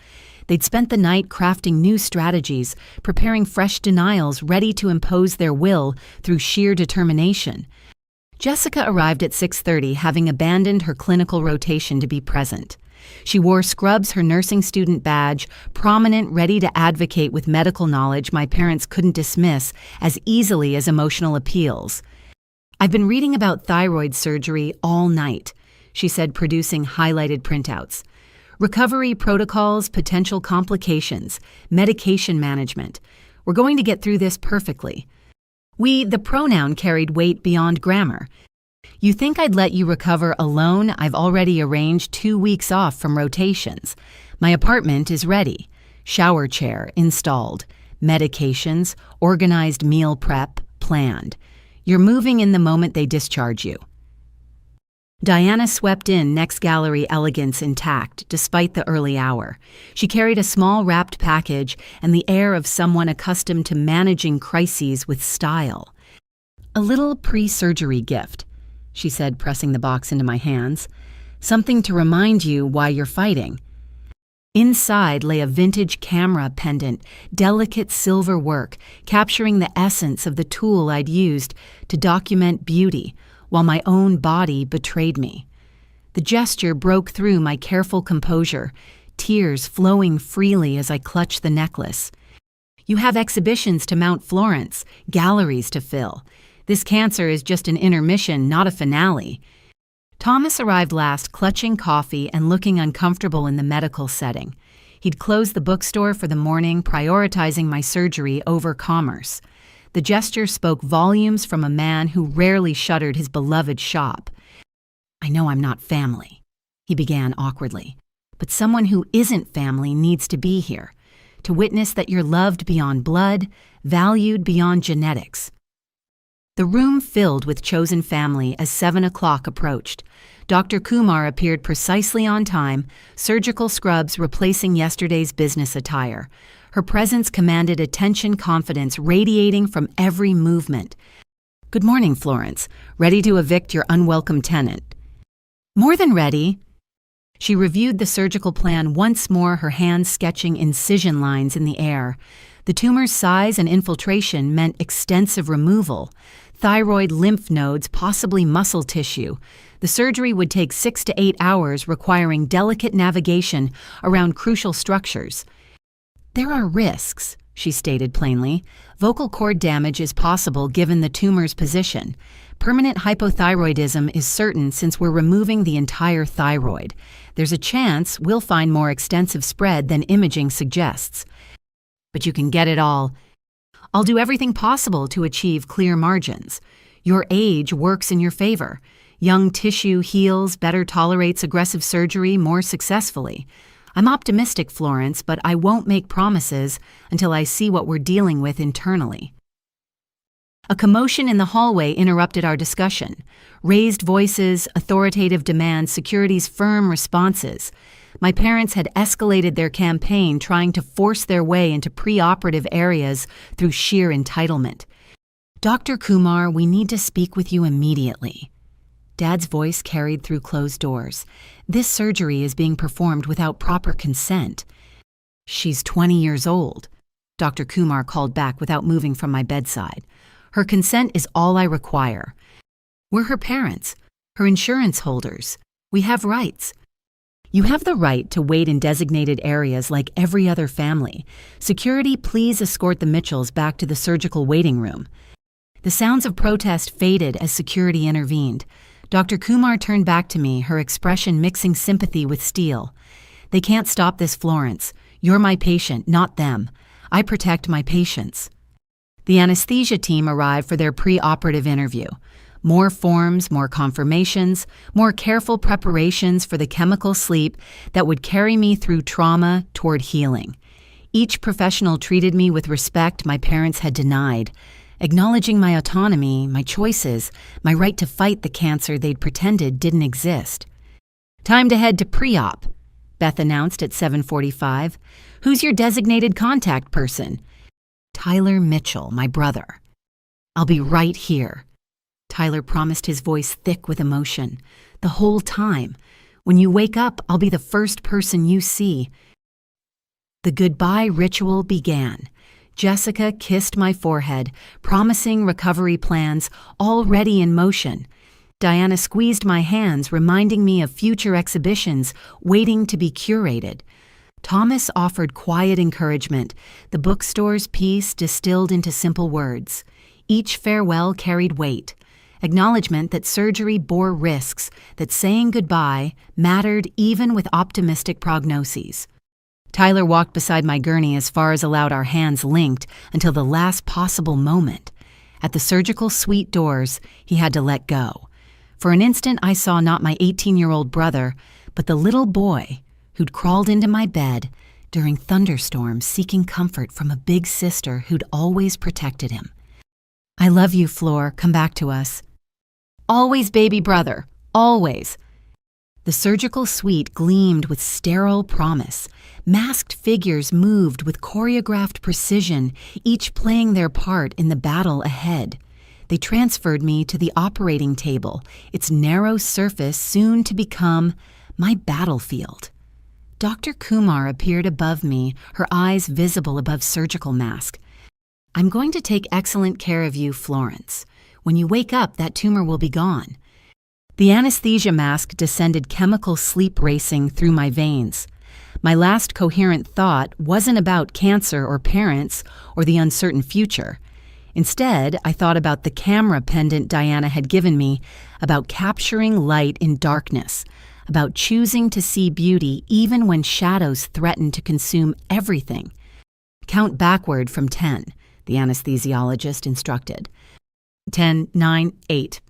They'd spent the night crafting new strategies, preparing fresh denials ready to impose their will through sheer determination. Jessica arrived at 6:30, having abandoned her clinical rotation to be present. She wore scrubs, her nursing student badge, prominent, ready to advocate with medical knowledge my parents couldn't dismiss as easily as emotional appeals. "I've been reading about thyroid surgery all night," she said, producing highlighted printouts. "Recovery protocols, potential complications, medication management. We're going to get through this perfectly." The pronoun carried weight beyond grammar. "You think I'd let you recover alone? I've already arranged 2 weeks off from rotations. My apartment is ready. Shower chair installed. Medications, organized meal prep, planned. You're moving in the moment they discharge you." Diana swept in, next gallery elegance intact, despite the early hour. She carried a small wrapped package and the air of someone accustomed to managing crises with style. "A little pre-surgery gift," she said, pressing the box into my hands. "Something to remind you why you're fighting." Inside lay a vintage camera pendant, delicate silver work, capturing the essence of the tool I'd used to document beauty, while my own body betrayed me. The gesture broke through my careful composure, tears flowing freely as I clutched the necklace. "You have exhibitions to Mount Florence, galleries to fill. This cancer is just an intermission, not a finale." Thomas arrived last, clutching coffee and looking uncomfortable in the medical setting. He'd closed the bookstore for the morning, prioritizing my surgery over commerce. The gesture spoke volumes from a man who rarely shuttered his beloved shop. "I know I'm not family," he began awkwardly, "but someone who isn't family needs to be here, to witness that you're loved beyond blood, valued beyond genetics." The room filled with chosen family as 7 o'clock approached. Dr. Kumar appeared precisely on time, surgical scrubs replacing yesterday's business attire. Her presence commanded attention, confidence radiating from every movement. "Good morning, Florence. Ready to evict your unwelcome tenant?" "More than ready." She reviewed the surgical plan once more, her hands sketching incision lines in the air. The tumor's size and infiltration meant extensive removal. Thyroid lymph nodes, possibly muscle tissue. The surgery would take 6 to 8 hours, requiring delicate navigation around crucial structures. "There are risks," she stated plainly. "Vocal cord damage is possible given the tumor's position. Permanent hypothyroidism is certain since we're removing the entire thyroid. There's a chance we'll find more extensive spread than imaging suggests. But you can get it all. I'll do everything possible to achieve clear margins. Your age works in your favor. Young tissue heals, better tolerates aggressive surgery more successfully. I'm optimistic, Florence, but I won't make promises until I see what we're dealing with internally." A commotion in the hallway interrupted our discussion. Raised voices, authoritative demands, security's firm responses. My parents had escalated their campaign, trying to force their way into preoperative areas through sheer entitlement. "Dr. Kumar, we need to speak with you immediately." Dad's voice carried through closed doors. "This surgery is being performed without proper consent." "She's 20 years old," Dr. Kumar called back without moving from my bedside. "Her consent is all I require. We're her parents, her insurance holders. We have rights." "You have the right to wait in designated areas like every other family. Security, please escort the Mitchells back to the surgical waiting room." The sounds of protest faded as security intervened. Dr. Kumar turned back to me, her expression mixing sympathy with steel. "They can't stop this, Florence. You're my patient, not them. I protect my patients." The anesthesia team arrived for their pre-operative interview. More forms, more confirmations, more careful preparations for the chemical sleep that would carry me through trauma toward healing. Each professional treated me with respect my parents had denied, acknowledging my autonomy, my choices, my right to fight the cancer they'd pretended didn't exist. "Time to head to pre-op," Beth announced at 7:45. "Who's your designated contact person?" "Tyler Mitchell, my brother." "I'll be right here." Tyler promised, his voice thick with emotion. "The whole time. When you wake up, I'll be the first person you see." The goodbye ritual began. Jessica kissed my forehead, promising recovery plans already in motion. Diana squeezed my hands, reminding me of future exhibitions waiting to be curated. Thomas offered quiet encouragement, the bookstore's piece distilled into simple words. Each farewell carried weight, acknowledgement that surgery bore risks, that saying goodbye mattered even with optimistic prognoses. Tyler walked beside my gurney as far as allowed our hands linked until the last possible moment. At the surgical suite doors, he had to let go. For an instant, I saw not my 18-year-old brother, but the little boy who'd crawled into my bed during thunderstorms seeking comfort from a big sister who'd always protected him. "I love you, Flor. Come back to us." "Always, baby brother. Always." The surgical suite gleamed with sterile promise. Masked figures moved with choreographed precision, each playing their part in the battle ahead. They transferred me to the operating table, its narrow surface soon to become my battlefield. Dr. Kumar appeared above me, her eyes visible above surgical mask. "I'm going to take excellent care of you, Florence. When you wake up, that tumor will be gone." The anesthesia mask descended chemical sleep racing through my veins. My last coherent thought wasn't about cancer or parents or the uncertain future. Instead, I thought about the camera pendant Diana had given me, about capturing light in darkness, about choosing to see beauty even when shadows threaten to consume everything. "Count backward from 10, the anesthesiologist instructed. 10, 9, 8.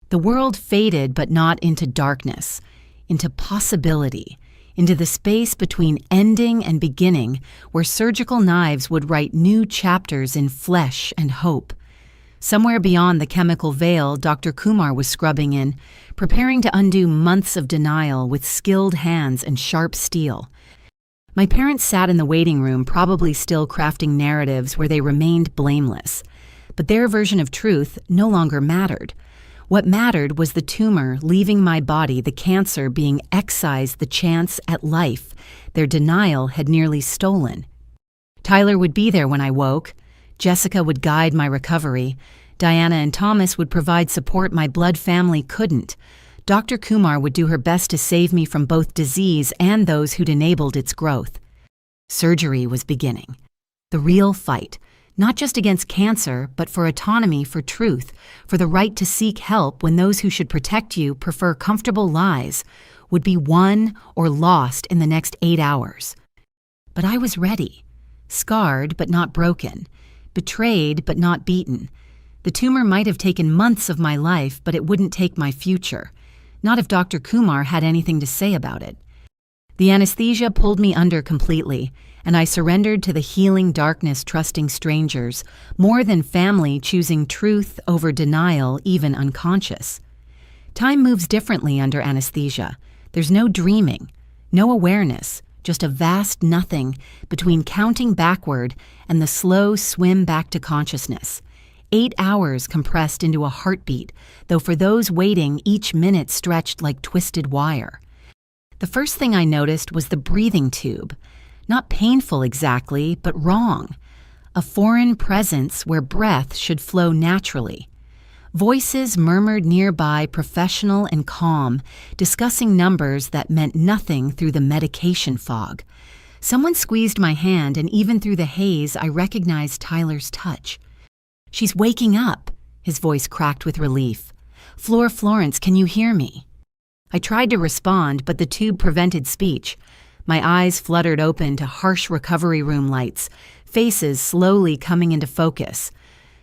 The world faded, but not into darkness, into possibility, into the space between ending and beginning, where surgical knives would write new chapters in flesh and hope. Somewhere beyond the chemical veil Dr. Kumar was scrubbing in, preparing to undo months of denial with skilled hands and sharp steel. My parents sat in the waiting room, probably still crafting narratives where they remained blameless. But their version of truth no longer mattered. What mattered was the tumor leaving my body, the cancer being excised, the chance at life their denial had nearly stolen. Tyler would be there when I woke. Jessica would guide my recovery. Diana and Thomas would provide support my blood family couldn't. Dr. Kumar would do her best to save me from both disease and those who'd enabled its growth. Surgery was beginning. The real fight. Not just against cancer, but for autonomy, for truth, for the right to seek help when those who should protect you prefer comfortable lies, would be won or lost in the next 8 hours. But I was ready, scarred but not broken, betrayed but not beaten. The tumor might have taken months of my life, but it wouldn't take my future, not if Dr. Kumar had anything to say about it. The anesthesia pulled me under completely, and I surrendered to the healing darkness, trusting strangers, more than family, choosing truth over denial, even unconscious. Time moves differently under anesthesia. There's no dreaming, no awareness, just a vast nothing between counting backward and the slow swim back to consciousness. 8 hours compressed into a heartbeat, though for those waiting, each minute stretched like twisted wire. The first thing I noticed was the breathing tube. Not painful exactly, but wrong. A foreign presence where breath should flow naturally. Voices murmured nearby, professional and calm, discussing numbers that meant nothing through the medication fog. Someone squeezed my hand, and even through the haze, I recognized Tyler's touch. "She's waking up," his voice cracked with relief. Florence, can you hear me?" I tried to respond, but the tube prevented speech. My eyes fluttered open to harsh recovery room lights, faces slowly coming into focus.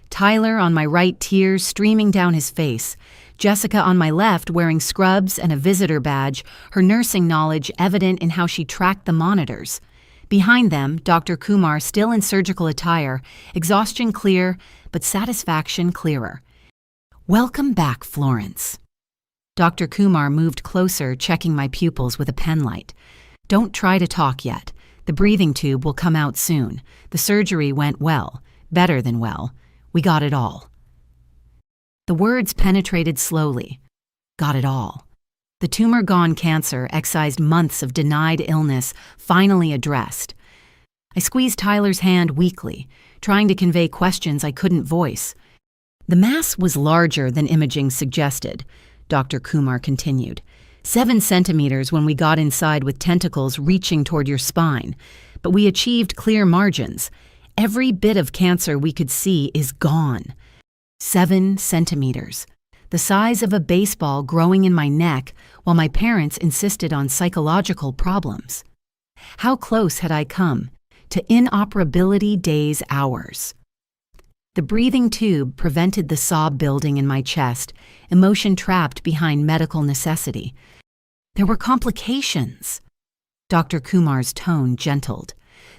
Tyler on my right, tears streaming down his face. Jessica on my left, wearing scrubs and a visitor badge, her nursing knowledge evident in how she tracked the monitors. Behind them, Dr. Kumar still in surgical attire, exhaustion clear, but satisfaction clearer. "Welcome back, Florence." Dr. Kumar moved closer, checking my pupils with a penlight. "Don't try to talk yet. The breathing tube will come out soon. The surgery went well, better than well. We got it all." The words penetrated slowly. Got it all. The tumor-gone cancer excised months of denied illness, finally addressed. I squeezed Tyler's hand weakly, trying to convey questions I couldn't voice. The mass was larger than imaging suggested, Dr. Kumar continued. 7 centimeters when we got inside with tentacles reaching toward your spine, but we achieved clear margins. Every bit of cancer we could see is gone. 7 centimeters. The size of a baseball growing in my neck while my parents insisted on psychological problems. How close had I come to inoperability days hours? The breathing tube prevented the sob building in my chest, emotion trapped behind medical necessity. There were complications. Dr. Kumar's tone gentled.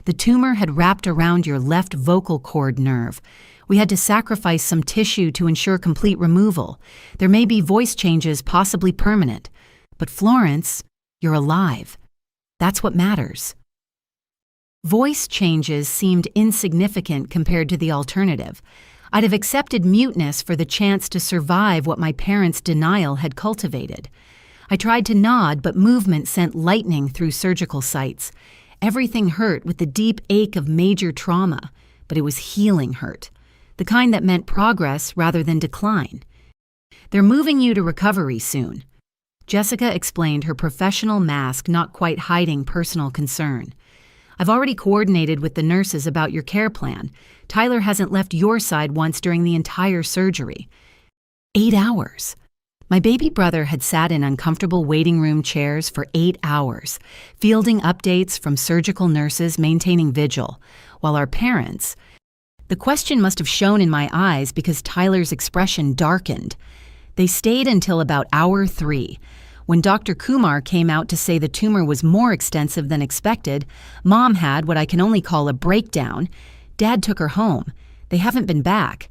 The tumor had wrapped around your left vocal cord nerve. We had to sacrifice some tissue to ensure complete removal. There may be voice changes, possibly permanent. But Florence, you're alive. That's what matters. Voice changes seemed insignificant compared to the alternative. I'd have accepted muteness for the chance to survive what my parents' denial had cultivated. I tried to nod, but movement sent lightning through surgical sites. Everything hurt with the deep ache of major trauma, but it was healing hurt, the kind that meant progress rather than decline. They're moving you to recovery soon. Jessica explained, her professional mask not quite hiding personal concern. I've already coordinated with the nurses about your care plan. Tyler hasn't left your side once during the entire surgery. 8 hours. My baby brother had sat in uncomfortable waiting room chairs for 8 hours, fielding updates from surgical nurses maintaining vigil, while our parents— the question must have shone in my eyes because Tyler's expression darkened. They stayed until about hour 3. When Dr. Kumar came out to say the tumor was more extensive than expected, Mom had what I can only call a breakdown. Dad took her home. They haven't been back.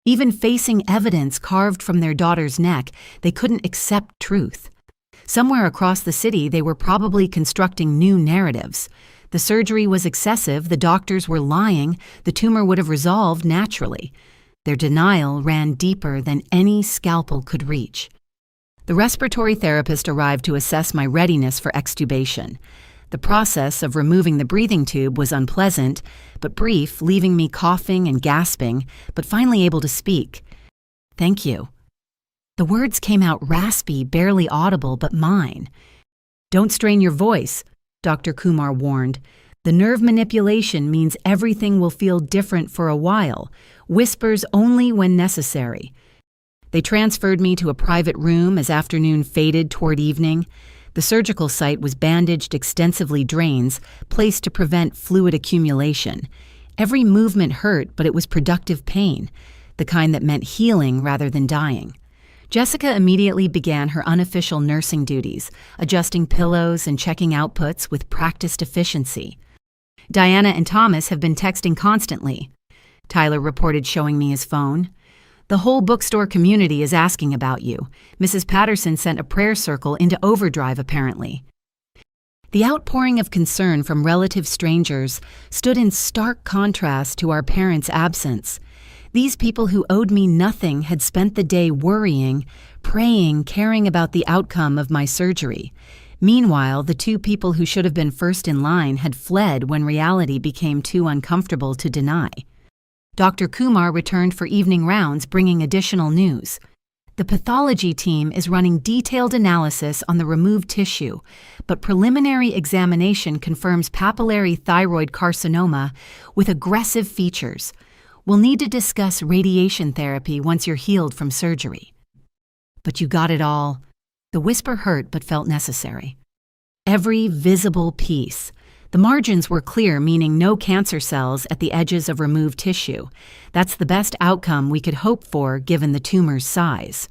Even facing evidence carved from their daughter's neck, they couldn't accept truth. Somewhere across the city, they were probably constructing new narratives. The surgery was excessive, the doctors were lying, the tumor would have resolved naturally. Their denial ran deeper than any scalpel could reach. The respiratory therapist arrived to assess my readiness for extubation. The process of removing the breathing tube was unpleasant, but brief, leaving me coughing and gasping, but finally able to speak. Thank you. The words came out raspy, barely audible, but mine. Don't strain your voice, Dr. Kumar warned. The nerve manipulation means everything will feel different for a while. Whispers only when necessary. They transferred me to a private room as afternoon faded toward evening. The surgical site was bandaged, extensively drains, placed to prevent fluid accumulation. Every movement hurt, but it was productive pain, the kind that meant healing rather than dying. Jessica immediately began her unofficial nursing duties, adjusting pillows and checking outputs with practiced efficiency. Diana and Thomas have been texting constantly, Tyler reported, showing me his phone. The whole bookstore community is asking about you. Mrs. Patterson sent a prayer circle into overdrive, apparently. The outpouring of concern from relative strangers stood in stark contrast to our parents' absence. These people who owed me nothing had spent the day worrying, praying, caring about the outcome of my surgery. Meanwhile, the 2 people who should have been first in line had fled when reality became too uncomfortable to deny. Dr. Kumar returned for evening rounds, bringing additional news. The pathology team is running detailed analysis on the removed tissue, but preliminary examination confirms papillary thyroid carcinoma with aggressive features. We'll need to discuss radiation therapy once you're healed from surgery. But you got it all. The whisper hurt but felt necessary. Every visible piece. The margins were clear, meaning no cancer cells at the edges of removed tissue. That's the best outcome we could hope for given the tumor's size.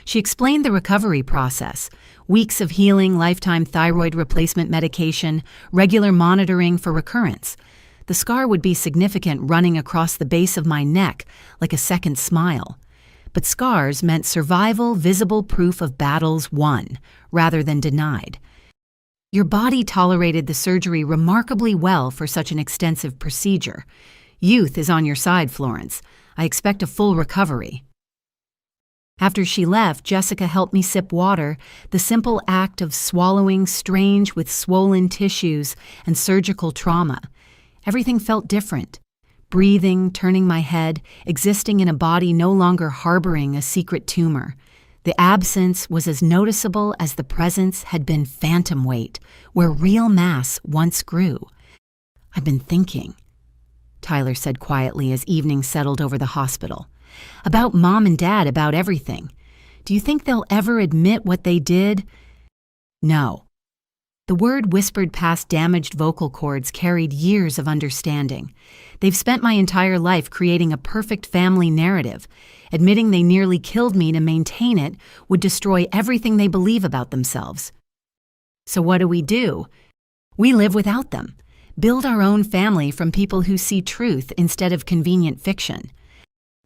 She explained the recovery process: weeks of healing, lifetime thyroid replacement medication, regular monitoring for recurrence. The scar would be significant, running across the base of my neck like a second smile. But scars meant survival, visible proof of battles won, rather than denied. Your body tolerated the surgery remarkably well for such an extensive procedure. Youth is on your side, Florence. I expect a full recovery. After she left, Jessica helped me sip water, the simple act of swallowing strange with swollen tissues and surgical trauma. Everything felt different. Breathing, turning my head, existing in a body no longer harboring a secret tumor. The absence was as noticeable as the presence had been phantom weight, where real mass once grew. "I've been thinking," Tyler said quietly as evening settled over the hospital. "About Mom and Dad, about everything. Do you think they'll ever admit what they did?" "No." The word whispered past damaged vocal cords carried years of understanding. They've spent my entire life creating a perfect family narrative. Admitting they nearly killed me to maintain it would destroy everything they believe about themselves. So what do? We live without them. Build our own family from people who see truth instead of convenient fiction.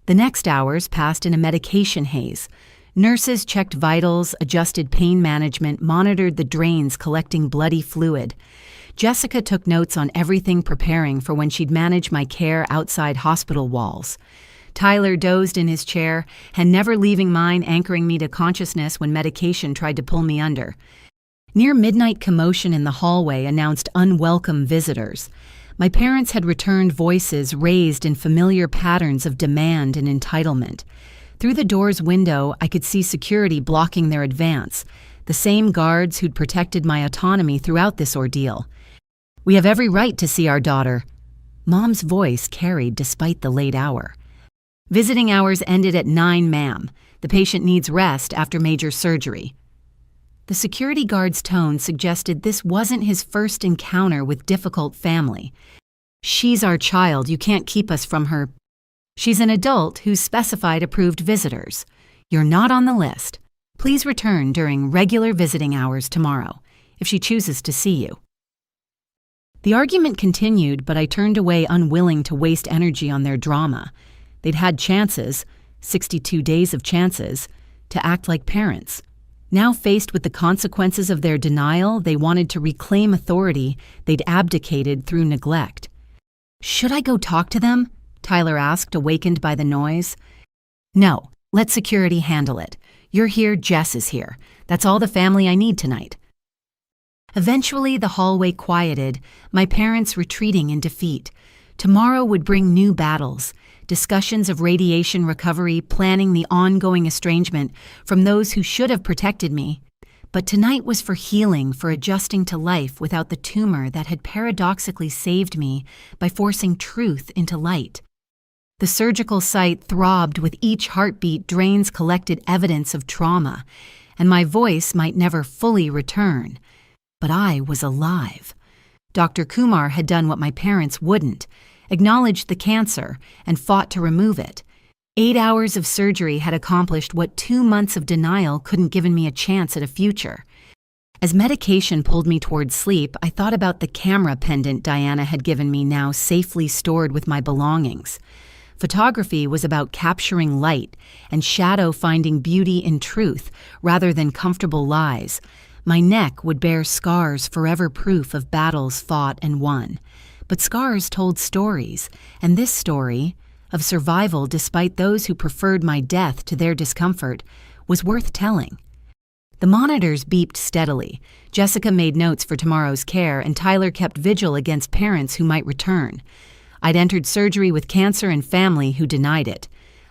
The next hours passed in a medication haze. Nurses checked vitals, adjusted pain management, monitored the drains collecting bloody fluid. Jessica took notes on everything, preparing for when she'd manage my care outside hospital walls. Tyler dozed in his chair, and never leaving mine, anchoring me to consciousness when medication tried to pull me under. Near midnight, commotion in the hallway announced unwelcome visitors. My parents had returned, voices raised in familiar patterns of demand and entitlement. Through the door's window, I could see security blocking their advance, the same guards who'd protected my autonomy throughout this ordeal. "We have every right to see our daughter." Mom's voice carried despite the late hour. "Visiting hours ended at 9, ma'am. The patient needs rest after major surgery." The security guard's tone suggested this wasn't his first encounter with difficult family. "She's our child. You can't keep us from her." "She's an adult who's specified approved visitors. You're not on the list. Please return during regular visiting hours tomorrow, if she chooses to see you." The argument continued, but I turned away, unwilling to waste energy on their drama. They'd had chances, 62 days of chances, to act like parents. Now faced with the consequences of their denial, they wanted to reclaim authority they'd abdicated through neglect. "Should I go talk to them?" Tyler asked, awakened by the noise. "No, let security handle it. You're here, Jess is here. That's all the family I need tonight." Eventually, the hallway quieted, my parents retreating in defeat. Tomorrow would bring new battles, discussions of radiation recovery, planning the ongoing estrangement from those who should have protected me. But tonight was for healing, for adjusting to life without the tumor that had paradoxically saved me by forcing truth into light. The surgical site throbbed with each heartbeat. Drains collected evidence of trauma, and my voice might never fully return. But I was alive. Dr. Kumar had done what my parents wouldn't, acknowledged the cancer, and fought to remove it. 8 hours of surgery had accomplished what 2 months of denial couldn't given me a chance at a future. As medication pulled me towards sleep, I thought about the camera pendant Diana had given me, now safely stored with my belongings. Photography was about capturing light and shadow, finding beauty in truth rather than comfortable lies. My neck would bear scars, forever proof of battles fought and won. But scars told stories, and this story, of survival despite those who preferred my death to their discomfort, was worth telling. The monitors beeped steadily. Jessica made notes for tomorrow's care, and Tyler kept vigil against parents who might return. I'd entered surgery with cancer and family who denied it.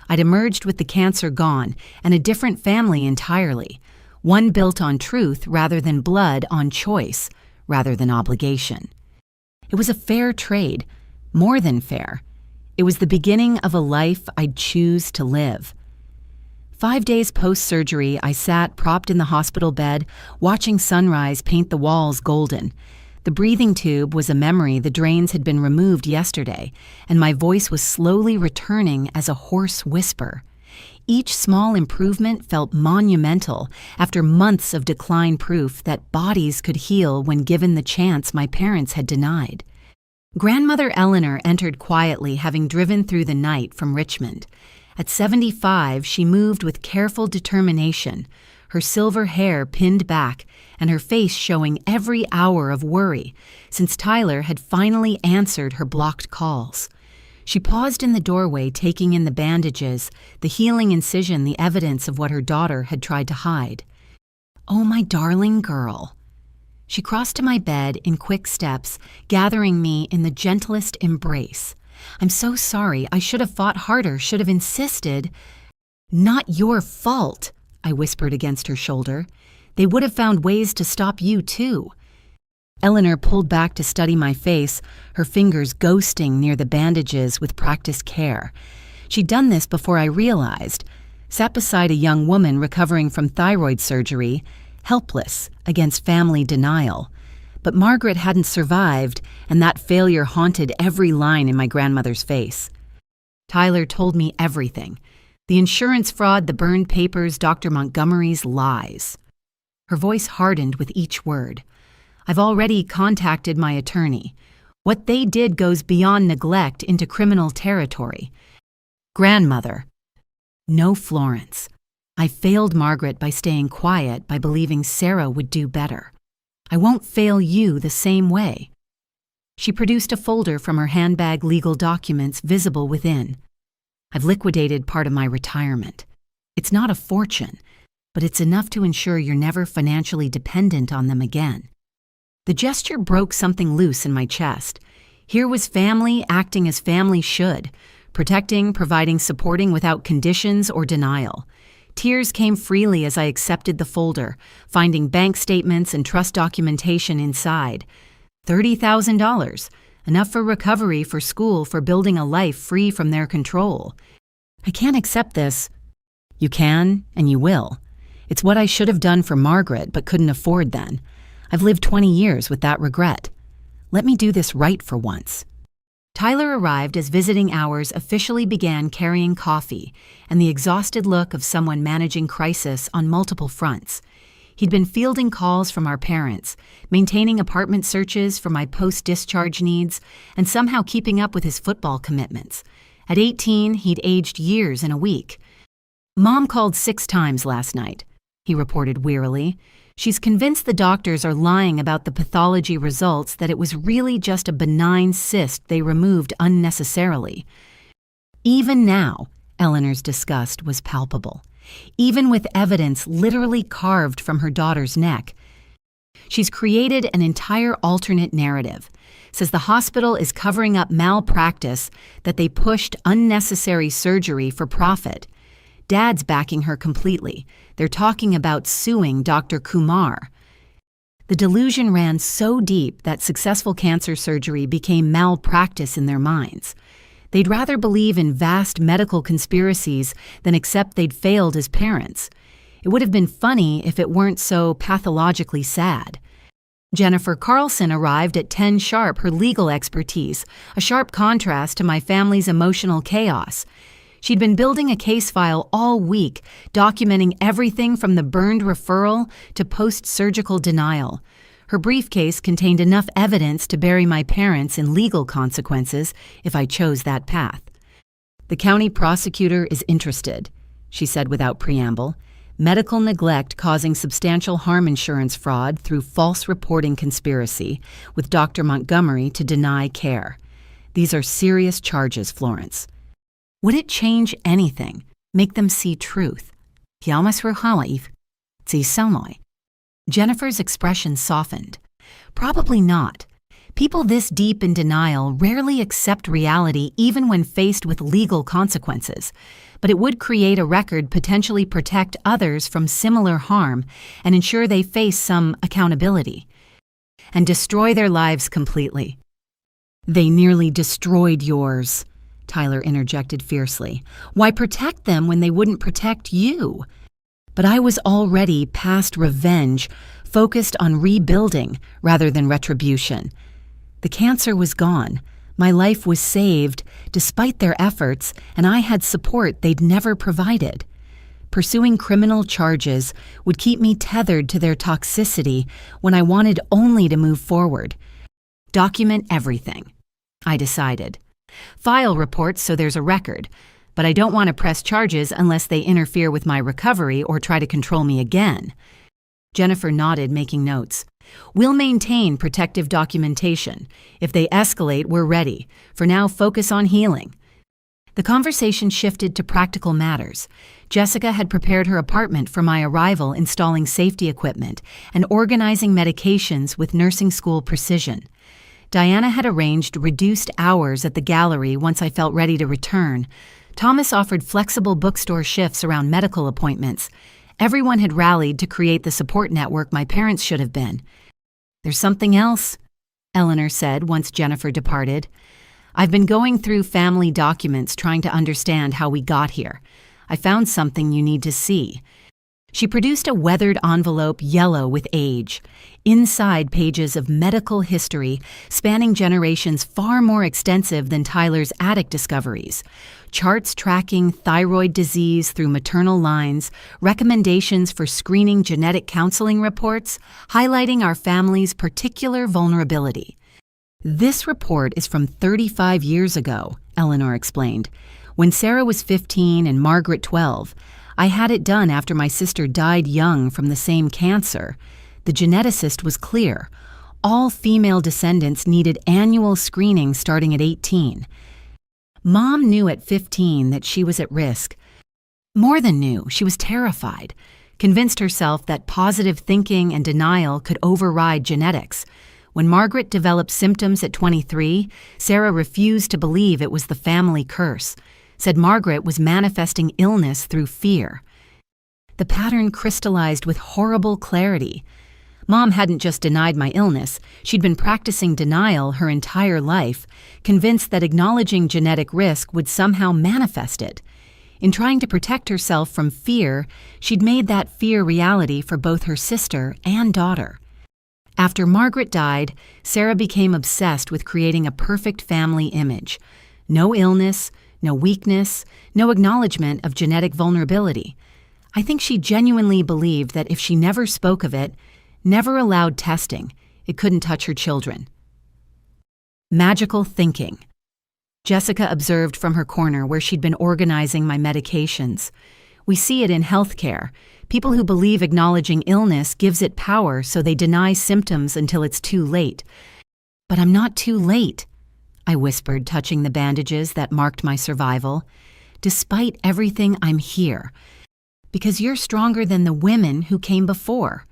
I'd emerged with the cancer gone, and a different family entirely. One built on truth rather than blood, on choice rather than obligation. It was a fair trade, more than fair. It was the beginning of a life I'd choose to live. 5 days post-surgery, I sat propped in the hospital bed, watching sunrise paint the walls golden. The breathing tube was a memory. The drains had been removed yesterday, and my voice was slowly returning as a hoarse whisper. Each small improvement felt monumental after months of decline, proof that bodies could heal when given the chance my parents had denied. Grandmother Eleanor entered quietly, having driven through the night from Richmond. At 75, she moved with careful determination, her silver hair pinned back and her face showing every hour of worry since Tyler had finally answered her blocked calls. She paused in the doorway, taking in the bandages, the healing incision, the evidence of what her daughter had tried to hide. "Oh, my darling girl." She crossed to my bed in quick steps, gathering me in the gentlest embrace. "I'm so sorry. I should have fought harder, should have insisted." "Not your fault," I whispered against her shoulder. "They would have found ways to stop you, too." Eleanor pulled back to study my face, her fingers ghosting near the bandages with practiced care. She'd done this before I realized. Sat beside a young woman recovering from thyroid surgery, helpless against family denial. But Margaret hadn't survived, and that failure haunted every line in my grandmother's face. Tyler told me everything. The insurance fraud, the burned papers, Dr. Montgomery's lies. Her voice hardened with each word. "I've already contacted my attorney. What they did goes beyond neglect into criminal territory." "Grandmother." "No, Florence. I failed Margaret by staying quiet, by believing Sarah would do better. I won't fail you the same way." She produced a folder from her handbag, legal documents visible within. "I've liquidated part of my retirement. It's not a fortune, but it's enough to ensure you're never financially dependent on them again." The gesture broke something loose in my chest. Here was family acting as family should, protecting, providing, supporting without conditions or denial. Tears came freely as I accepted the folder, finding bank statements and trust documentation inside. $30,000, enough for recovery, for school, for building a life free from their control. "I can't accept this." "You can, and you will. It's what I should have done for Margaret, but couldn't afford then. I've lived 20 years with that regret. Let me do this right for once." Tyler arrived as visiting hours officially began, carrying coffee and the exhausted look of someone managing crisis on multiple fronts. He'd been fielding calls from our parents, maintaining apartment searches for my post-discharge needs, and somehow keeping up with his football commitments. At 18, he'd aged years in a week. "Mom called 6 times last night," he reported wearily. "She's convinced the doctors are lying about the pathology results, that it was really just a benign cyst they removed unnecessarily." Even now, Eleanor's disgust was palpable. Even with evidence literally carved from her daughter's neck. She's created an entire alternate narrative. Says the hospital is covering up malpractice, that they pushed unnecessary surgery for profit. Dad's backing her completely. They're talking about suing Dr. Kumar. The delusion ran so deep that successful cancer surgery became malpractice in their minds. They'd rather believe in vast medical conspiracies than accept they'd failed as parents. It would have been funny if it weren't so pathologically sad. Jennifer Carlson arrived at 10 sharp, her legal expertise, a sharp contrast to my family's emotional chaos. She'd been building a case file all week, documenting everything from the burned referral to post-surgical denial. Her briefcase contained enough evidence to bury my parents in legal consequences if I chose that path. "The county prosecutor is interested," she said without preamble. "Medical neglect causing substantial harm insurance fraud through false reporting conspiracy with Dr. Montgomery to deny care. These are serious charges, Florence." Would it change anything? Make them see truth? Jennifer's expression softened. Probably not. People this deep in denial rarely accept reality even when faced with legal consequences, but it would create a record, potentially protect others from similar harm, and ensure they face some accountability. And destroy their lives completely. "They nearly destroyed yours," Tyler interjected fiercely. "Why protect them when they wouldn't protect you?" But I was already past revenge, focused on rebuilding rather than retribution. The cancer was gone. My life was saved, despite their efforts, and I had support they'd never provided. Pursuing criminal charges would keep me tethered to their toxicity when I wanted only to move forward. Document everything, I decided. File reports so there's a record, but I don't want to press charges unless they interfere with my recovery or try to control me again. Jennifer nodded, making notes. We'll maintain protective documentation. If they escalate, we're ready. For now, focus on healing. The conversation shifted to practical matters. Jessica had prepared her apartment for my arrival, installing safety equipment and organizing medications with nursing school precision. Diana had arranged reduced hours at the gallery once I felt ready to return. Thomas offered flexible bookstore shifts around medical appointments. Everyone had rallied to create the support network my parents should have been. "There's something else," Eleanor said once Jennifer departed. "I've been going through family documents trying to understand how we got here. I found something you need to see." She produced a weathered envelope yellow with age. Inside, pages of medical history spanning generations far more extensive than Tyler's attic discoveries. Charts tracking thyroid disease through maternal lines, recommendations for screening genetic counseling reports, highlighting our family's particular vulnerability. "This report is from 35 years ago," Eleanor explained. "When Sarah was 15 and Margaret 12, I had it done after my sister died young from the same cancer. The geneticist was clear. All female descendants needed annual screening starting at 18. Mom knew at 15 that she was at risk. More than knew, she was terrified, convinced herself that positive thinking and denial could override genetics. When Margaret developed symptoms at 23, Sarah refused to believe it was the family curse, said Margaret was manifesting illness through fear. The pattern crystallized with horrible clarity. Mom hadn't just denied my illness, she'd been practicing denial her entire life, convinced that acknowledging genetic risk would somehow manifest it. In trying to protect herself from fear, she'd made that fear reality for both her sister and daughter. After Margaret died, Sarah became obsessed with creating a perfect family image. No illness, no weakness, no acknowledgement of genetic vulnerability. I think she genuinely believed that if she never spoke of it, never allowed testing, it couldn't touch her children. Magical thinking. Jessica observed from her corner where she'd been organizing my medications. We see it in healthcare. People who believe acknowledging illness gives it power, so they deny symptoms until it's too late. "But I'm not too late," I whispered, touching the bandages that marked my survival. "Despite everything, I'm here. Because you're stronger than the women who came before,"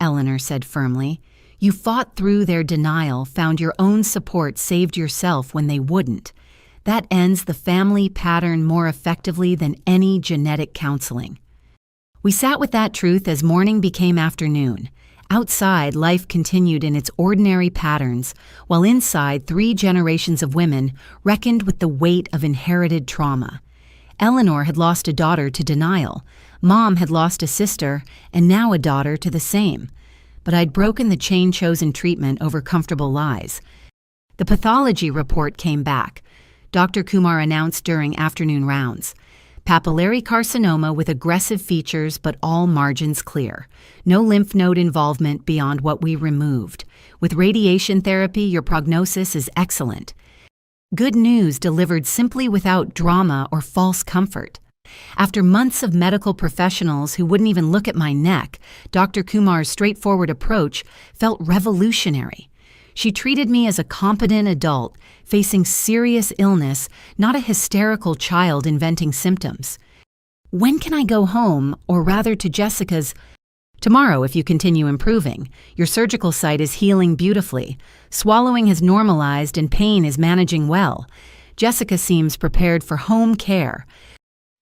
Eleanor said firmly. "You fought through their denial, found your own support, saved yourself when they wouldn't. That ends the family pattern more effectively than any genetic counseling." We sat with that truth as morning became afternoon. Outside, life continued in its ordinary patterns, while inside, 3 generations of women reckoned with the weight of inherited trauma. Eleanor had lost a daughter to denial. Mom had lost a sister, and now a daughter to the same. But I'd broken the chain-chosen treatment over comfortable lies. The pathology report came back. Dr. Kumar announced during afternoon rounds. Papillary carcinoma with aggressive features but all margins clear. No lymph node involvement beyond what we removed. With radiation therapy, your prognosis is excellent. Good news delivered simply without drama or false comfort. After months of medical professionals who wouldn't even look at my neck, Dr. Kumar's straightforward approach felt revolutionary. She treated me as a competent adult facing serious illness, not a hysterical child inventing symptoms. "When can I go home?" Or rather to Jessica's, "Tomorrow if you continue improving. Your surgical site is healing beautifully. Swallowing has normalized and pain is managing well. Jessica seems prepared for home care."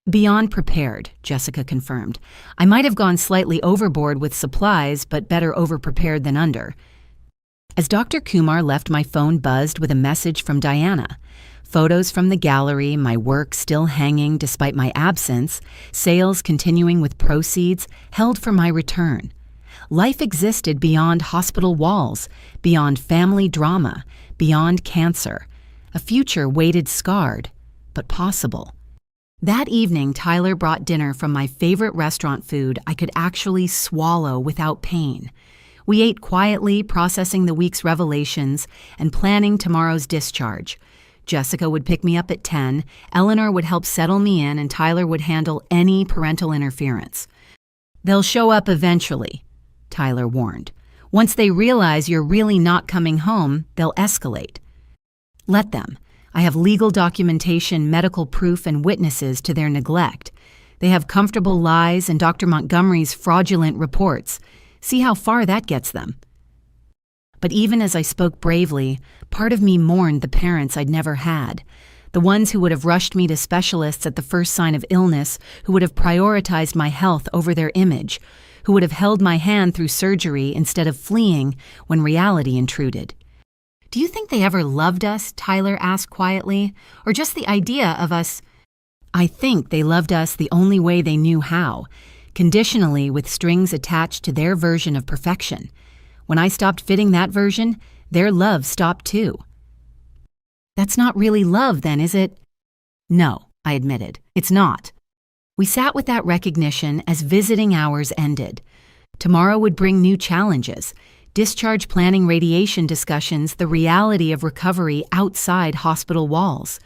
"Beyond prepared," Jessica confirmed. "I might have gone slightly overboard with supplies, but better overprepared than under." As Dr. Kumar left, my phone buzzed with a message from Diana. Photos from the gallery, my work still hanging despite my absence, sales continuing with proceeds held for my return. Life existed beyond hospital walls, beyond family drama, beyond cancer. A future waited scarred, but possible. That evening, Tyler brought dinner from my favorite restaurant food I could actually swallow without pain. We ate quietly, processing the week's revelations and planning tomorrow's discharge. Jessica would pick me up at 10, Eleanor would help settle me in, and Tyler would handle any parental interference. "They'll show up eventually," Tyler warned. Once they realize you're really not coming home, they'll escalate. Let them. I have legal documentation, medical proof, and witnesses to their neglect. They have comfortable lies and Dr. Montgomery's fraudulent reports. See how far that gets them. But even as I spoke bravely, part of me mourned the parents I'd never had. The ones who would have rushed me to specialists at the first sign of illness, who would have prioritized my health over their image, who would have held my hand through surgery instead of fleeing when reality intruded. "Do you think they ever loved us?" Tyler asked quietly, "or just the idea of us?" "I think they loved us the only way they knew how, conditionally with strings attached to their version of perfection. When I stopped fitting that version, their love stopped too." "That's not really love then, is it?" "No," I admitted, "it's not." We sat with that recognition as visiting hours ended. Tomorrow would bring new challenges: discharge planning, radiation discussions, the reality of recovery outside hospital walls.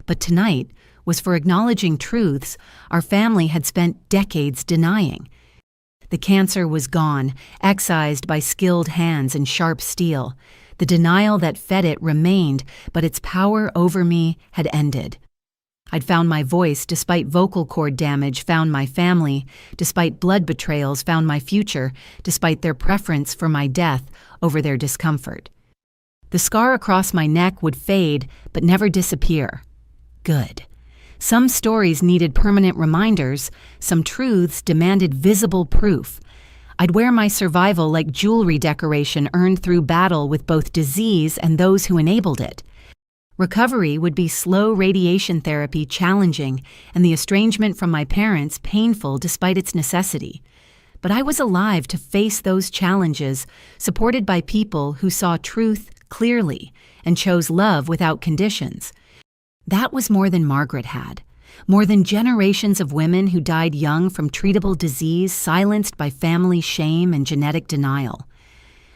But tonight was for acknowledging truths our family had spent decades denying. The cancer was gone, excised by skilled hands and sharp steel. The denial that fed it remained, but its power over me had ended. I'd found my voice despite vocal cord damage, found my family, despite blood betrayals, found my future, despite their preference for my death over their discomfort. The scar across my neck would fade, but never disappear. Good. Some stories needed permanent reminders, some truths demanded visible proof. I'd wear my survival like jewelry decoration earned through battle with both disease and those who enabled it. Recovery would be slow radiation therapy, challenging, and the estrangement from my parents painful despite its necessity. But I was alive to face those challenges, supported by people who saw truth clearly and chose love without conditions. That was more than Margaret had, more than generations of women who died young from treatable disease silenced by family shame and genetic denial.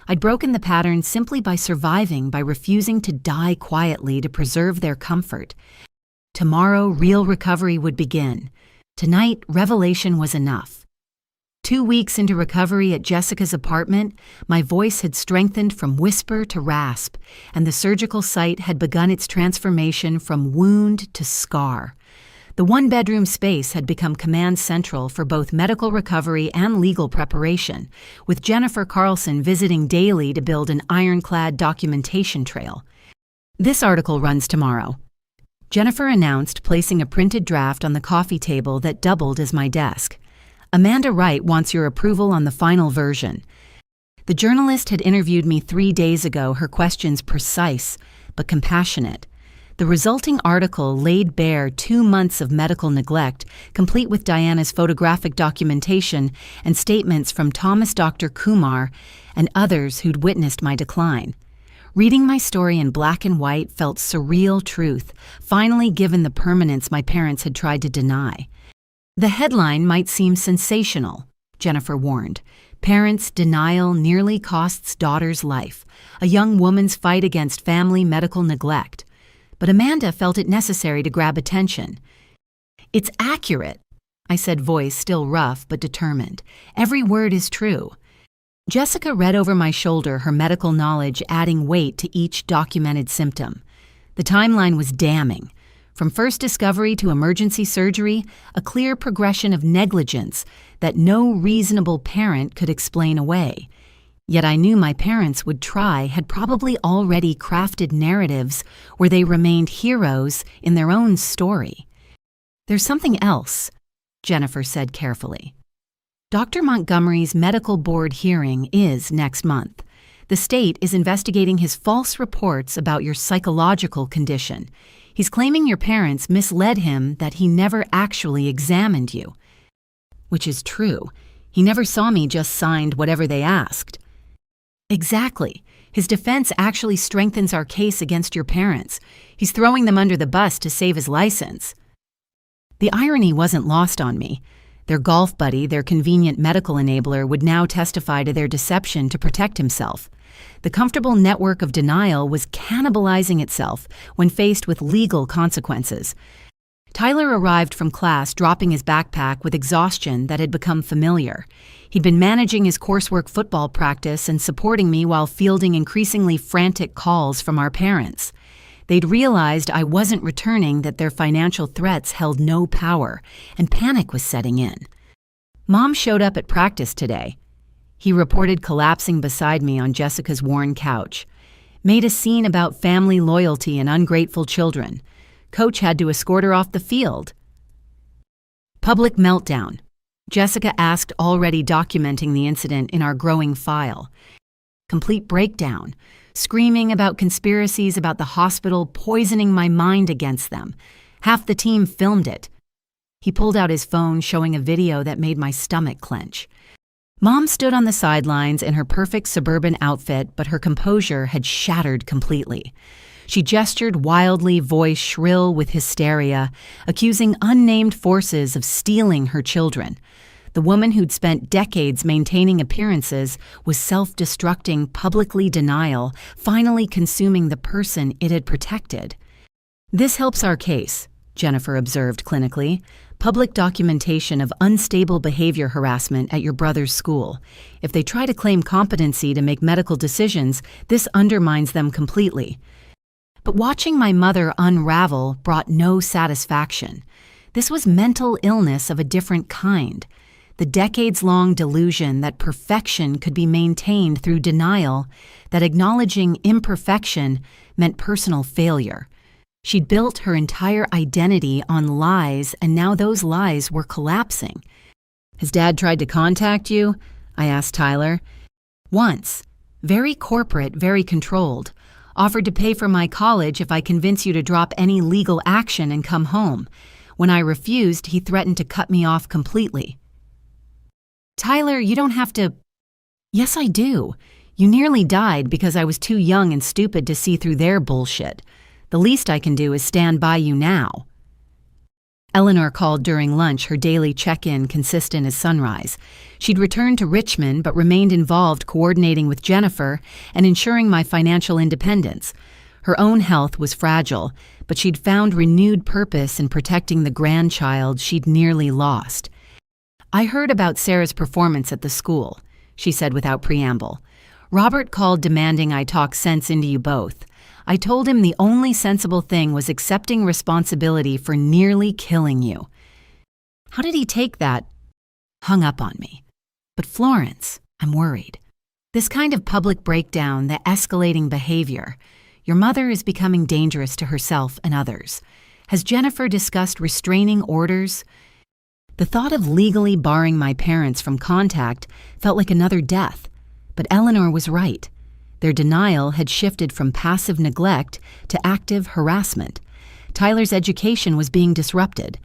I'd broken the pattern simply by surviving, by refusing to die quietly to preserve their comfort. Tomorrow, real recovery would begin. Tonight, revelation was enough. 2 weeks into recovery at Jessica's apartment, my voice had strengthened from whisper to rasp, and the surgical site had begun its transformation from wound to scar. The one-bedroom space had become command central for both medical recovery and legal preparation, with Jennifer Carlson visiting daily to build an ironclad documentation trail. This article runs tomorrow. Jennifer announced, placing a printed draft on the coffee table that doubled as my desk. "Amanda Wright wants your approval on the final version." The journalist had interviewed me 3 days ago, her questions precise but compassionate. The resulting article laid bare 2 months of medical neglect, complete with Diana's photographic documentation and statements from Thomas Dr. Kumar and others who'd witnessed my decline. Reading my story in black and white felt surreal truth, finally given the permanence my parents had tried to deny. The headline might seem sensational, Jennifer warned. "Parents' denial nearly costs daughter's life. A young woman's fight against family medical neglect." But Amanda felt it necessary to grab attention. "It's accurate," I said, voice still rough but determined. "Every word is true." Jessica read over my shoulder, her medical knowledge adding weight to each documented symptom. The timeline was damning. From first discovery to emergency surgery, a clear progression of negligence that no reasonable parent could explain away. Yet I knew my parents would try, had probably already crafted narratives where they remained heroes in their own story. "There's something else," Jennifer said carefully. Dr. Montgomery's medical board hearing is next month. The state is investigating his false reports about your psychological condition. He's claiming your parents misled him, that he never actually examined you. Which is true. He never saw me, just signed whatever they asked. Exactly. His defense actually strengthens our case against your parents. He's throwing them under the bus to save his license. The irony wasn't lost on me. Their golf buddy, their convenient medical enabler, would now testify to their deception to protect himself. The comfortable network of denial was cannibalizing itself when faced with legal consequences. Tyler arrived from class dropping his backpack with exhaustion that had become familiar. He'd been managing his coursework football practice and supporting me while fielding increasingly frantic calls from our parents. They'd realized I wasn't returning, that their financial threats held no power, and panic was setting in. Mom showed up at practice today. He reported, collapsing beside me on Jessica's worn couch. Made a scene about family loyalty and ungrateful children. Coach had to escort her off the field. Public meltdown. Jessica asked, already documenting the incident in our growing file. Complete breakdown. Screaming about conspiracies about the hospital, poisoning my mind against them. Half the team filmed it. He pulled out his phone, showing a video that made my stomach clench. Mom stood on the sidelines in her perfect suburban outfit, but her composure had shattered completely. She gestured wildly, voice shrill with hysteria, accusing unnamed forces of stealing her children. The woman who'd spent decades maintaining appearances was self-destructing, publicly denial, finally consuming the person it had protected. This helps our case, Jennifer observed clinically. Public documentation of unstable behavior harassment at your brother's school. If they try to claim competency to make medical decisions, this undermines them completely. But watching my mother unravel brought no satisfaction. This was mental illness of a different kind. The decades-long delusion that perfection could be maintained through denial, that acknowledging imperfection meant personal failure. She'd built her entire identity on lies, and now those lies were collapsing. Has Dad tried to contact you? I asked Tyler. Once. Very corporate, very controlled. Offered to pay for my college if I convince you to drop any legal action and come home. When I refused, he threatened to cut me off completely. Tyler, you don't have to... Yes, I do. You nearly died because I was too young and stupid to see through their bullshit. The least I can do is stand by you now. Eleanor called during lunch, her daily check-in consistent as sunrise. She'd returned to Richmond but remained involved coordinating with Jennifer and ensuring my financial independence. Her own health was fragile, but she'd found renewed purpose in protecting the grandchild she'd nearly lost. I heard about Sarah's performance at the school, she said without preamble. Robert called demanding I talk sense into you both. I told him the only sensible thing was accepting responsibility for nearly killing you. How did he take that? Hung up on me. But Florence, I'm worried. This kind of public breakdown, the escalating behavior, your mother is becoming dangerous to herself and others. Has Jennifer discussed restraining orders? The thought of legally barring my parents from contact felt like another death, but Eleanor was right. Their denial had shifted from passive neglect to active harassment. Tyler's education was being disrupted,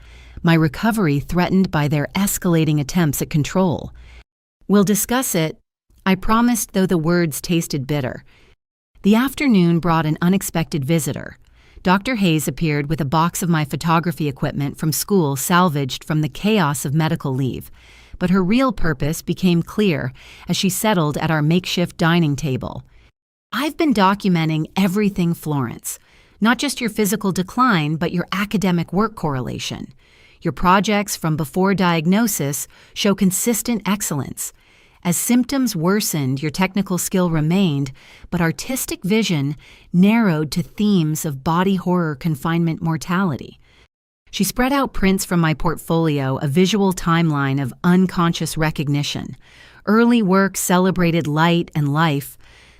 my recovery threatened by their escalating attempts at control. We'll discuss it, I promised, though the words tasted bitter. The afternoon brought an unexpected visitor. Dr. Hayes appeared with a box of my photography equipment from school salvaged from the chaos of medical leave. But her real purpose became clear as she settled at our makeshift dining table. I've been documenting everything, Florence. Not just your physical decline, but your academic work correlation. Your projects from before diagnosis show consistent excellence. As symptoms worsened, your technical skill remained, but artistic vision narrowed to themes of body horror, confinement, mortality. She spread out prints from my portfolio, a visual timeline of unconscious recognition. Early work celebrated light and life,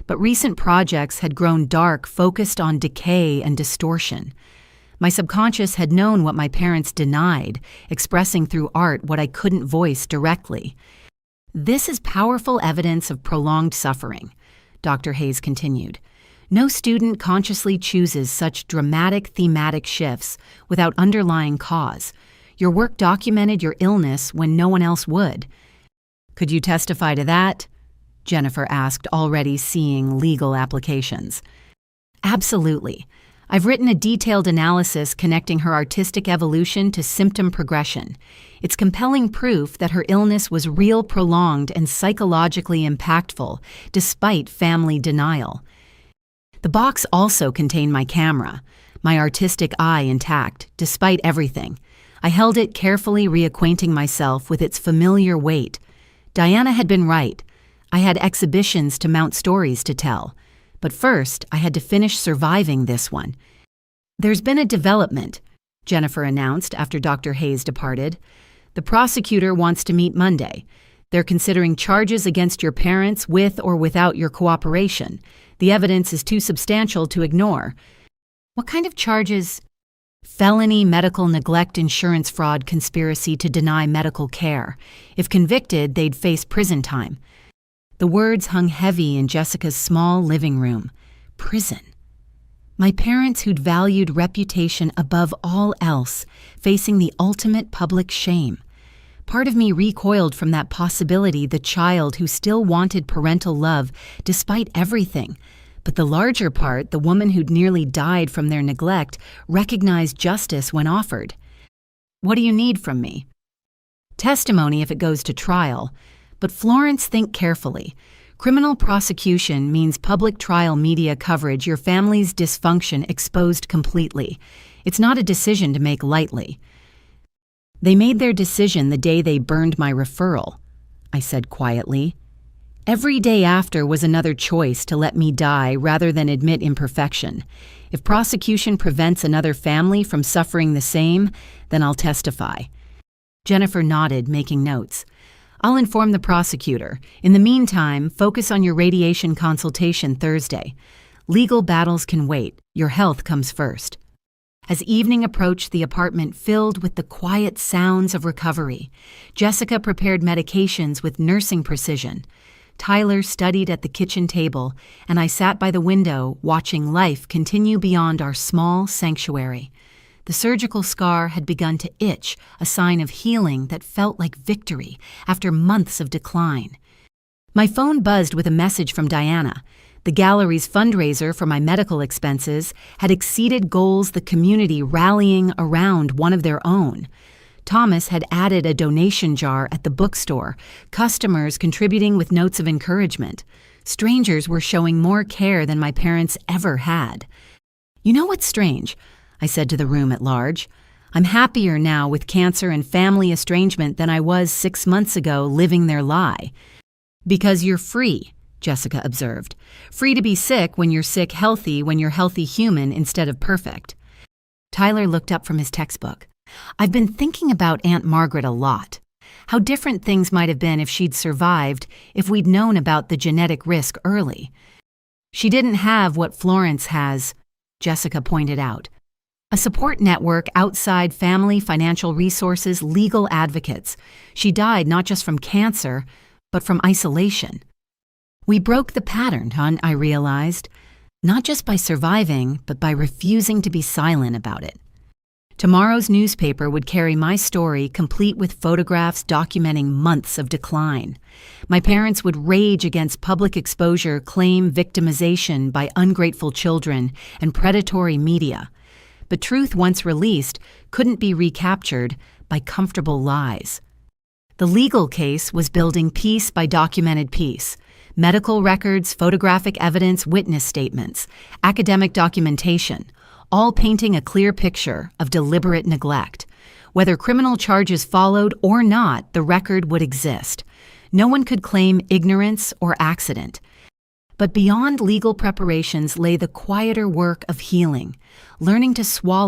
but recent projects had grown dark, focused on decay and distortion. My subconscious had known what my parents denied, expressing through art what I couldn't voice directly. This is powerful evidence of prolonged suffering, Dr. Hayes continued. No student consciously chooses such dramatic thematic shifts without underlying cause. Your work documented your illness when no one else would. Could you testify to that? Jennifer asked, already seeing legal applications. Absolutely. I've written a detailed analysis connecting her artistic evolution to symptom progression. It's compelling proof that her illness was real, prolonged, and psychologically impactful, despite family denial. The box also contained my camera. my artistic eye intact, despite everything. I held it carefully, reacquainting myself with its familiar weight. Diana had been right. I had exhibitions to mount stories to tell. But first, I had to finish surviving this one. "There's been a development," Jennifer announced after Dr. Hayes departed. "The prosecutor wants to meet Monday. They're considering charges against your parents with or without your cooperation. The evidence is too substantial to ignore." "What kind of charges?" "Felony medical neglect, insurance fraud, conspiracy to deny medical care. If convicted, they'd face prison time." The words hung heavy in Jessica's small living room. Prison. My parents, who'd valued reputation above all else, facing the ultimate public shame. Part of me recoiled from that possibility, the child who still wanted parental love despite everything. But the larger part, the woman who'd nearly died from their neglect, recognized justice when offered. "What do you need from me?" "Testimony if it goes to trial. But Florence, think carefully. Criminal prosecution means public trial media coverage, your family's dysfunction exposed completely. It's not a decision to make lightly." "They made their decision the day they burned my referral," I said quietly. "Every day after was another choice to let me die rather than admit imperfection. If prosecution prevents another family from suffering the same, then I'll testify." Jennifer nodded, making notes. "I'll inform the prosecutor. In the meantime, focus on your radiation consultation Thursday. Legal battles can wait. Your health comes first." As evening approached, the apartment filled with the quiet sounds of recovery. Jessica prepared medications with nursing precision. Tyler studied at the kitchen table, and I sat by the window, watching life continue beyond our small sanctuary. The surgical scar had begun to itch, a sign of healing that felt like victory after months of decline. My phone buzzed with a message from Diana. The gallery's fundraiser for my medical expenses had exceeded goals, the community rallying around one of their own. Thomas had added a donation jar at the bookstore, customers contributing with notes of encouragement. Strangers were showing more care than my parents ever had. "You know what's strange?" I said to the room at large. "I'm happier now with cancer and family estrangement than I was 6 months ago living their lie." "Because you're free," Jessica observed. "Free to be sick when you're sick, healthy when you're healthy human instead of perfect." Tyler looked up from his textbook. "I've been thinking about Aunt Margaret a lot. How different things might have been if she'd survived, if we'd known about the genetic risk early." "She didn't have what Florence has," Jessica pointed out. "A support network outside family, financial resources, legal advocates. She died not just from cancer, but from isolation." We broke the pattern, hon, I realized, not just by surviving, but by refusing to be silent about it. Tomorrow's newspaper would carry my story, complete with photographs documenting months of decline. My parents would rage against public exposure, claim victimization by ungrateful children and predatory media. But truth, once released, couldn't be recaptured by comfortable lies. The legal case was building piece by documented piece. Medical records, photographic evidence, witness statements, academic documentation, all painting a clear picture of deliberate neglect. Whether criminal charges followed or not, the record would exist. No one could claim ignorance or accident. But beyond legal preparations lay the quieter work of healing, learning to swallow